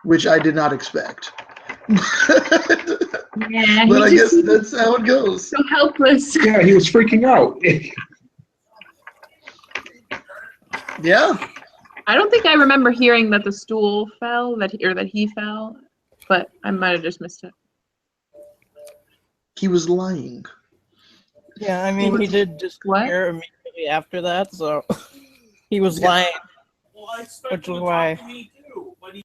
which I did not expect. Yeah, But I he guess just that's how it goes. so helpless. Yeah, he was freaking out. Yeah. I don't think I remember hearing that the stool fell, that he fell, but I might have just missed it. He was lying. Yeah, I mean, he did disappear immediately after that, so he was lying. Well, I expect Which him is to why. talk to me too, but he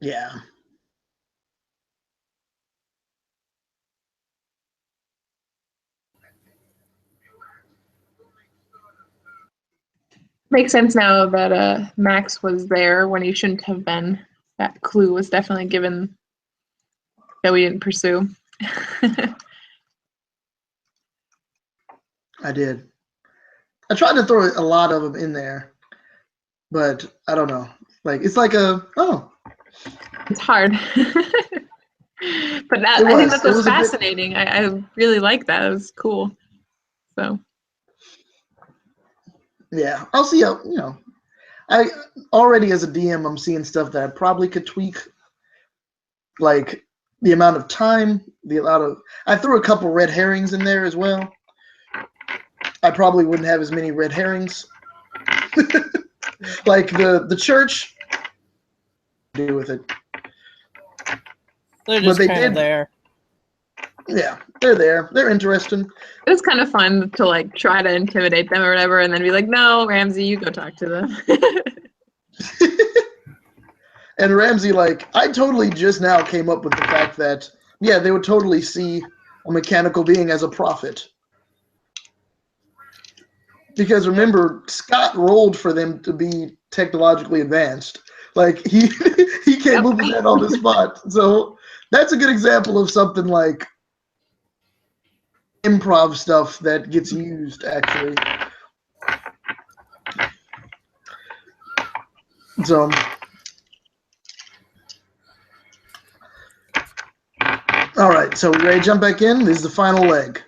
Yeah. Makes sense now that Max was there when he shouldn't have been. That clue was definitely given that we didn't pursue. I did. I tried to throw a lot of them in there, but I don't know. Like it's like It's hard. But I think that's what's fascinating. I really like that. It was cool. So yeah, I'll see how, I already as a DM I'm seeing stuff that I probably could tweak, like the amount of time, I threw a couple red herrings in there as well. I probably wouldn't have as many red herrings. Like the church do with it. They're just kind of there. Yeah, they're there. They're interesting. it was kind of fun to like try to intimidate them or whatever, and then be like, "No, Ramsey, you go talk to them." And Ramsey, like, I totally just now came up with the fact that, yeah, they would totally see a mechanical being as a prophet. Because remember, Scott rolled for them to be technologically advanced. Like, he came up with that on the spot. So that's a good example of something like improv stuff that gets used, actually. So, all right, so we ready to jump back in? This is the final leg.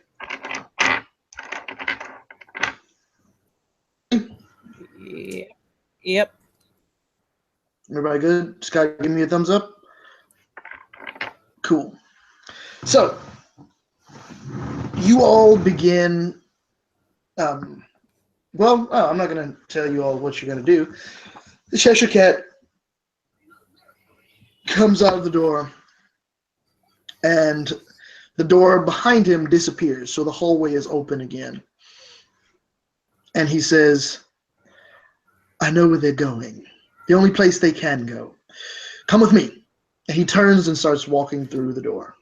Yep. Everybody good? Scott, give me a thumbs up. Cool. So, you all begin. I'm not going to tell you all what you're going to do. The Cheshire Cat comes out of the door, and the door behind him disappears, so the hallway is open again. And he says, I know where they're going. The only place they can go. Come with me. And he turns and starts walking through the door.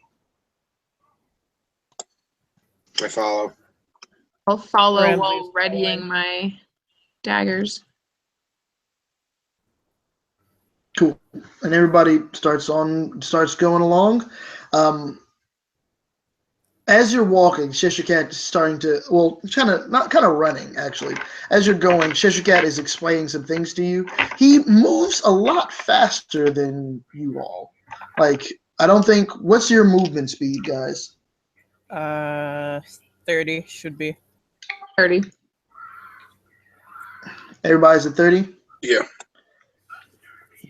I follow. I'll follow Ramsey's while readying following. my daggers. Cool. And everybody starts going along. As you're walking, Cheshire Cat is starting to, not kind of running, actually. As you're going, Cheshire Cat is explaining some things to you. He moves a lot faster than you all. Like, I don't think, what's your movement speed, guys? 30 should be. 30. Everybody's at 30? Yeah.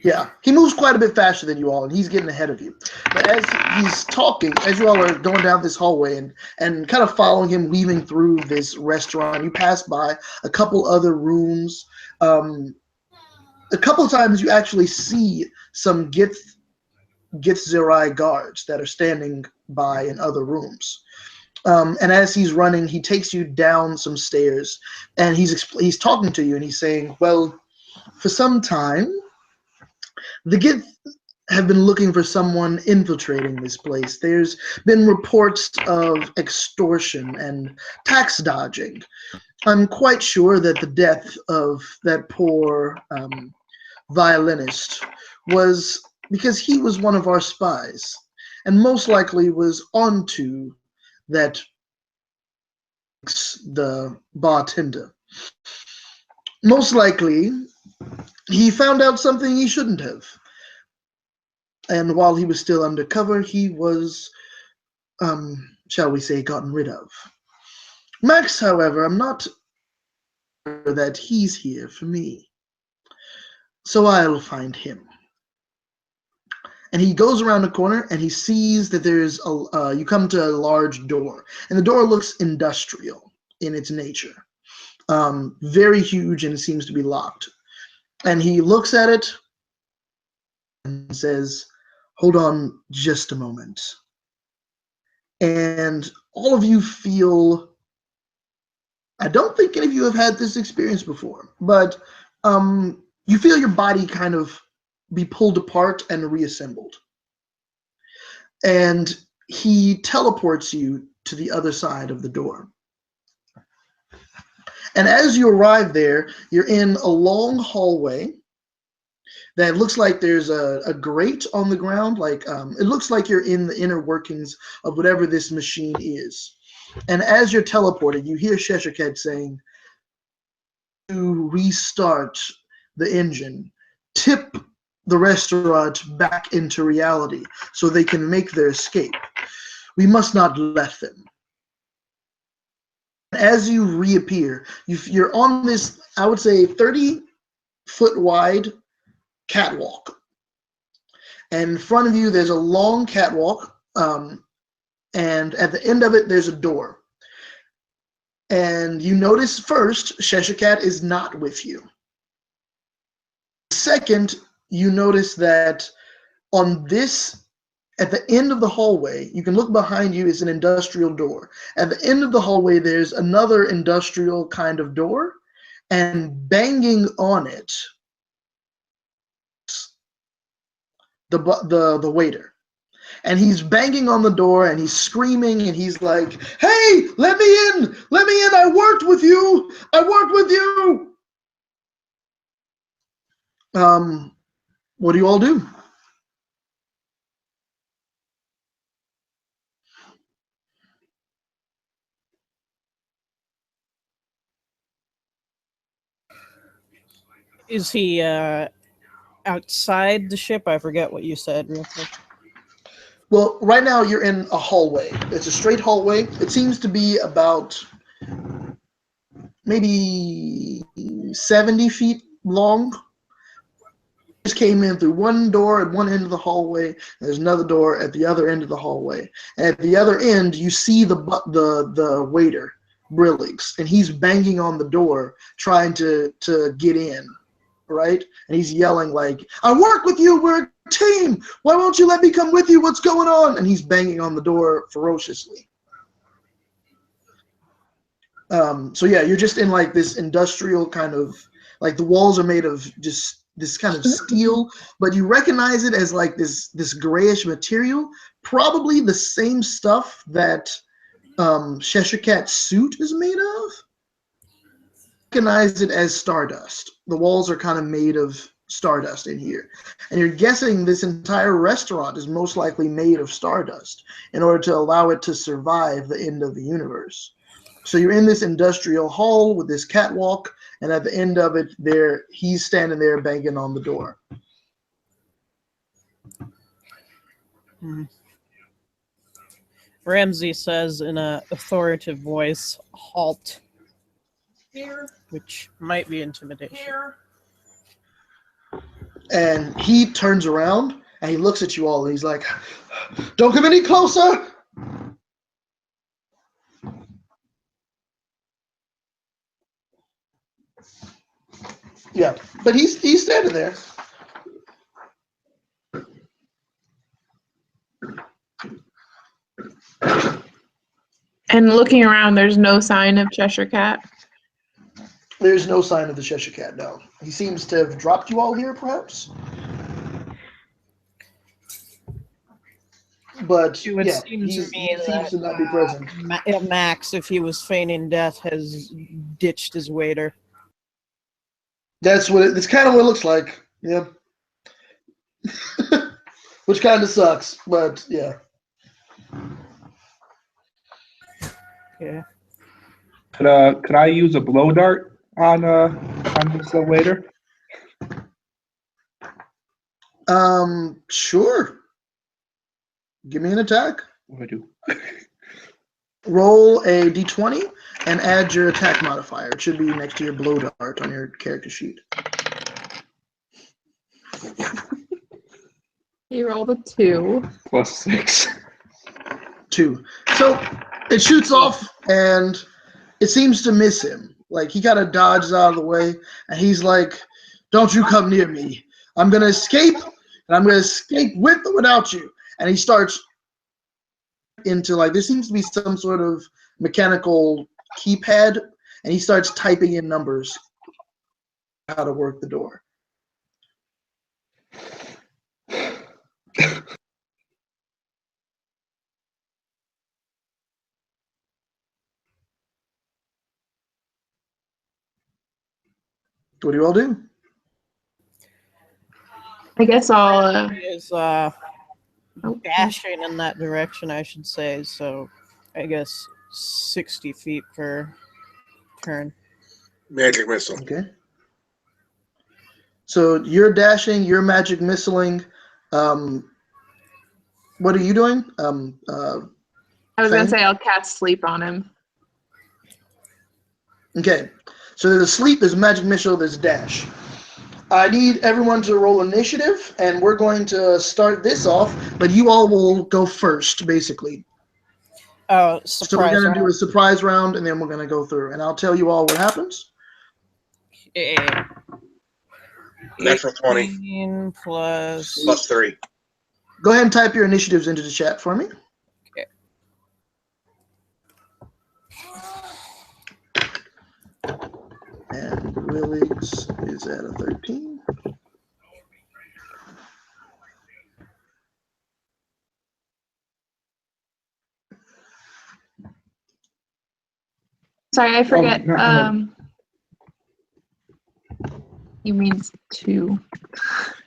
Yeah, he moves quite a bit faster than you all, and he's getting ahead of you. But as he's talking, as you all are going down this hallway and kind of following him, weaving through this restaurant, you pass by a couple other rooms. A couple of times you actually see some Githzerai guards that are standing by in other rooms. And as he's running, he takes you down some stairs, and he's talking to you, and he's saying, "Well, for some time, the Gith have been looking for someone infiltrating this place. There's been reports of extortion and tax dodging. I'm quite sure that the death of that poor violinist was because he was one of our spies, and most likely was onto that the bartender. Most likely, he found out something he shouldn't have. And while he was still undercover, he was, shall we say, gotten rid of. Max, however, I'm not sure that he's here for me. So I'll find him." And he goes around the corner and he sees that there's you come to a large door, and the door looks industrial in its nature, very huge, and it seems to be locked. And he looks at it and says, "Hold on just a moment." And all of you feel, I don't think any of you have had this experience before, but you feel your body kind of be pulled apart and reassembled. And he teleports you to the other side of the door. And as you arrive there, you're in a long hallway that looks like there's a grate on the ground. Like it looks like you're in the inner workings of whatever this machine is. And as you're teleported, you hear Shesheket saying, "To restart the engine, tip the restaurant back into reality so they can make their escape. We must not let them." As you reappear, you're on this, I would say, 30-foot wide catwalk. And in front of you, there's a long catwalk, and at the end of it, there's a door. And you notice first, Sheshakat is not with you. Second, you notice that on this, at the end of the hallway, you can look behind you, is an industrial door. At the end of the hallway, there's another industrial kind of door, and banging on it, the waiter. And he's banging on the door and he's screaming and he's like, "Hey, let me in! Let me in! I worked with you! I worked with you!" What do you all do? Is he outside the ship? I forget what you said real quick. Well, right now you're in a hallway. It's a straight hallway. It seems to be about maybe 70 feet long. Just came in through one door at one end of the hallway, and there's another door at the other end of the hallway. And at the other end, you see the waiter, Brillings, and he's banging on the door trying to get in, right? And he's yelling like, "I work with you. We're a team. Why won't you let me come with you? What's going on?" And he's banging on the door ferociously. So yeah, you're just in like this industrial kind of, like the walls are made of just this kind of steel, but you recognize it as like this grayish material, probably the same stuff that Sheshakat's suit is made of. Recognize it as stardust. The walls are kind of made of stardust in here, and you're guessing this entire restaurant is most likely made of stardust in order to allow it to survive the end of the universe. So you're in this industrial hall with this catwalk, and at the end of it, he's standing there banging on the door. Ramsey says in an authoritative voice, "Halt," Here, which might be intimidation. here. And he turns around and he looks at you all and he's like, "Don't come any closer." Yeah, but he's standing there. And looking around, there's no sign of Cheshire Cat. There's no sign of the Cheshire Cat, no. He seems to have dropped you all here, perhaps. But It would yeah, seem to me he seems that to not be present. Max, if he was feigning death, has ditched his waiter. That's kind of what it looks like. Yeah. Which kind of sucks, but yeah. Yeah. Could I use a blow dart on this waiter? Sure. Give me an attack. What do Roll a d20 and add your attack modifier. It should be next to your blow dart on your character sheet. He rolled a 2. +6. 2. So it shoots off and it seems to miss him. Like he kind of dodges out of the way and he's like, "Don't you come near me. I'm going to escape and I'm going to escape with or without you." And he starts into like, there seems to be some sort of mechanical keypad and he starts typing in numbers how to work the door. What do you all do? I guess I'll. He is Oh, dashing in that direction, I should say. So, I guess 60 feet per turn. Magic missile. Okay. So you're dashing, you're magic missiling. What are you doing? I was going Fang? to say I'll cast sleep on him. Okay. So there's sleep, there's magic missile, there's dash. I need everyone to roll initiative, and we're going to start this off, but you all will go first, basically. Oh, So we're surprise going to do a round. surprise round, and then we're going to go through, and I'll tell you all what happens. Natural 20 18 plus. +3. Go ahead and type your initiatives into the chat for me. Okay. And Willig's is at a 13. Sorry, I forget. no. You mean 2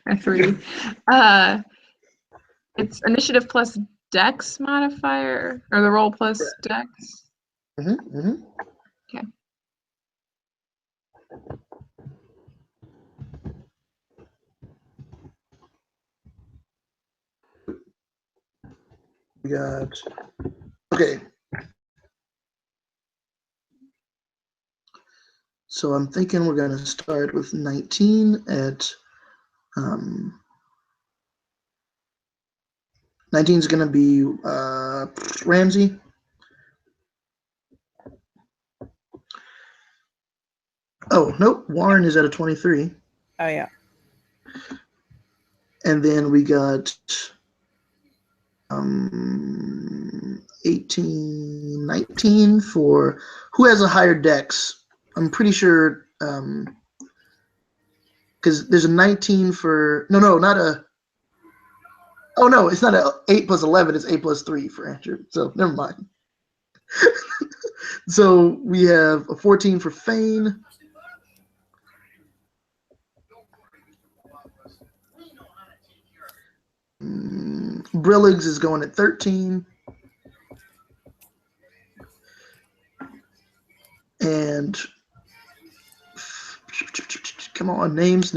or 3. It's initiative plus dex modifier, or the roll plus dex. Okay. Okay. We got, okay. So I'm thinking we're going to start with 19 at, 19 is going to be Ramsey. Oh, nope. Warren is at a 23. Oh, yeah. And then we got 18, 19 for who has a higher dex. I'm pretty sure because there's a 19 for not a. Oh no, it's not a 8 plus 11. It's 8 plus 3 for Andrew. So never mind. So we have a 14 for Fane. Brillig's is going at 13. And come on, names.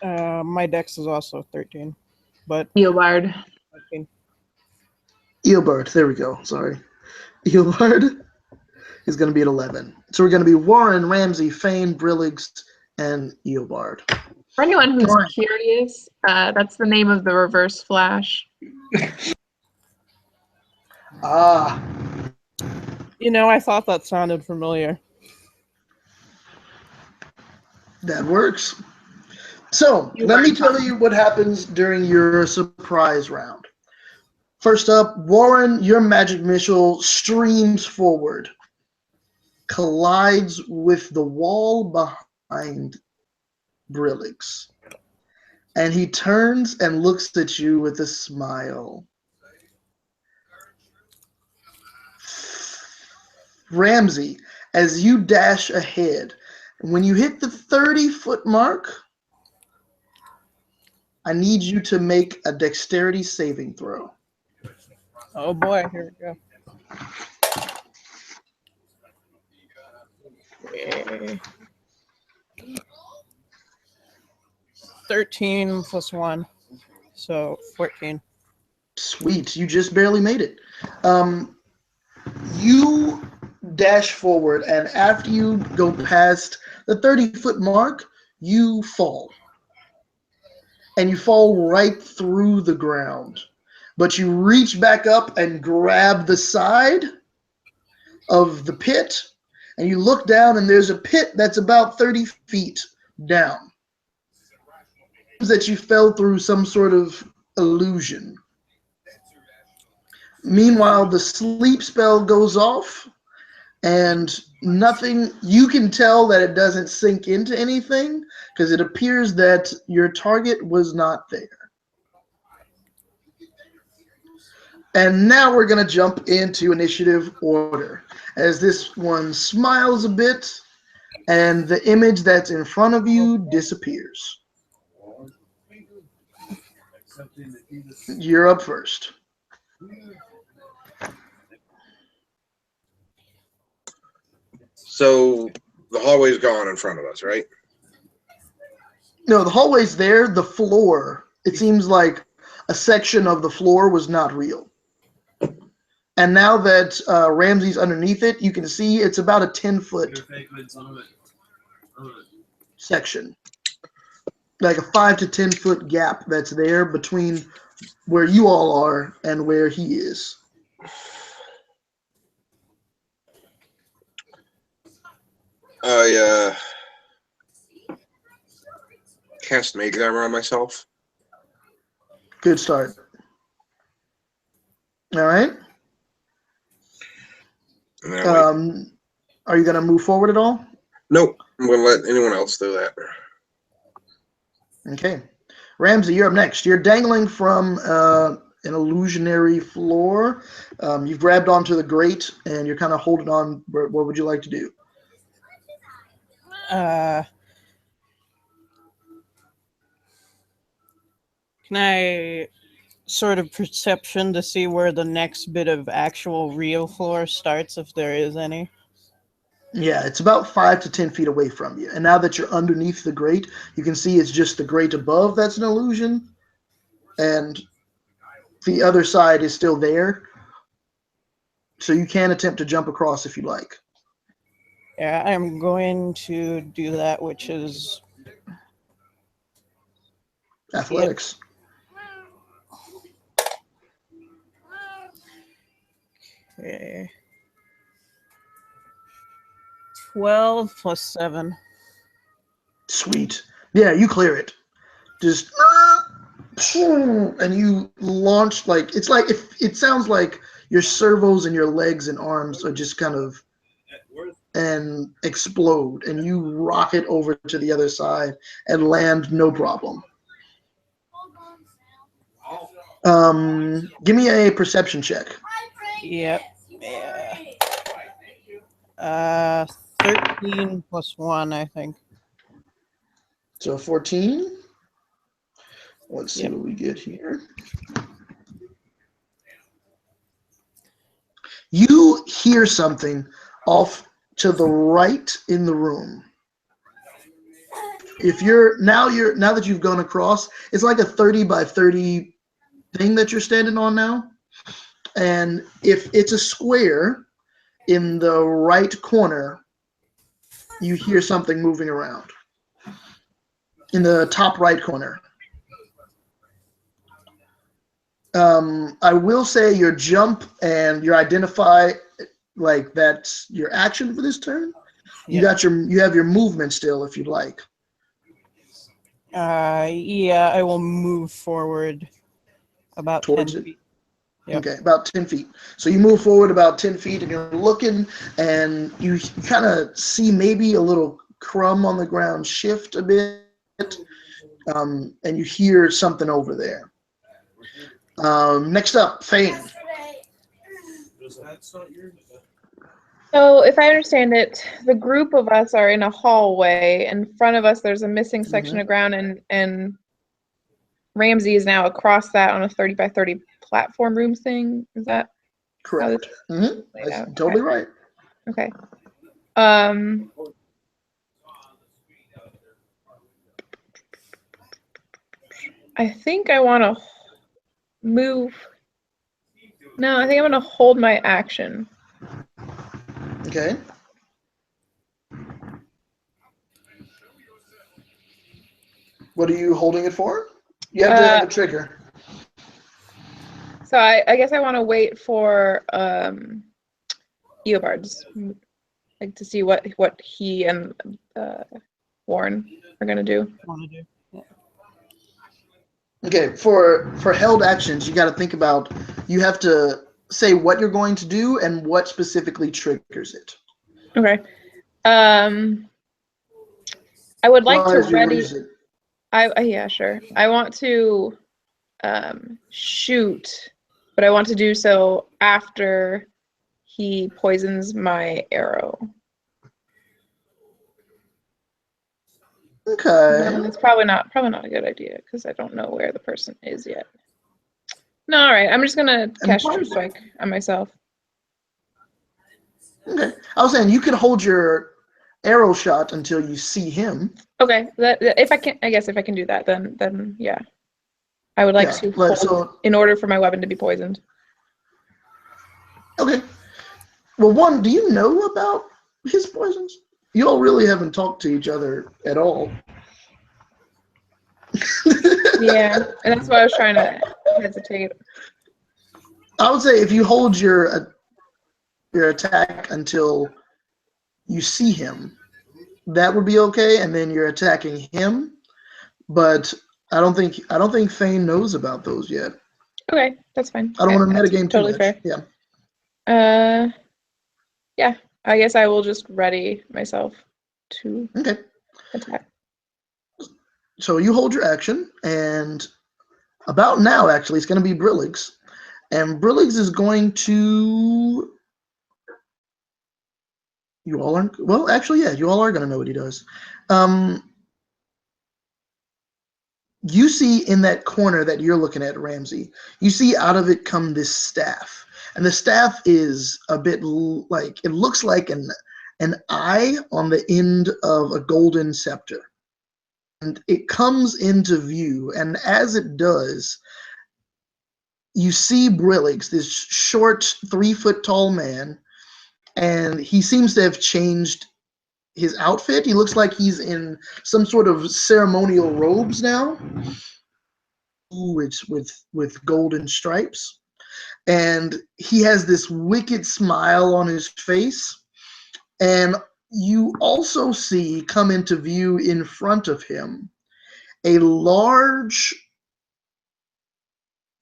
My dex is also 13, but Eobard. 13. Eobard, there we go. Sorry. Eobard is going to be at 11. So we're going to be Warren, Ramsey, Fane, Brillig's, and Eobard. For anyone who's Alright. curious, that's the name of the reverse flash. Ah, You know, I thought that sounded familiar. that works. So, You let me learn tell something. you what happens during your surprise round. First up, Warren, your magic missile streams forward, collides with the wall behind Brillix, and he turns and looks at you with a smile. Ramsey, as you dash ahead, when you hit the 30-foot mark, I need you to make a dexterity saving throw. Oh boy, here we go. Okay. 13 plus 1, so 14. Sweet, you just barely made it. You dash forward, and after you go past the 30-foot mark, you fall. And you fall right through the ground. But you reach back up and grab the side of the pit, and you look down, and there's a pit that's about 30 feet down. That you fell through some sort of illusion. Meanwhile, the sleep spell goes off, and nothing, you can tell that it doesn't sink into anything because it appears that your target was not there. And now we're going to jump into initiative order as this one smiles a bit and the image that's in front of you disappears. You're up first. So the hallway's gone in front of us, right? No, the hallway's there. The floor, it seems like a section of the floor was not real. And now that Ramsey's underneath it, you can see it's about a 10-foot section. Like a 5 to 10-foot gap that's there between where you all are and where he is. I cast Mage Armor on myself. Good start. All right. And then I wait. Are you going to move forward at all? Nope. I'm going to let anyone else do that. Okay. Ramsey, you're up next. You're dangling from an illusionary floor. You've grabbed onto the grate, and you're kind of holding on. What would you like to do? Can I sort of perception to see where the next bit of actual real floor starts, if there is any? Yeah, it's about 5 to 10 feet away from you. And now that you're underneath the grate, you can see it's just the grate above that's an illusion. And the other side is still there. So you can attempt to jump across if you like. Yeah, I'm going to do that, which is Athletics. okay. 12 plus 7. Sweet. Yeah, you clear it. Just and you launch like it's like if it sounds like your servos and your legs and arms are just kind of and explode, and you rocket over to the other side and land no problem. Give me a perception check. Yep. Yeah. 13 plus 1, I think. So 14. Let's see Yep. what we get here. You hear something off to the right in the room. If now that you've gone across, it's like a 30 by 30 thing that you're standing on now. And if it's a square in the right corner, you hear something moving around. in the top right corner. I will say your jump and your identify, like that's your action for this turn. You have your movement still if you'd like. Yeah, I will move forward about Towards 10 it. feet. Yep. Okay, about 10 feet. So you move forward about 10 feet and you're looking and you kind of see maybe a little crumb on the ground shift a bit, and you hear something over there. Next up, Fane. So, if I understand it, the group of us are in a hallway. In front of us, there's a missing section of ground, and Ramsey is now across that on a 30 by 30 platform room thing. Is that Correct. laid That's out? totally right. Okay. I think I want to move. No, I think I'm going to hold my action. Okay. What are you holding it for? You have to have a trigger. So I guess I want to wait for Eobard's, like to see what he and Warren are gonna do. Okay, for held actions, you got to think about. You have to say what you're going to do and what specifically triggers it. Okay. I would like to ready. Yeah, sure. I want to shoot, but I want to do so after he poisons my arrow. Okay. No, that's probably not a good idea because I don't know where the person is yet. No, all right. I'm just gonna cast True Strike on myself. Okay. I was saying you could hold your arrow shot until you see him. Okay. If I can, I guess if I can do that, then yeah. I would like to hold in order for my weapon to be poisoned. Okay. Well, one, do you know about his poisons? You all really haven't talked to each other at all. Yeah, and that's why I was trying to hesitate. I would say if you hold your attack until you see him, that would be okay, and then you're attacking him. But I don't think Fane knows about those yet. Okay, that's fine. I don't want to metagame too much. Fair. Yeah. Yeah. I guess I will just ready myself to attack. So you hold your action, and about now, actually, it's going to be Brillig's. And Brillig's is going to... You all aren't... Well, actually, yeah, you all are going to know what he does. You see in that corner that you're looking at, Ramsey, you see out of it come this staff. And the staff is a bit like... It looks like an eye on the end of a golden scepter. And it comes into view, and as it does, you see Brillig's, this short, 3-foot-tall man, and he seems to have changed his outfit. He looks like he's in some sort of ceremonial robes now, with golden stripes, and he has this wicked smile on his face. And you also see come into view in front of him a large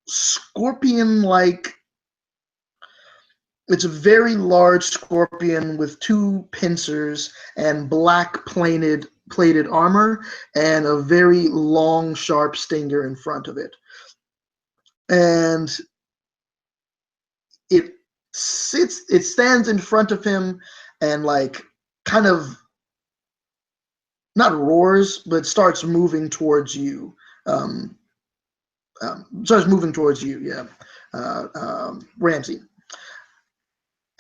scorpion-like... It's a very large scorpion with 2 pincers and black plated armor and a very long, sharp stinger in front of it. And it stands in front of him and like kind of not roars, but starts moving towards you. Ramsey.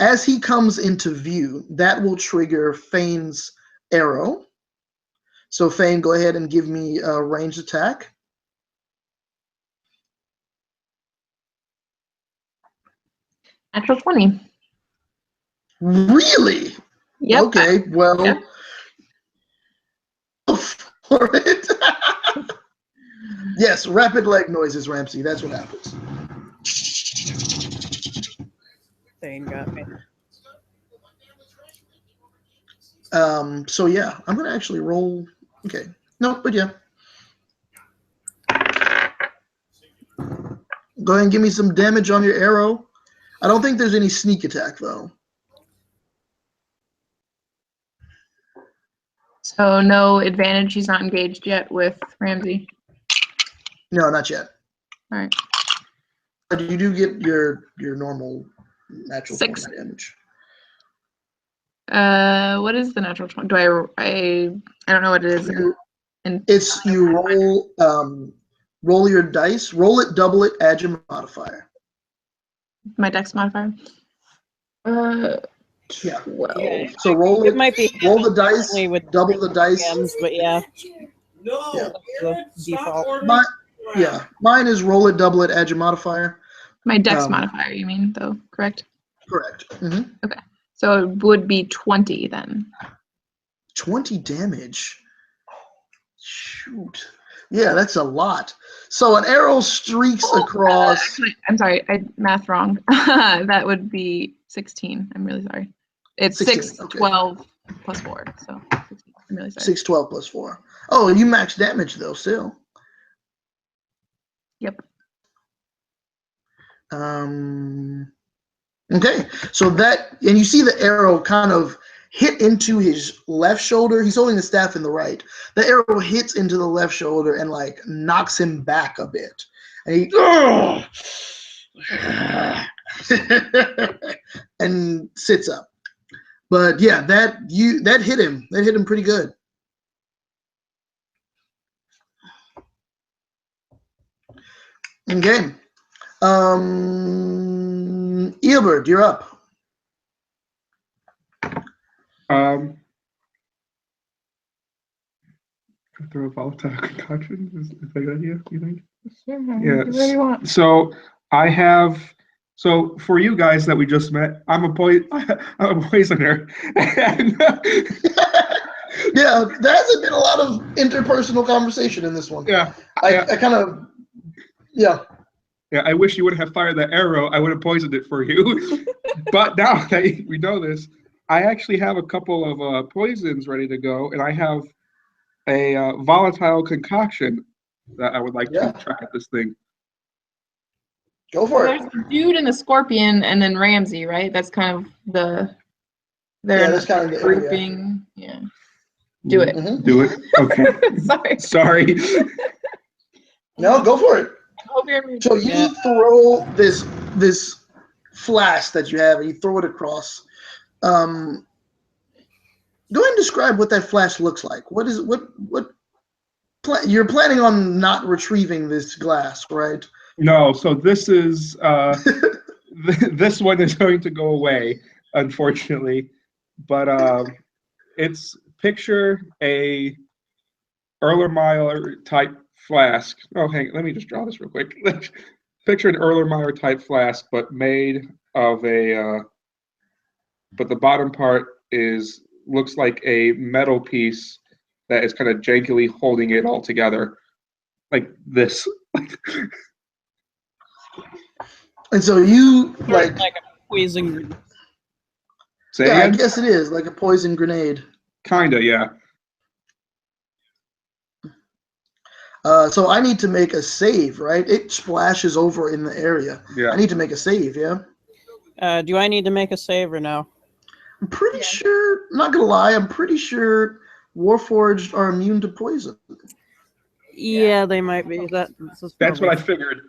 As he comes into view, that will trigger Fane's arrow. So Fane, go ahead and give me a ranged attack. Natural 20. Really? Yep. Okay, well, go for it. Yes, rapid leg noises, Ramsey. That's what happens. Thane got me. So yeah, I'm gonna actually roll. Okay, no, but yeah. Go ahead and give me some damage on your arrow. I don't think there's any sneak attack though. So no advantage. He's not engaged yet with Ramsey. No, not yet. All right. But you do get your normal natural 20 6. damage. What is the natural 20? Do I don't know what it is. It's you roll your dice, roll it, double it, add your modifier. My dex modifier. Yeah. 12. So roll It it, might be roll the dice, only with double the dice. GMs, but yeah, No, Yeah. Aaron, The stop default. ordering. Yeah, mine is roll it, double it, add your modifier. My dex modifier, you mean, though, correct? Correct. So it would be 20 then. 20 damage. Shoot. Yeah, that's a lot. So an arrow streaks across. Actually, I'm sorry, I math wrong. That would be 16. I'm really sorry. It's 16, 6, okay. 12 plus 4. So 16. I'm really sorry. 6, 12 plus 4. Oh, you max damage though, still. Yep. Okay, so that, and you see the arrow kind of hit into his left shoulder. He's holding the staff in the right. The arrow hits into the left shoulder and like knocks him back a bit. And he and sits up. But yeah, that hit him. That hit him pretty good. Okay. Eobard, you're up. Throw a volatile concoction. Is that a good idea? You think? Sure. Yeah. Do what you want. So I have. So for you guys that we just met, I'm a poisoner. And, yeah, there hasn't been a lot of interpersonal conversation in this one. yeah. I kind of, yeah. Yeah, I wish you would have fired that arrow. I would have poisoned it for you. But now that we know this, I actually have a couple of poisons ready to go, and I have a volatile concoction that I would like to try at this thing. Go for There's it. the dude and the scorpion, and then Ramsey, right? That's kind of they're that's kind of the area. grouping. Yeah. Do it. Do it. Okay. Sorry. No, go for it. I hope you're So you throw this flask that you have, and you throw it across. Go ahead and describe what that flask looks like. What is you're planning on not retrieving this glass, right? No. So this is this one is going to go away, unfortunately. But it's picture a Erlenmeyer type flask. Oh, hang on, let me just draw this real quick. Picture an Erlenmeyer type flask, but made of a. But the bottom part looks like a metal piece that is kind of jankily holding it all together, like this. And so you like a poison. Say yeah, again? I guess it is like a poison grenade. Kinda, yeah. So I need to make a save, right? It splashes over in the area. Yeah. I need to make a save, yeah? Do I need to make a save or no? I'm pretty sure, not gonna lie, I'm pretty sure Warforged are immune to poison. Yeah, they might be. That's what I figured.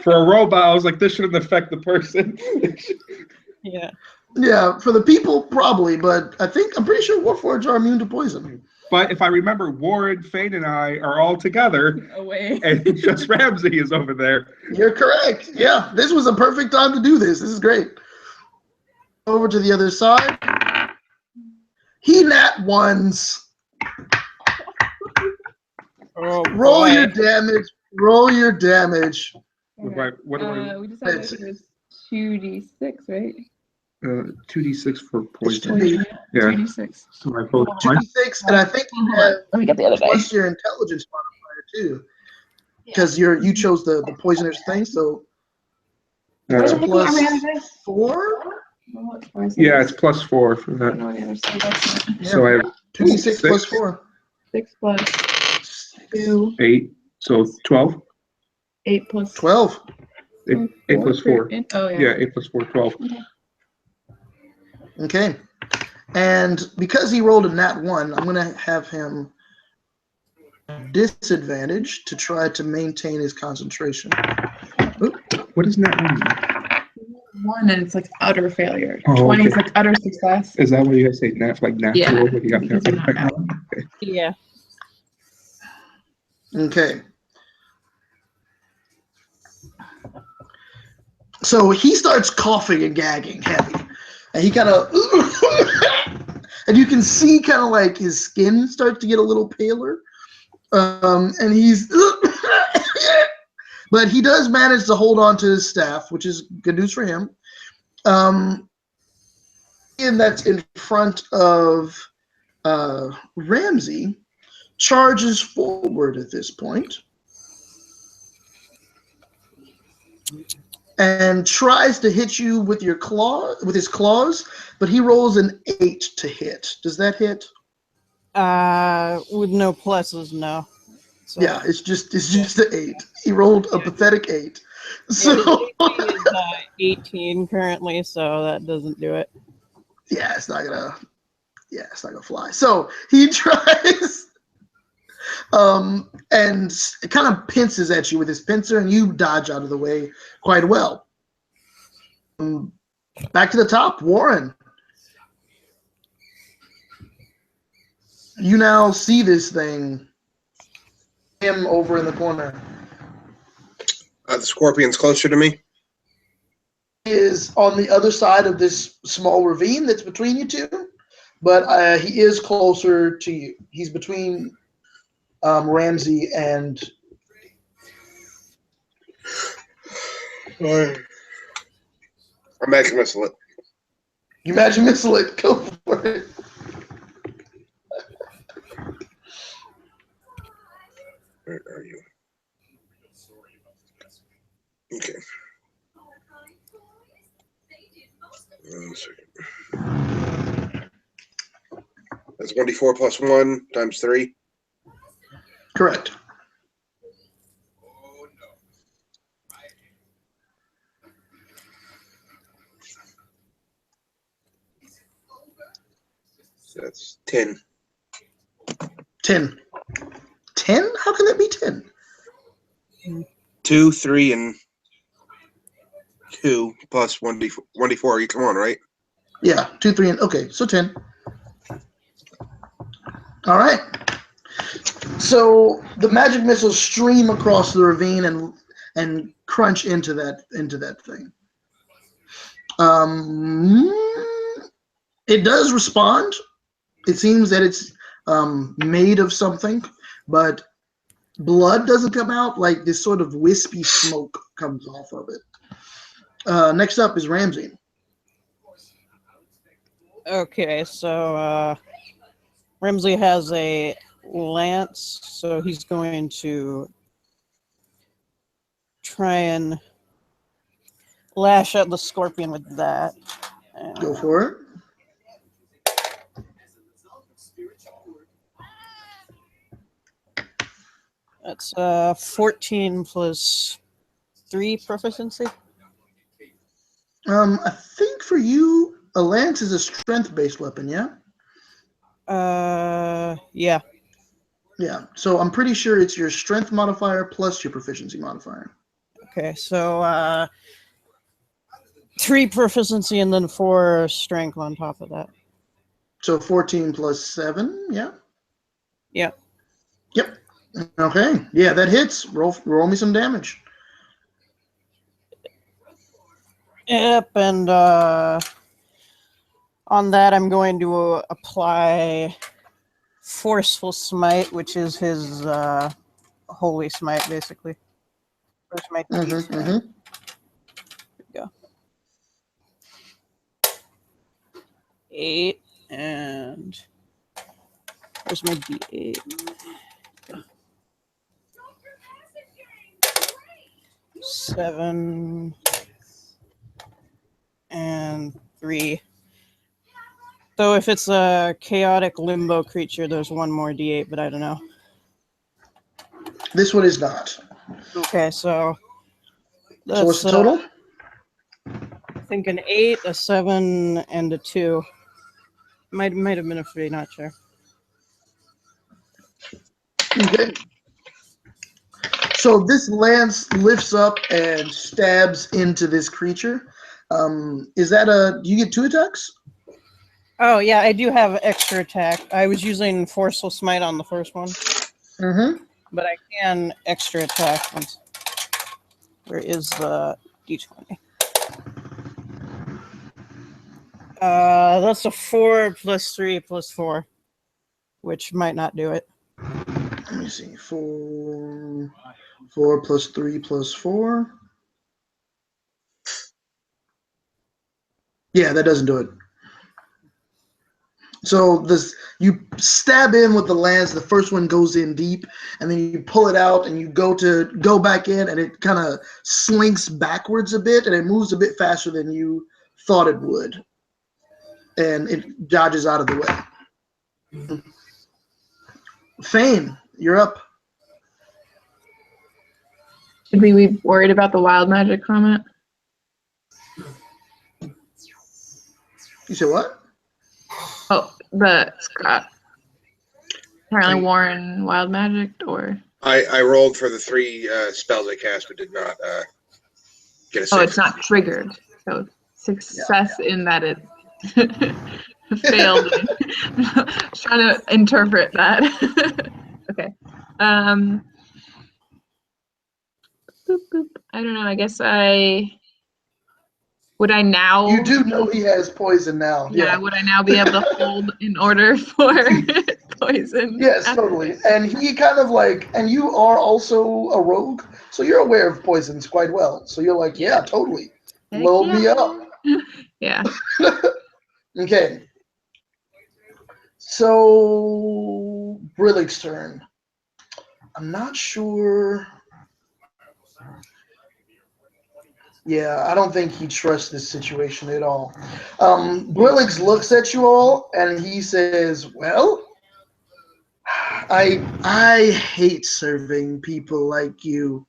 For a robot, I was like, this shouldn't affect the person. Yeah. Yeah, for the people, probably, but I'm pretty sure Warforged are immune to poison. But if I remember, Warren, Fane, and I are all together, away. and just Ramsey is over there. You're correct. Yeah, this was a perfect time to do this. This is great. Over to the other side. He nat ones. Oh, Roll boy. your damage. Roll your damage. Right, what do I? We decided it was 2d6, right? 2d6 for poison. 2d6, Yeah. 2d6. So I rolled and I think you have Let me get the other plus dice. your intelligence modifier too. because you chose the poisonous thing, so What it's are Uh, you looking at every plus other day? 4. yeah, it's +4 for I don't that. know the other side. That's not. Yeah, So I have 2d6 plus 4. 6 plus 2, 8, so 12. 8 plus 12. 8 plus 4. 13. Oh, yeah. Yeah, 8 plus 4, 12. Okay. And because he rolled a nat 1, I'm going to have him disadvantage to try to maintain his concentration. What does that mean? 1 and it's like utter failure. Oh, 20 is okay. like utter success. Is that what you guys say? Like natural? Yeah, What do you got because you're not there? out. Yeah. Okay. So he starts coughing and gagging heavy. And he kind of, and you can see kind of like his skin starts to get a little paler. And he's, but he does manage to hold on to his staff, which is good news for him. And that's in front of Ramsey charges forward at this point and tries to hit you with his claws, but he rolls an 8 to hit. Does that hit? With no pluses, no. So, Yeah, it's just an 8. He rolled a pathetic 8. yeah, So his AC is 18 currently, so that doesn't do it. yeah, it's not gonna fly. So he tries and it kind of pinces at you with his pincer, and you dodge out of the way quite well. Back to the top, Warren. You now see this thing, him over in the corner. The scorpion's closer to me. He is on the other side of this small ravine that's between you two, but he is closer to you. He's between Ramsey and. I'm magic missile it. You magic missile it. Go for it. Where are you? Okay. 1 second. That's 1d4 plus 1 times 3. Correct. So that's 10. 10. 10? How can that be 10? 2, 3, and 2 plus 1d4 each one, right? Yeah, 2, 3, and okay, so 10. All right. So the magic missiles stream across the ravine and crunch into that thing. It does respond. It seems that it's made of something, but blood doesn't come out. Like this sort of wispy smoke comes off of it. Next up is Ramsey. Okay, so Ramsey has a lance, so he's going to try and lash at the scorpion with that. Go for it. That's 14 plus 3 proficiency. I think for you, a lance is a strength-based weapon, yeah? Yeah. Yeah, so I'm pretty sure it's your strength modifier plus your proficiency modifier. Okay, so 3 proficiency and then 4 strength on top of that. So 14 plus 7, yeah? Yep. Yep. Okay, yeah, that hits. Roll me some damage. Yep, and on that I'm going to apply Forceful Smite, which is his holy smite, basically. Or smite beast, right? There we go. 8, and where's my D8? 7 and 3. So if it's a chaotic limbo creature, there's one more d8, but I don't know. This one is not. Okay, so that's So what's the total? I think an 8, a 7, and a 2. Might have been a 3, not sure. Okay. So this lance lifts up and stabs into this creature. Is that do you get 2 attacks? Oh yeah, I do have extra attack. I was using Forceful Smite on the first one, Mm-hmm. but I can extra attack. Where is the d20? That's a 4 plus 3 plus 4, which might not do it. Let me see. 4 plus 3 plus 4. Yeah, that doesn't do it. So this, you stab in with the lance. The first one goes in deep, and then you pull it out, and you go back in, and it kind of slinks backwards a bit, and it moves a bit faster than you thought it would, and it dodges out of the way. Fane, you're up. Should we be worried about the wild magic comment? You said what? Oh, the Scott. Apparently Warren wild magic, or I rolled for the 3 spells I cast, but did not get a save. oh, it's not triggered. So success in that it failed. Trying to interpret that. Okay. Boop, boop. I don't know. I guess would I now? You do know he has poison now. Yeah. Would I now be able to hold in order for poison? Yes, totally. And he kind of and you are also a rogue, so you're aware of poisons quite well. So you're like, yeah, totally. Heck Load yeah. me up. Yeah. Okay. So Brillig's turn. I'm not sure. Yeah, I don't think he trusts this situation at all. Brillig looks at you all and he says, well, I hate serving people like you.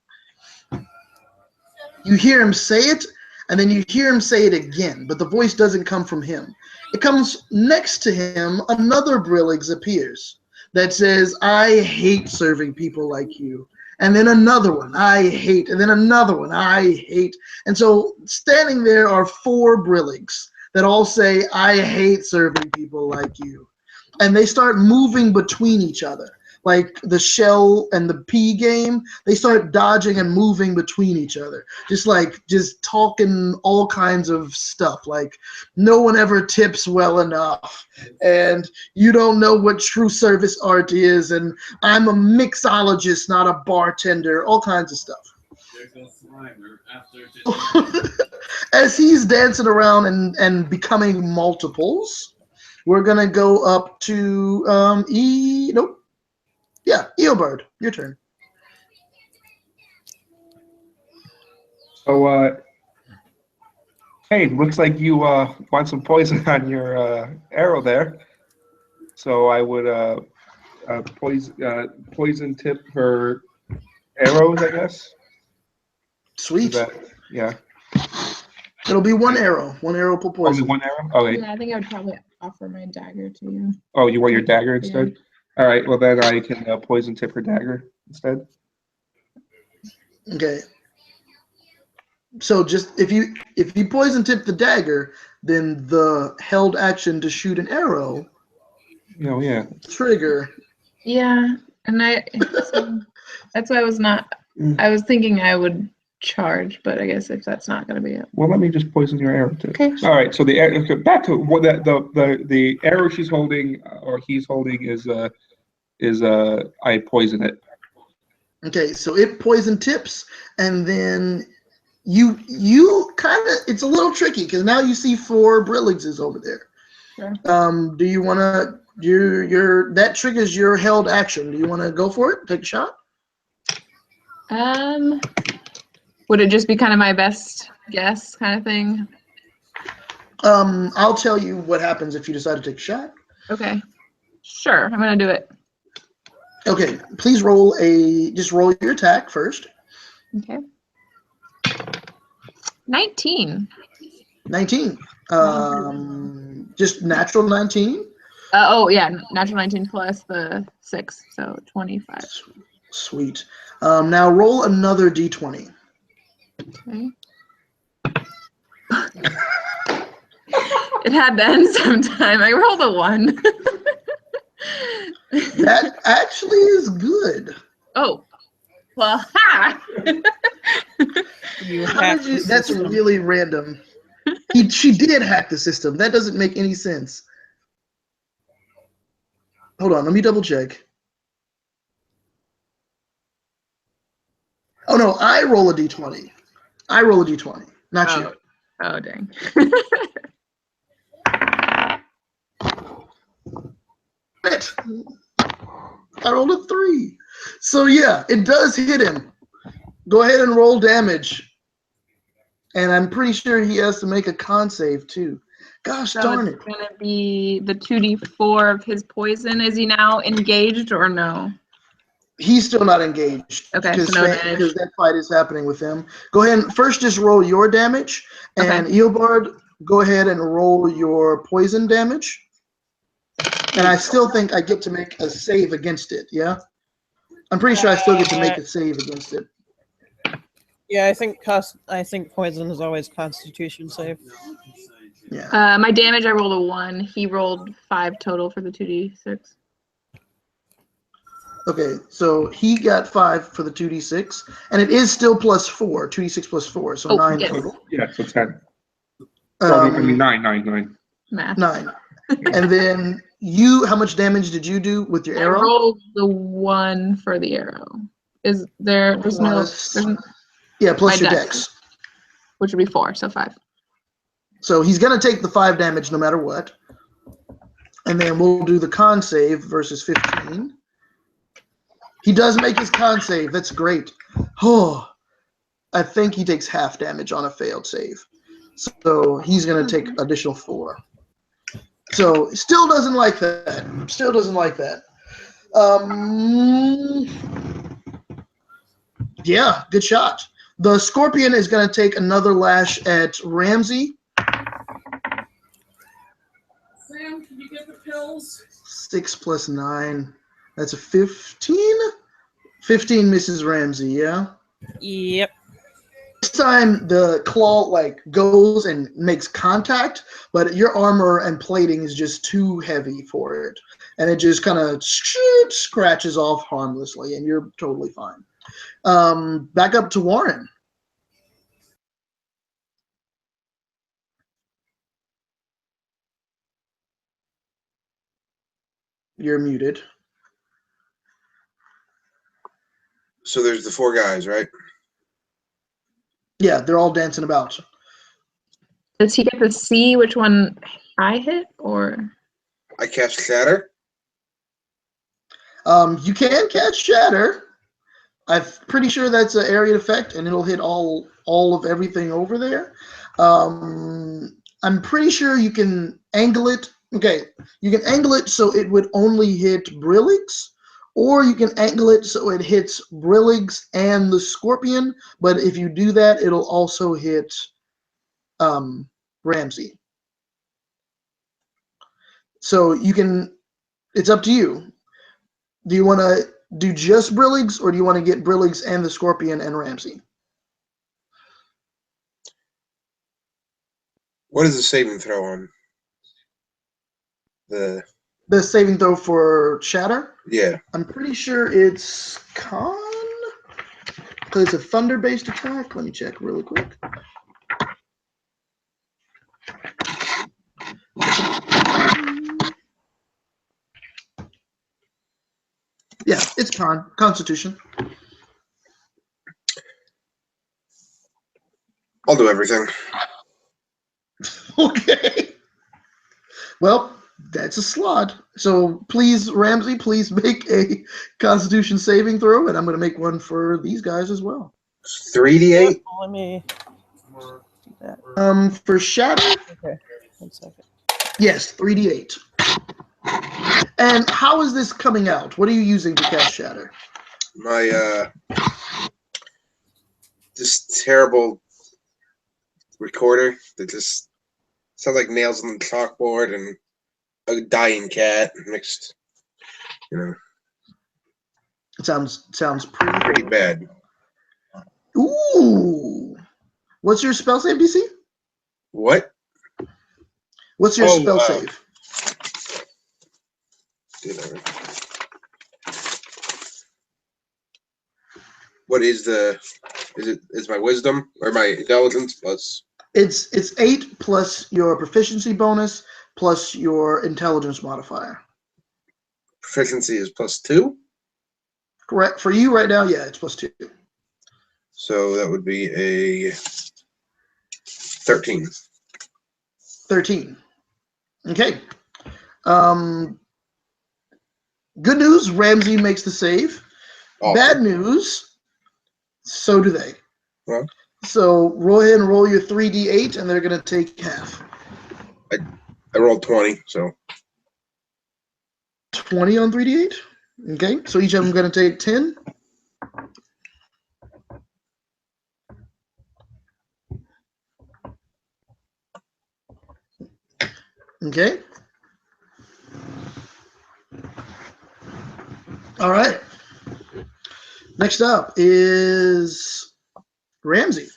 You hear him say it, and then you hear him say it again, but the voice doesn't come from him. It comes next to him, another Brillig appears that says, I hate serving people like you. And then another one, I hate. And then another one, I hate. And so standing there are 4 Brilligs that all say, I hate serving people like you. And they start moving between each other. Like the shell and the pea game, they start dodging and moving between each other. Just talking all kinds of stuff. Like no one ever tips well enough. And you don't know what true service art is. And I'm a mixologist, not a bartender. All kinds of stuff. As he's dancing around and becoming multiples, we're going to go up to nope. Yeah, Eobard, your turn. So, hey, looks like you want some poison on your arrow there. So I would poison tip her arrows, I guess. Sweet. Yeah. It'll be 1 arrow. 1 arrow per poison. Only 1 arrow? Okay. Yeah, I think I would probably offer my dagger to you. Oh, you want your dagger instead? All right. Well, then I can poison tip her dagger instead. Okay. So just if you poison tip the dagger, then the held action to shoot an arrow. Oh yeah. Trigger. Yeah, and so that's why I was not. I was thinking I would charge, but I guess if that's not going to be it. Well, let me just poison your arrow too. Okay. All right. So back to what the arrow she's holding or he's holding is I poison it. Okay, so it poison tips, and then you kind of, it's a little tricky because now you see 4 Brilligses over there. Sure. Do you want to? That triggers your held action. Do you want to go for it? Take a shot. Would it just be kind of my best guess kind of thing? I'll tell you what happens if you decide to take a shot. Okay. Sure, I'm gonna do it. Okay, please just roll your attack first. Okay. 19. 19. Just natural 19. Oh yeah, natural 19 plus the 6, so 25. Sweet. Now roll another d20. Okay. It had to end sometime. I rolled a 1. That actually is good. Oh, well, ha! You How hacked did you? the That's system. really random. She did hack the system. That doesn't make any sense. Hold on, let me double check. Oh no, I roll a d20. I roll a d20, not you. Oh, dang. It. I rolled a 3. So yeah, it does hit him. Go ahead and roll damage. And I'm pretty sure he has to make a con save too. Gosh So darn it's it. gonna be the 2d4 of his poison. Is he now engaged or no? He's still not engaged Okay, so no advantage. because that fight is happening with him. Go ahead and first just roll your damage. And Okay. Eobard, go ahead and roll your poison damage. And I still think I get to make a save against it, yeah? I'm pretty sure I still get to make a save against it. Yeah, I think poison is always Constitution save. Yeah. My damage, I rolled a 1. He rolled 5 total for the 2d6. Okay, so he got 5 for the 2d6, and it is still plus 4, 2d6 plus 4, so 9 yes. total. Yeah, so 10. I mean, 9. Math. 9. And then how much damage did you do with your I arrow? rolled the 1 for the arrow. Is there's Plus, no, yeah, plus my your dex. dex. Which would be 4, so 5. So he's going to take the 5 damage no matter what. And then we'll do the con save versus 15. He does make his con save. That's great. Oh, I think he takes half damage on a failed save. So he's going to take additional 4. So still doesn't like that. Still doesn't like that. Yeah, good shot. The Scorpion is going to take another lash at Ramsey. Sam, can you get the pills? 6 plus 9. That's a 15? 15 misses Ramsey, yeah? Yep. This time the claw goes and makes contact, but your armor and plating is just too heavy for it. And it just kind of scratches off harmlessly, and you're totally fine. Back up to Warren. You're muted. So there's the 4 guys, right? Yeah, they're all dancing about. Does he get to see which one I hit, or? I cast Shatter. You can catch Shatter. I'm pretty sure that's an area effect, and it'll hit all of everything over there. I'm pretty sure you can angle it. Okay, you can angle it so it would only hit Brillix, or you can angle it so it hits Brillix and the Scorpion. But if you do that, it'll also hit Ramsey. So you can. It's up to you. Do you want to do just Brillix, or do you want to get Brillix and the Scorpion and Ramsey? What is the saving throw on? The saving throw for Shatter? Yeah. I'm pretty sure it's con, because it's a thunder-based attack. Let me check really quick. Yeah, it's Constitution. I'll do everything. Okay. Well, that's a slot. So please, Ramsey, please make a Constitution saving throw, and I'm going to make one for these guys as well. 3d8. Let me do that. For shatter, Okay, 1 second. yes, 3d8. And how is this coming out? What are you using to cast shatter? My this terrible recorder that just sounds like nails on the chalkboard and a dying cat mixed. You know, It sounds pretty pretty. bad. Ooh. What's your spell save, DC? What? What's your spell save? What is the? Is my wisdom or my intelligence plus? It's 8 plus your proficiency bonus plus your intelligence modifier. Proficiency is +2. Correct. For you right now, yeah, it's +2. So that would be a 13. 13. Okay. Good news, Ramsey makes the save. Awesome. Bad news, so do they. Well, So roll ahead and roll your 3d8, and they're going to take half. I rolled 20, so 20 on 3d8. Okay, so each of them going to take 10. Okay. All right. Next up is Ramsey.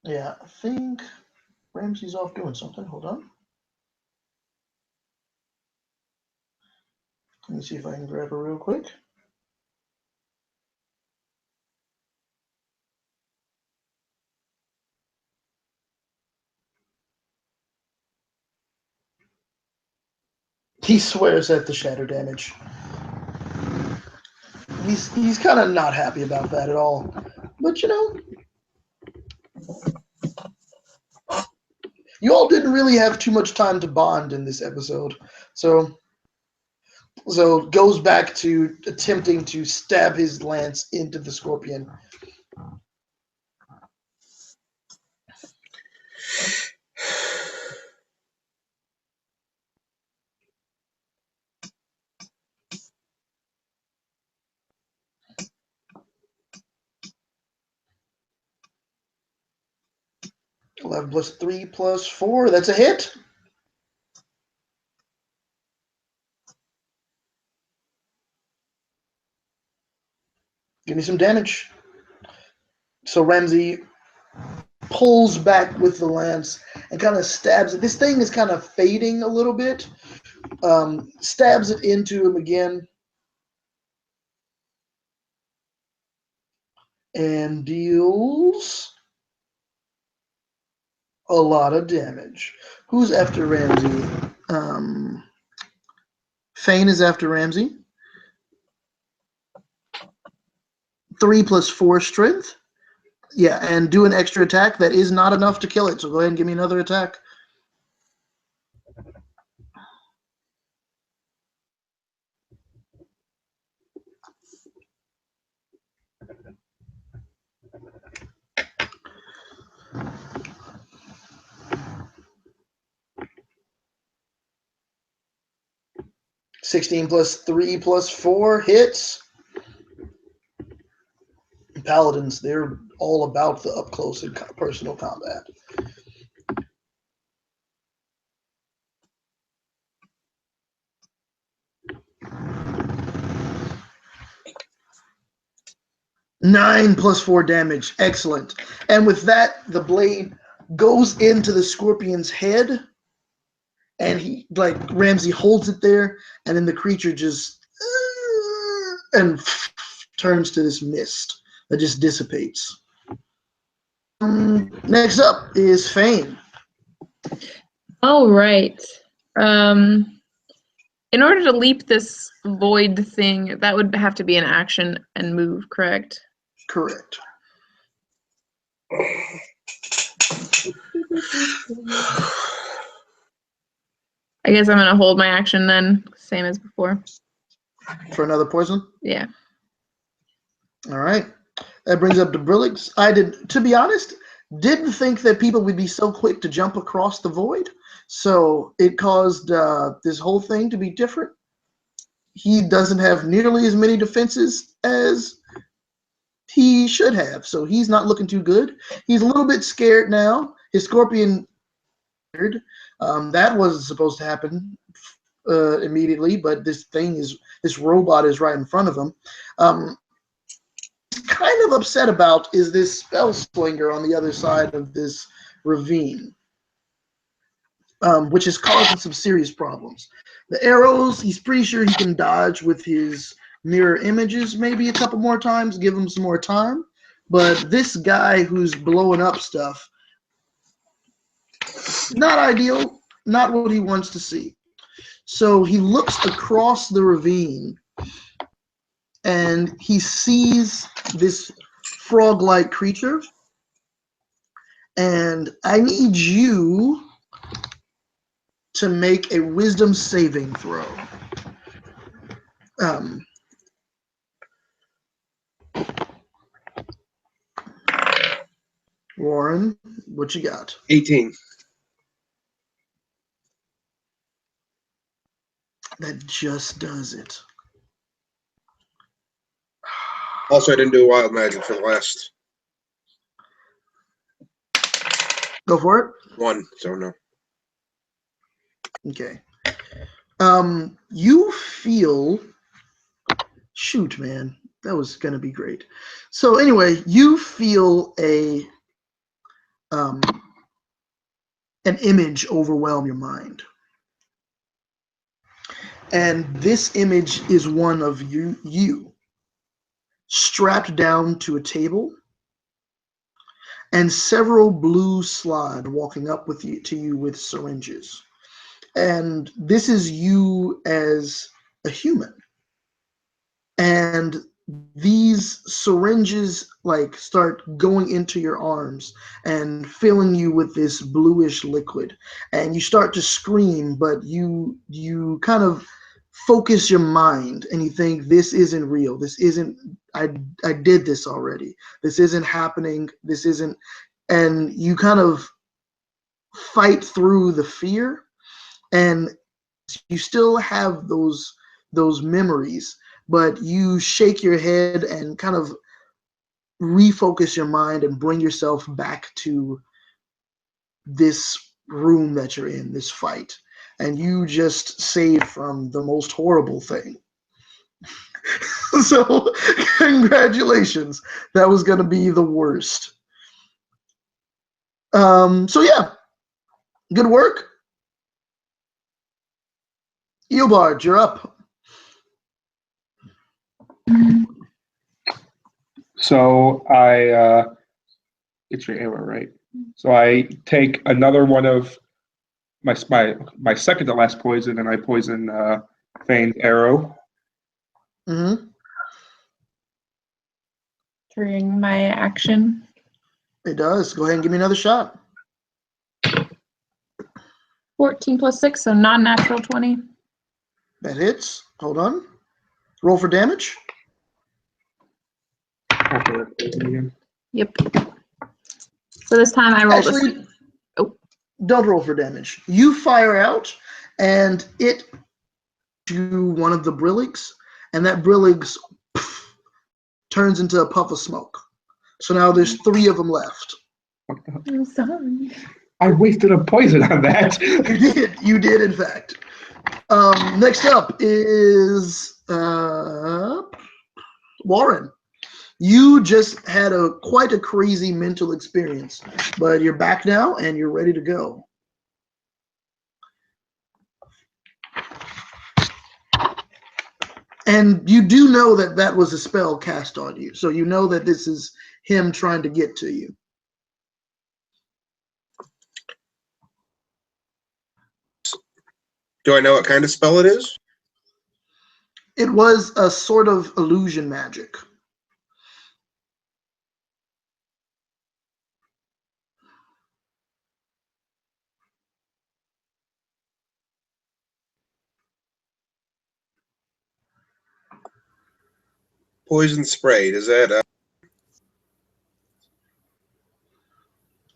Yeah, I think Ramsey's off doing something. Hold on. Let me see if I can grab her real quick. He swears at the shatter damage. He's kind of not happy about that at all. But you know, you all didn't really have too much time to bond in this episode, so goes back to attempting to stab his lance into the scorpion. +11 +3 +4. That's a hit. Give me some damage. So Ramsey pulls back with the lance and kind of stabs it. This thing is kind of fading a little bit. Stabs it into him again. And deals a lot of damage. Who's after Ramsey? Fane is after Ramsey. 3 +4 strength. Yeah, and do an extra attack. That is not enough to kill it, so go ahead and give me another attack. +16 +3 +4 hits. Paladins, they're all about the up close and personal combat. +9 +4 damage. Excellent. And with that, the blade goes into the scorpion's head, and he, like, Ramsey holds it there, and then the creature just and turns to this mist that just dissipates. Next up is Fane. All right. In order to leap this void thing, that would have to be an action and move, correct? Correct. I guess I'm gonna hold my action then, same as before. For another poison? Yeah. All right. That brings up the Brillix. To be honest, didn't think that people would be so quick to jump across the void. So it caused this whole thing to be different. He doesn't have nearly as many defenses as he should have. So he's not looking too good. He's a little bit scared now. His scorpion, that wasn't supposed to happen immediately, but this robot is right in front of him. Kind of upset about is this spell slinger on the other side of this ravine, which is causing some serious problems. The arrows, he's pretty sure he can dodge with his mirror images maybe a couple more times, give him some more time. But this guy who's blowing up stuff, not ideal, not what he wants to see. So he looks across the ravine and he sees this frog-like creature. And I need you to make a wisdom saving throw. Warren, what you got? 18. That just does it. Also, I didn't do wild magic for the last Go for it. one, so no. Okay. You feel, shoot, man, that was gonna be great. So anyway, you feel an image overwhelm your mind, and this image is one of you strapped down to a table, and several blue slide walking up to you with syringes. And this is you as a human. And these syringes like start going into your arms and filling you with this bluish liquid. And you start to scream, but you kind of focus your mind and you think, this isn't real. This isn't, I did this already. This isn't happening. This isn't, and you kind of fight through the fear, and you still have those memories, but you shake your head and kind of refocus your mind and bring yourself back to this room that you're in, this fight, and you just saved from the most horrible thing. So congratulations. That was going to be the worst. So yeah, good work. Eobard, you're up. So I it's your arrow, right? So I take another one of my second to last poison, and I poison Fane's arrow. Mm-hmm. During my action. It does. Go ahead and give me another shot. 14 plus 6, so non-natural 20. That hits. Hold on. Roll for damage. Okay. Yep. So this time I rolled Actually, Oh. Don't roll for damage. You fire out, and it to one of the Brillix, and that Brillix turns into a puff of smoke. So now there's 3 of them left. I'm sorry. I wasted a poison on that. You did, in fact. Next up is Warren. You just had quite a crazy mental experience, but you're back now and you're ready to go. And you do know that that was a spell cast on you, so you know that this is him trying to get to you. Do I know what kind of spell it is? It was a sort of illusion magic. Poison spray. Does that?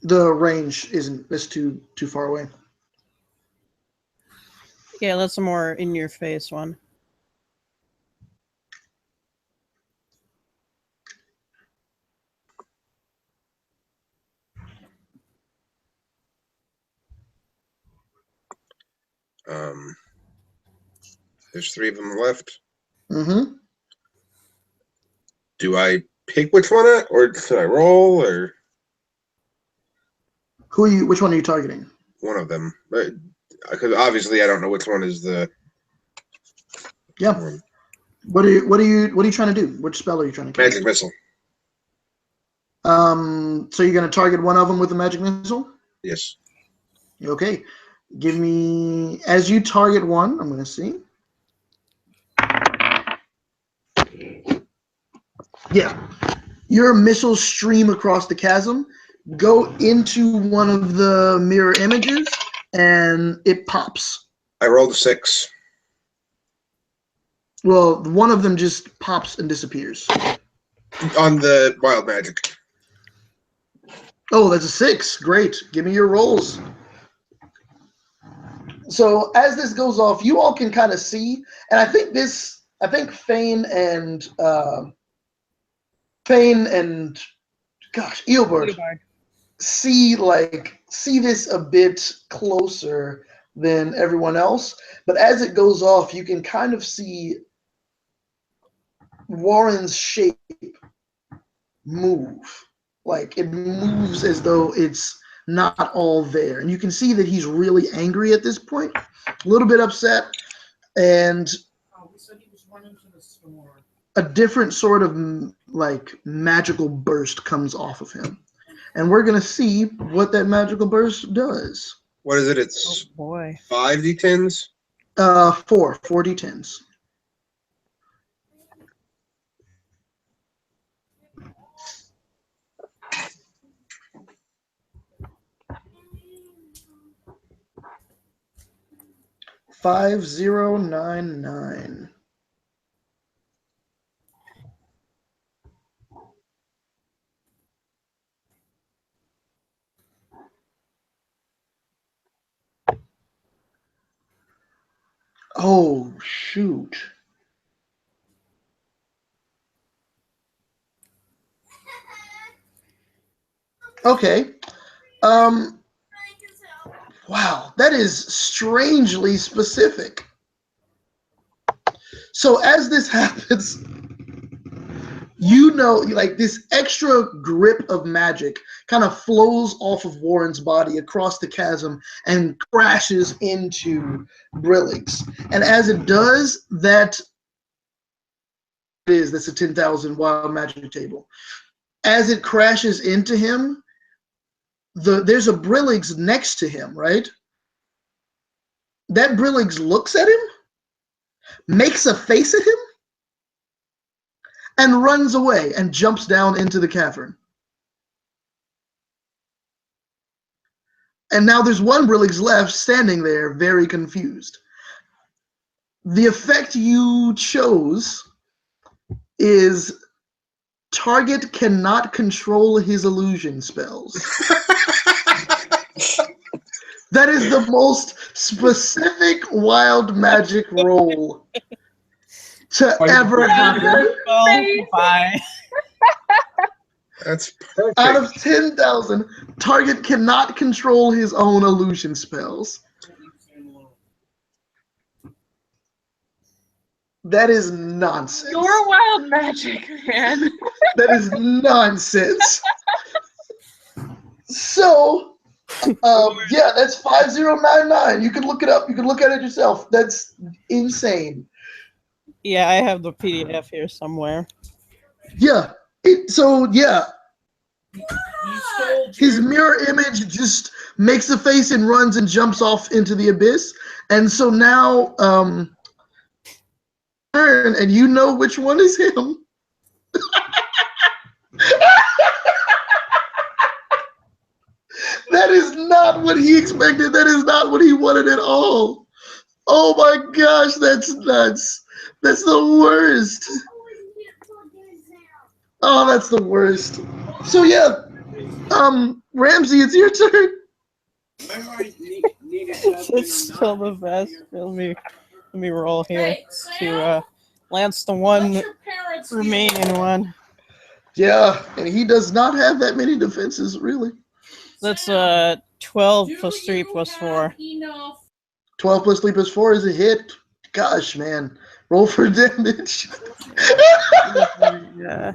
The range isn't. It's too far away. Yeah, that's a more in-your-face one. There's 3 of them left. Mm-hmm. Do I pick which one, or should I roll, or Who are you? Which one are you targeting? one of them? Because obviously I don't know which one is the Yeah. one. What are you trying to do? Which spell are you trying to cast? Magic missile. So you're going to target one of them with a magic missile? Yes. Okay. Give me, as you target one, I'm going to see. Yeah. Your missiles stream across the chasm, go into one of the mirror images, and it pops. I rolled a 6. Well, one of them just pops and disappears. On the wild magic. Oh, that's a 6. Great. Give me your rolls. So as this goes off, you all can kind of see, and I think Fane and gosh, Eobard see this a bit closer than everyone else. But as it goes off, you can kind of see Warren's shape move. Like it moves as though it's not all there. And you can see that he's really angry at this point, a little bit upset, and We said he was running to the store. a different sort of like magical burst comes off of him. And we're going to see what that magical burst does. What is it? Oh It's boy. 5d10s? 4 d10s. $5099. Oh shoot. Okay. Wow, that is strangely specific. So as this happens, you know, like this extra grip of magic kind of flows off of Warren's body across the chasm and crashes into Brillix. And as it does, that's a 10,000 wild magic table. As it crashes into him, there's a Brillix next to him, right? That Brillix looks at him, makes a face at him, and runs away and jumps down into the cavern. And now there's one Brillix left standing there, very confused. The effect you chose is target cannot control his illusion spells. That is the most specific wild magic roll to ever happen. Oh, bye. That's perfect. Out of 10,000, target cannot control his own illusion spells. That is nonsense. Your wild magic, man. That is nonsense. So, yeah, that's 5099. You can look it up. You can look at it yourself. That's insane. Yeah, I have the PDF here somewhere. Yeah. his mirror image just makes a face and runs and jumps off into the abyss. And so now, and you know which one is him. That is not what he expected. That is not what he wanted at all. Oh my gosh, that's nuts. That's the worst. Oh, that's the worst. So yeah, Ramsey, it's your turn. It's still the best. Let me roll here to lance the one remaining one. Yeah, and he does not have that many defenses, really. That's 12 plus 3 plus 4. 12 plus 3 plus 4 is a hit. Gosh, man. Roll for damage. Yeah.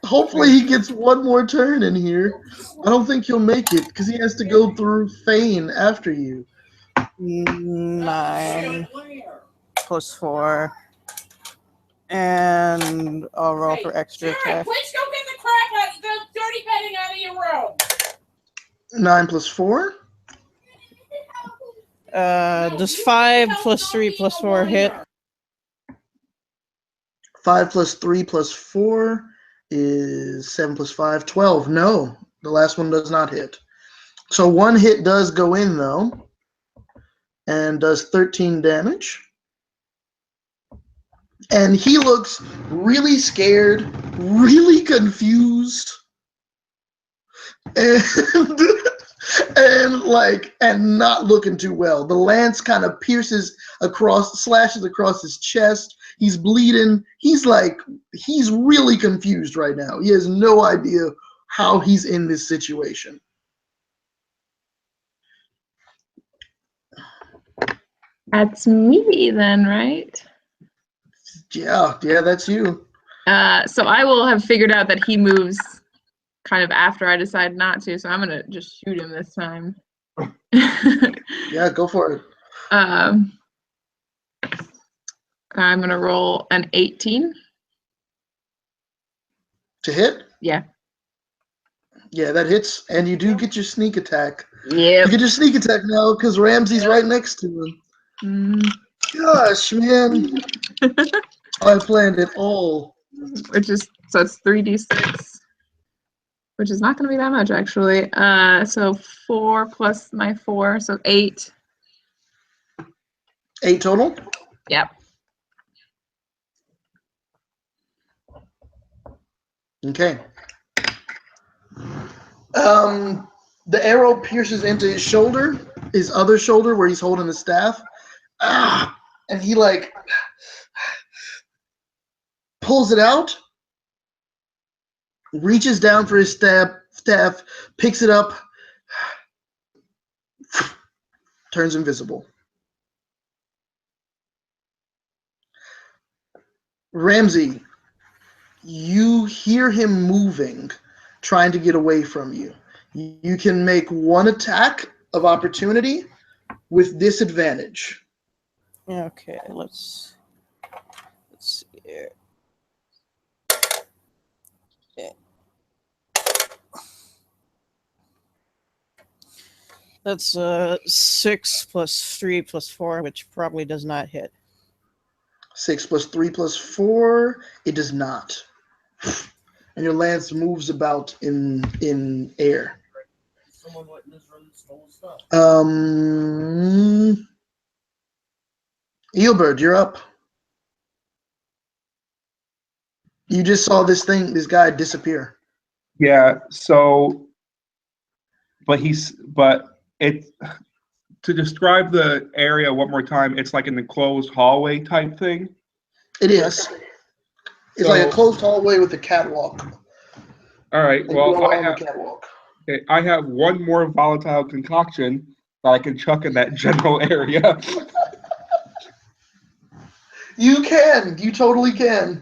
Hopefully he gets one more turn in here. I don't think he'll make it because he has to go through Fane after you. 9 plus 4. And I'll roll for extra attack. Please go get the crap out, the dirty bedding out of your room. 9 plus 4. Does 5 plus 3 plus 4 hit? 5 plus 3 plus 4 is 7 plus 5, 12. No, the last one does not hit. So one hit does go in, though, and does 13 damage. And he looks really scared, really confused, and and not looking too well. The lance kind of slashes across his chest. He's bleeding. He's really confused right now. He has no idea how he's in this situation. That's me then, right? Yeah, that's you. So I will have figured out that he moves kind of after I decide not to, so I'm gonna just shoot him this time. Yeah, go for it. I'm gonna roll an 18. To hit? Yeah. Yeah, that hits, and you do get your sneak attack. Yeah. You get your sneak attack now because Ramsey's right next to him. Gosh, man. I planned it all. So it's 3d6, which is not going to be that much actually. So 4 plus my 4, so 8. 8 total? Yep. Okay. The arrow pierces into his shoulder, his other shoulder where he's holding the staff. And he pulls it out, reaches down for his staff, picks it up, turns invisible. Ramsey, you hear him moving, trying to get away from you. You can make one attack of opportunity with disadvantage. Okay, let's see here. Okay. That's 6 plus 3 plus 4, which probably does not hit. 6 plus 3 plus 4, it does not. And your lance moves about in air. Someone went in this room and stole stuff. Eelbert, you're up. You just saw this guy disappear. Yeah. So, but to describe the area one more time, it's like an enclosed hallway type thing. It is. It's like a closed hallway with a catwalk. All right. And Well, you go on the catwalk. Okay, I have one more volatile concoction that I can chuck in that general area. You can. You totally can.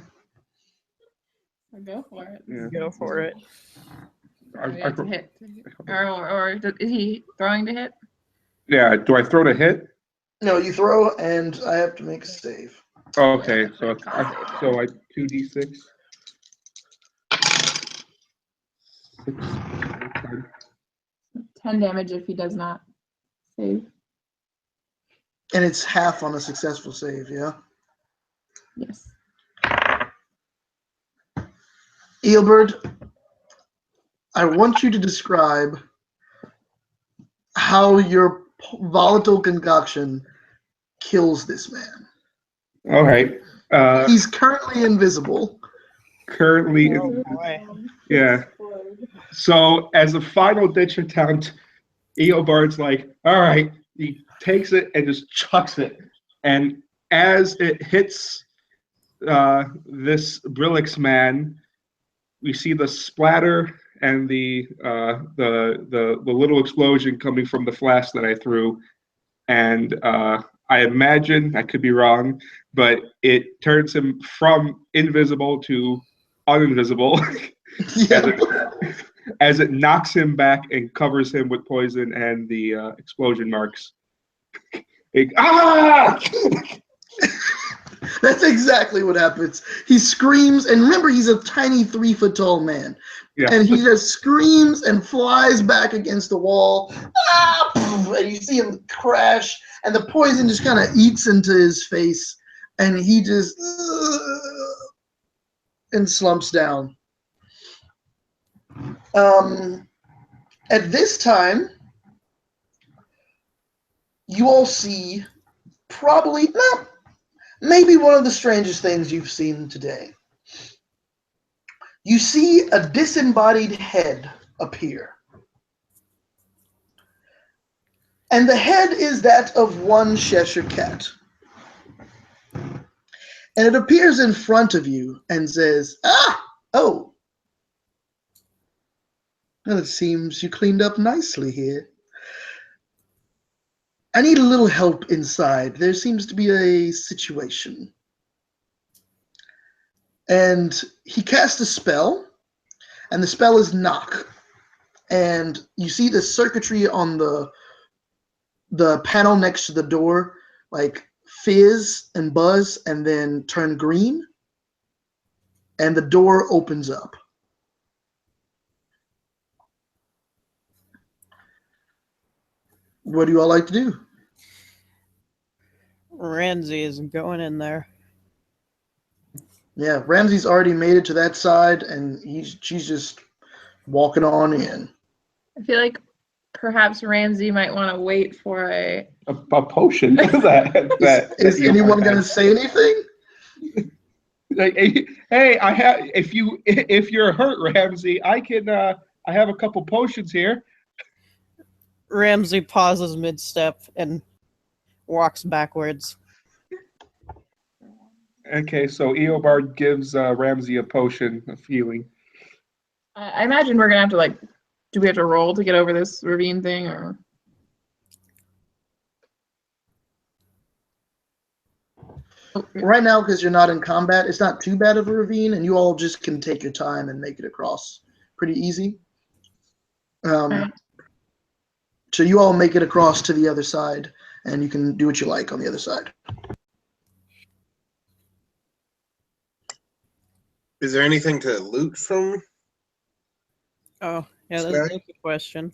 Go for it. Yeah. Go for it. I have to hit. Or is he throwing to hit? Yeah. Do I throw to hit? No, you throw, and I have to make a save. Okay, so I 2d6. 6, 10. 10 damage if he does not save. And it's half on a successful save, yeah? Yes. Eobard, I want you to describe how your volatile concoction kills this man. All right. He's currently invisible. Currently, Oh boy. yeah. So as a final ditch attempt, Eobard's like, all right, he takes it and just chucks it. And as it hits this Brillix man, we see the splatter and the little explosion coming from the flask that I threw. And I imagine, I could be wrong, but it turns him from invisible to uninvisible Yeah. as it knocks him back and covers him with poison and the explosion marks. Ah! That's exactly what happens. He screams, and remember, he's a tiny 3-foot tall man. Yeah. And he just screams and flies back against the wall. Ah! And you see him crash, and the poison just kind of eats into his face, and he just and slumps down. At this time, you all see probably maybe one of the strangest things you've seen today. You see a disembodied head appear. And the head is that of one Cheshire cat. And it appears in front of you and says, oh. Well, it seems you cleaned up nicely here. I need a little help inside. There seems to be a situation. And he cast a spell, and the spell is knock. And you see the circuitry on the panel next to the door, like fizz and buzz, and then turn green. And the door opens up. What do you all like to do? Ramsey is going in there. Yeah, Ramsey's already made it to that side, and she's just walking on in. I feel like perhaps Ramsey might want to wait for a potion. Is anyone going to say anything? Like, hey, I have. If you're hurt, Ramsey, I can. I have a couple potions here. Ramsey pauses mid-step and walks backwards. Okay, so Eobard gives Ramsey a potion of healing. I imagine we're gonna have to do we have to roll to get over this ravine thing, or? Right now, because you're not in combat, it's not too bad of a ravine, and you all just can take your time and make it across pretty easy. Right. So you all make it across to the other side, and you can do what you like on the other side. Is there anything to loot from? Oh, yeah, that's a good question.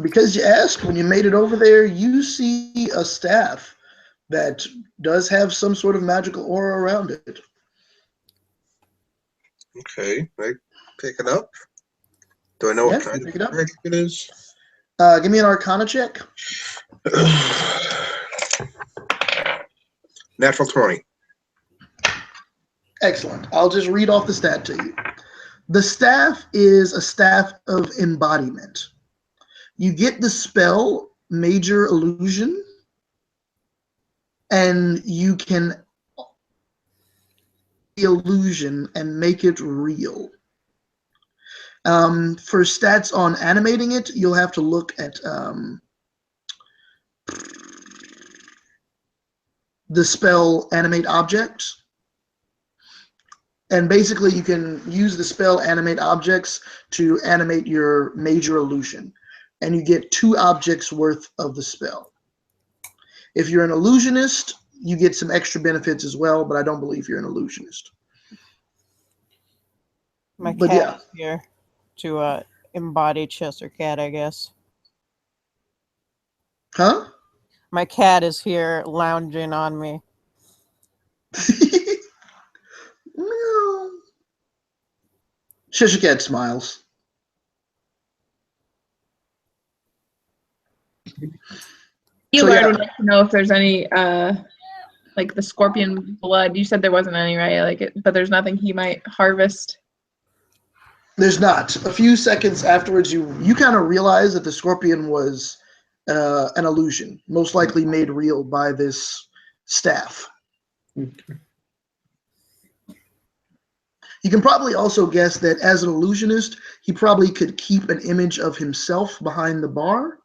Because you asked, when you made it over there, you see a staff that does have some sort of magical aura around it. Okay, I pick it up. Do I know what kind of magic it is? Give me an Arcana check. Natural 20. Excellent. I'll just read off the stat to you. The staff is a staff of embodiment. You get the spell Major Illusion, and you can the illusion and make it real. For stats on animating it, you'll have to look at the spell Animate Objects. And basically, you can use the spell Animate Objects to animate your Major Illusion. And you get 2 objects worth of the spell. If you're an illusionist, you get some extra benefits as well, but I don't believe you're an illusionist. My But cat yeah. is here to embody Chester Cat, I guess. Huh? My cat is here lounging on me. Meow. Cheshire Cat smiles. So, Eobard yeah. would like to know if there's any like the scorpion blood. You said there wasn't any, right? But there's nothing he might harvest. There's not. A few seconds afterwards, you kind of realize that the scorpion was an illusion, most likely made real by this staff. You can probably also guess that as an illusionist, he probably could keep an image of himself behind the bar.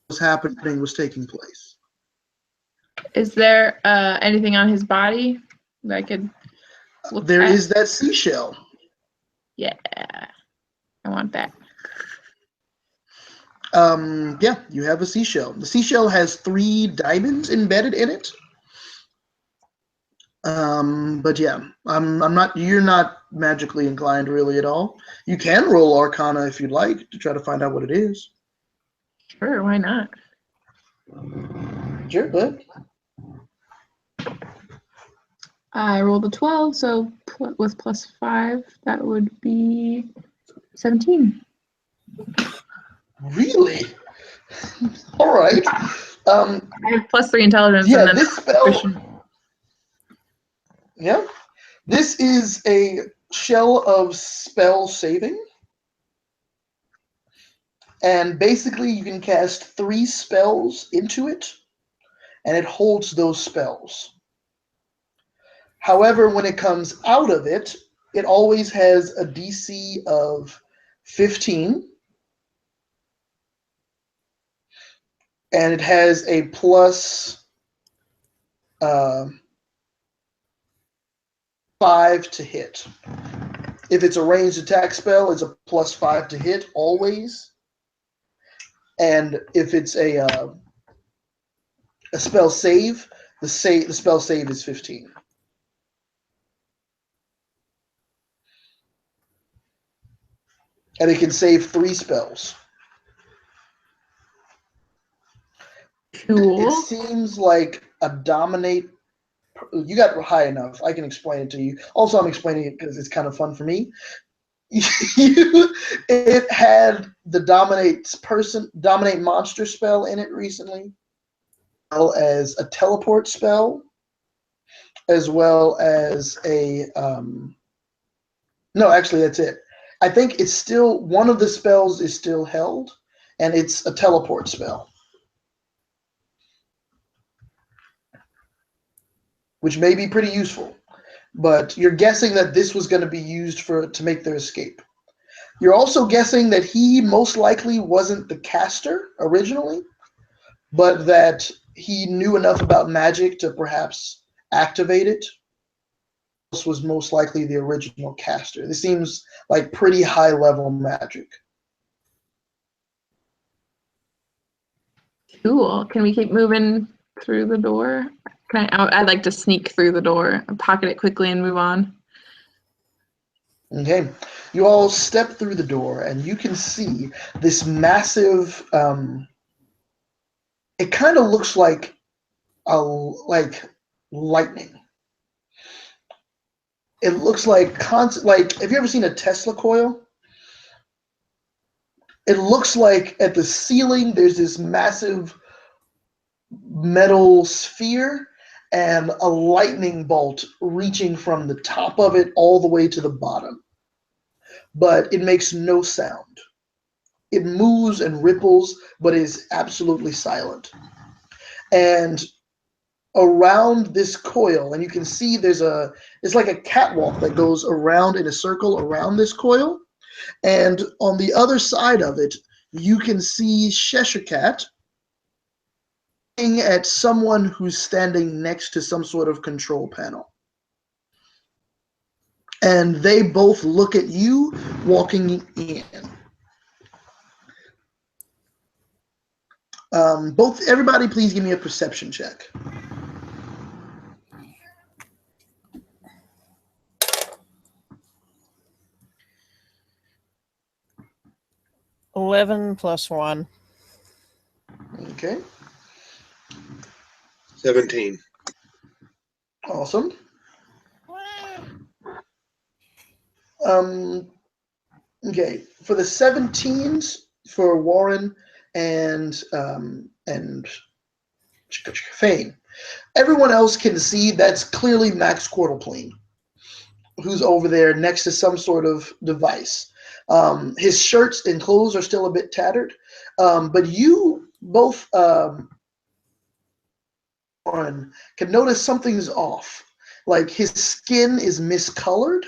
What was happening was taking place. Is there anything on his body that I could look There at? is that seashell. Yeah, I want that. Yeah, you have a seashell. The seashell has 3 diamonds embedded in it. But yeah, I'm not. You're not magically inclined really at all. You can roll Arcana if you'd like to try to find out what it is. Sure, why not? Sure, go ahead. I rolled a 12, so with +5, that would be 17. Really? All right. I have +3 intelligence. Yeah, and then this spell. Yeah, this is a shell of spell saving, and basically you can cast 3 spells into it, and it holds those spells. However, when it comes out of it, it always has a DC of 15, and it has a plus 5 to hit. If it's a ranged attack spell, it's a +5 to hit always. And if it's a spell save, the spell save is 15. And it can save 3 spells. Cool. It seems like a dominate. You got high enough. I can explain it to you. Also, I'm explaining it because it's kind of fun for me. It had the dominate monster spell in it recently, as well as a teleport spell, as well as a no, actually that's it. I think it's still one of the spells is still held, and it's a teleport spell, which may be pretty useful. But you're guessing that this was going to be used to make their escape. You're also guessing that he most likely wasn't the caster originally, but that he knew enough about magic to perhaps activate it. This was most likely the original caster. This seems like pretty high level magic. Cool. Can we keep moving through the door? I'd like to sneak through the door, pocket it quickly, and move on. Okay, you all step through the door, and you can see this massive. It kind of looks like lightning. It looks like have you ever seen a Tesla coil? It looks like at the ceiling there's this massive metal sphere and a lightning bolt reaching from the top of it all the way to the bottom. But it makes no sound. It moves and ripples, but is absolutely silent. And around this coil, and you can see it's like a catwalk that goes around in a circle around this coil. And on the other side of it, you can see Cheshire Cat looking at someone who's standing next to some sort of control panel. And they both look at you walking in. Everybody please give me a perception check. 11 plus 1. Okay. 17. Awesome. Okay. For the 17s for Warren and Fane, everyone else can see that's clearly Max Quarterplane, who's over there next to some sort of device. His shirts and clothes are still a bit tattered, but you both, Warren, can notice something's off. Like his skin is miscolored.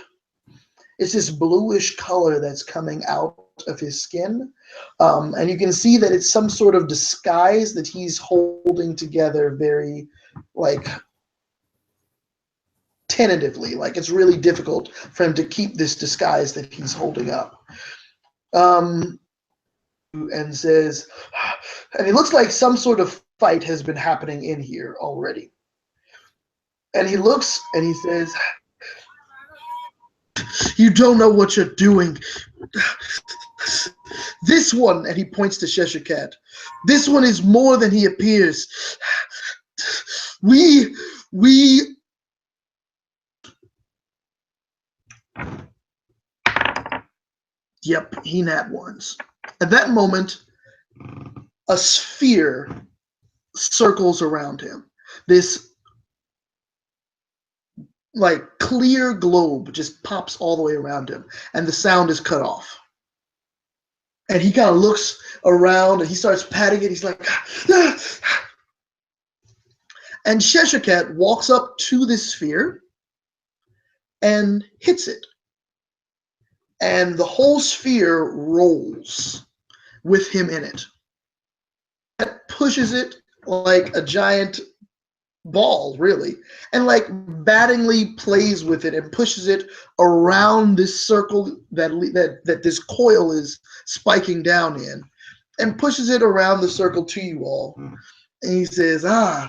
It's this bluish color that's coming out of his skin. And you can see that it's some sort of disguise that he's holding together very, like, tentatively. Like, it's really difficult for him to keep this disguise that he's holding up. And says, and it looks like some sort of fight has been happening in here already. And he looks and he says, "You don't know what you're doing. This one," and he points to Cheshire Cat, "this one is more than he appears. We Yep, he nat ones. At that moment, a sphere circles around him. This like clear globe just pops all the way around him, and the sound is cut off. And he kind of looks around and he starts patting it. He's like, ah! And Cheshire Cat walks up to this sphere and hits it. And the whole sphere rolls with him in it. That pushes it like a giant ball, really, and like battingly plays with it and pushes it around this circle that this coil is spiking down in, and pushes it around the circle to you all. And he says,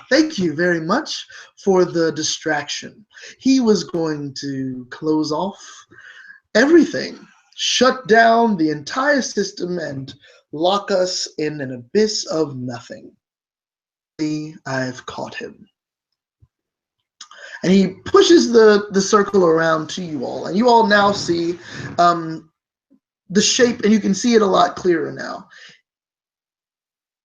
thank you very much for the distraction. He was going to close off everything, shut down the entire system, and lock us in an abyss of nothing. I've caught him." And he pushes the circle around to you all, and you all now see the shape, and you can see it a lot clearer now.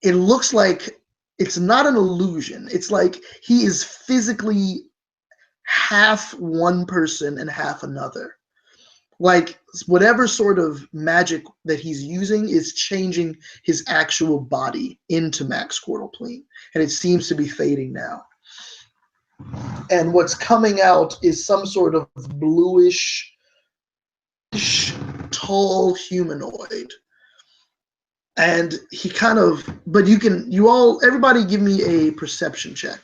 It looks like it's not an illusion. It's like he is physically half one person and half another. Like whatever sort of magic that he's using is changing his actual body into Max Quarterplane, and it seems to be fading now. And what's coming out is some sort of bluish, tall humanoid. And he kind of, but everybody give me a perception check.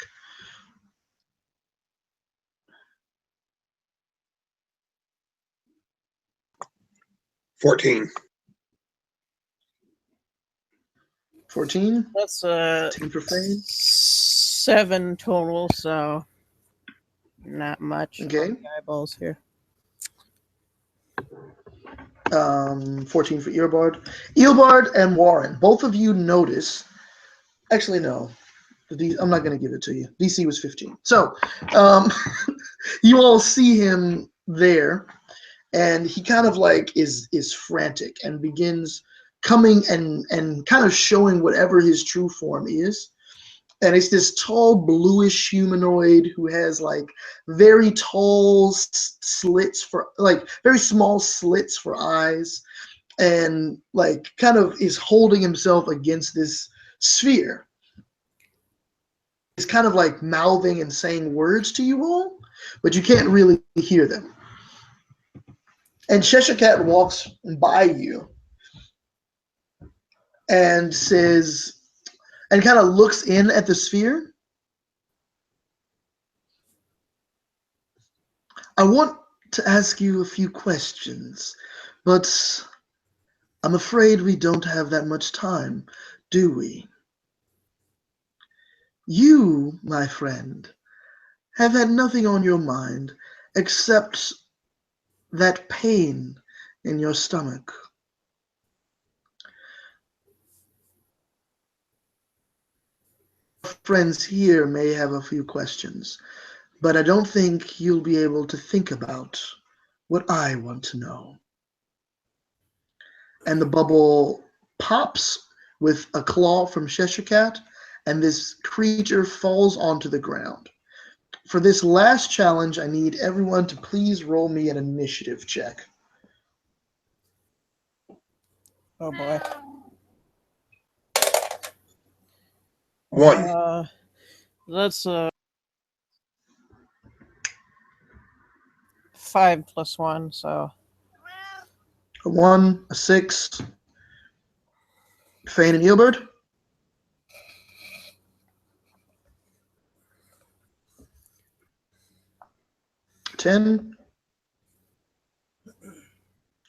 $14. 14? That's 10 for Fane. 7 total, so not much. Okay. Eyeballs here. 14 for Earbard. Earbard and Warren, both of you notice. Actually, no. I'm not going to give it to you. DC was 15. So, you all see him there, and he kind of like is frantic and begins coming and kind of showing whatever his true form is. And it's this tall bluish humanoid who has like very tall slits for like very small slits for eyes, and like kind of is holding himself against this sphere. He's kind of like mouthing and saying words to you all, but you can't really hear them. And Cheshire Cat walks by you and says, and kind of looks in at the sphere. "I want to ask you a few questions, but I'm afraid we don't have that much time, do we? You, my friend, have had nothing on your mind except that pain in your stomach. friends here may have a few questions, but I don't think you'll be able to think about what I want to know. And the bubble pops with a claw from Cheshire Cat, and this creature falls onto the ground. For this last challenge, I need everyone to please roll me an initiative check. Oh boy. 1. That's 5 plus 1, so A 1, a 6. Fane and Eobard? 10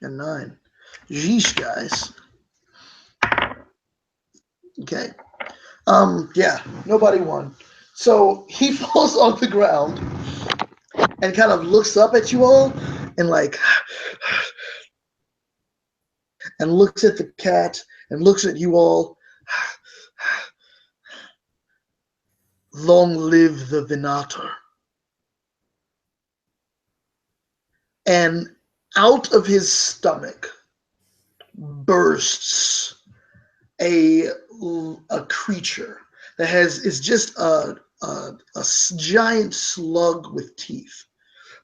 and 9. Yeesh, guys. Okay. Yeah, nobody won. So he falls on the ground and kind of looks up at you all and and looks at the cat and looks at you all. Long live the Venator. And out of his stomach bursts a creature that is just a giant slug with teeth,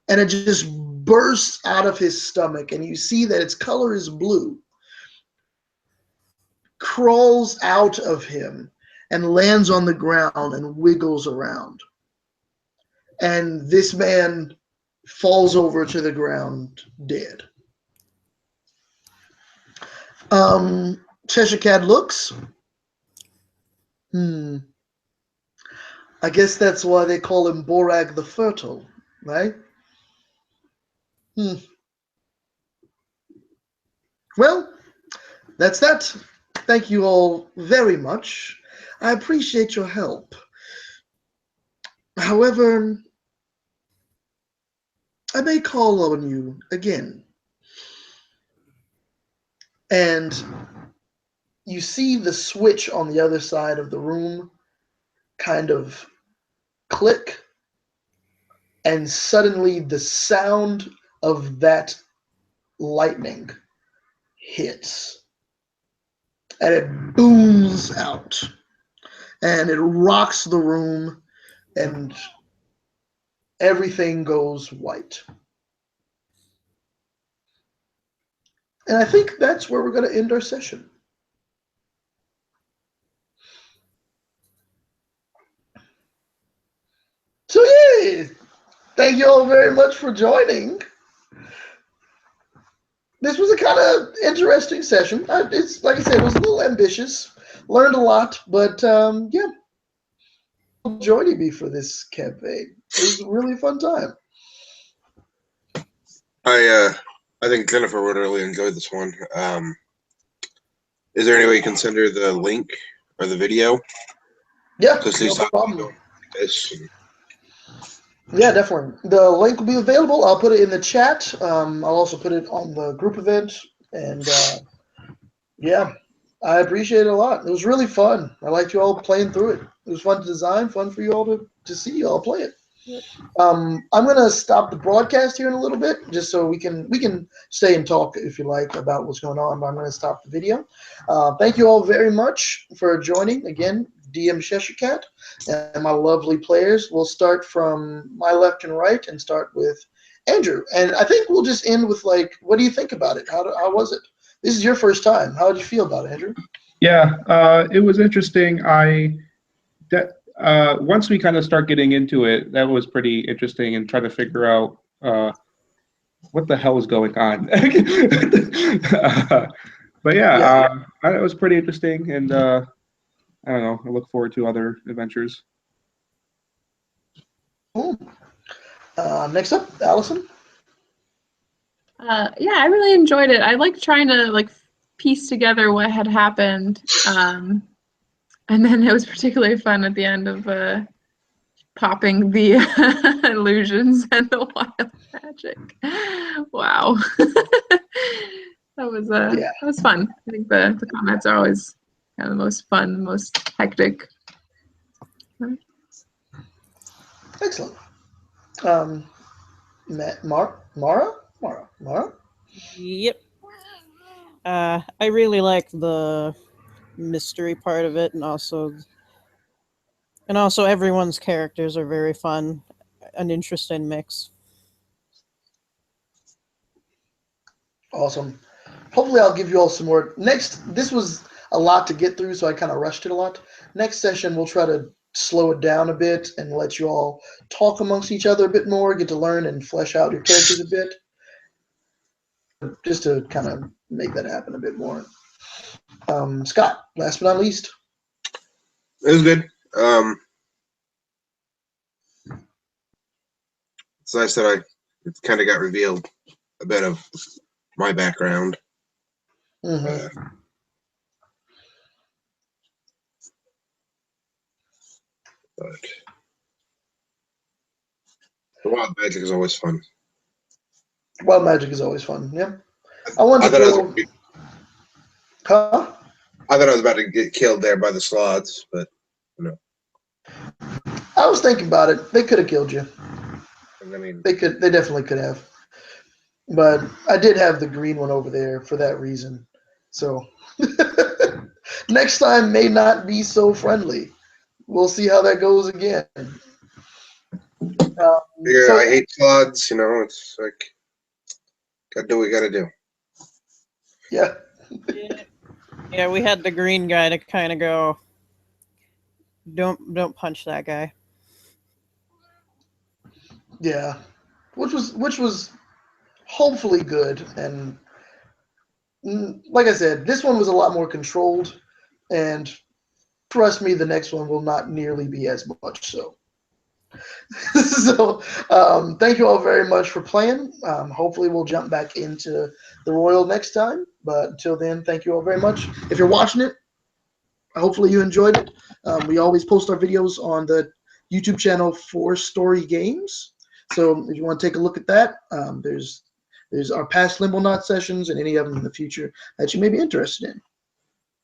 and it just bursts out of his stomach, and you see that its color is blue, crawls out of him and lands on the ground and wiggles around, and this man falls over to the ground dead. Cheshire Cat looks. I guess that's why they call him Borag the Fertile, right? Well, that's that. Thank you all very much. I appreciate your help. However, I may call on you again. And you see the switch on the other side of the room kind of click, and suddenly the sound of that lightning hits, and it booms out, and it rocks the room, and everything goes white. And I think that's where we're going to end our session. So, yay! Thank you all very much for joining. This was a kind of interesting session. It's like I said, it was a little ambitious. Learned a lot, but yeah, joining me for this campaign. It was a really fun time. I think Jennifer would really enjoy this one. Is there any way you can send her the link or the video? Yeah, To see no something problem. like this. Yeah, definitely. The link will be available. I'll put it in the chat. I'll also put it on the group event. And yeah, I appreciate it a lot. It was really fun. I liked you all playing through it. It was fun to design, fun for you all to see you all play it. I'm gonna stop the broadcast here in a little bit, just so we can stay and talk if you like about what's going on. But I'm gonna stop the video. Thank you all very much for joining again, DM Cheshire Cat, and my lovely players. We'll start from my left and right, and start with Andrew. And I think we'll just end with what do you think about it? How was it? This is your first time. How did you feel about it, Andrew? Yeah, it was interesting. Once we kind of start getting into it, that was pretty interesting, and trying to figure out what the hell is going on. But yeah, it was pretty interesting, and I don't know. I look forward to other adventures. Cool. Next up, Allison. Yeah, I really enjoyed it. I liked trying to piece together what had happened, and then it was particularly fun at the end of popping the illusions and the wild magic. Wow, that was fun. I think the combats are always kind of the most fun, the most hectic. Excellent. Mara? Yep. I really like the mystery part of it, and also everyone's characters are very fun, an interesting mix. Awesome. Hopefully, I'll give you all some more. This was a lot to get through, so I kind of rushed it a lot. Next session, we'll try to slow it down a bit and let you all talk amongst each other a bit more, get to learn and flesh out your characters a bit, just to kind of make that happen a bit more. Scott, last but not least. It was good. As I said, it kind of got revealed a bit of my background. Mm-hmm. But the wild magic is always fun. Wild magic is always fun. Yeah. I wanted to throw. Huh? I thought I was about to get killed there by the sloths, but no. I was thinking about it. They could have killed you. I mean, They definitely could have. But I did have the green one over there for that reason. So next time may not be so friendly. We'll see how that goes again. I hate sloths. It's like gotta do what we gotta do. Yeah. Yeah, we had the green guy to kind of go, don't punch that guy. Yeah. Which was hopefully good, and like I said, this one was a lot more controlled, and trust me, the next one will not nearly be as much so. So thank you all very much for playing. Hopefully we'll jump back into the Royal next time, but until then, thank you all very much. If you're watching it, hopefully you enjoyed it. We always post our videos on the YouTube channel for Story Games, so if you want to take a look at that, there's our past Limbonauts sessions and any of them in the future that you may be interested in.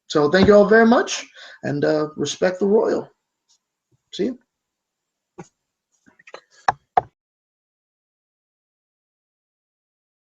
So thank you all very much, and respect the Royal. See you.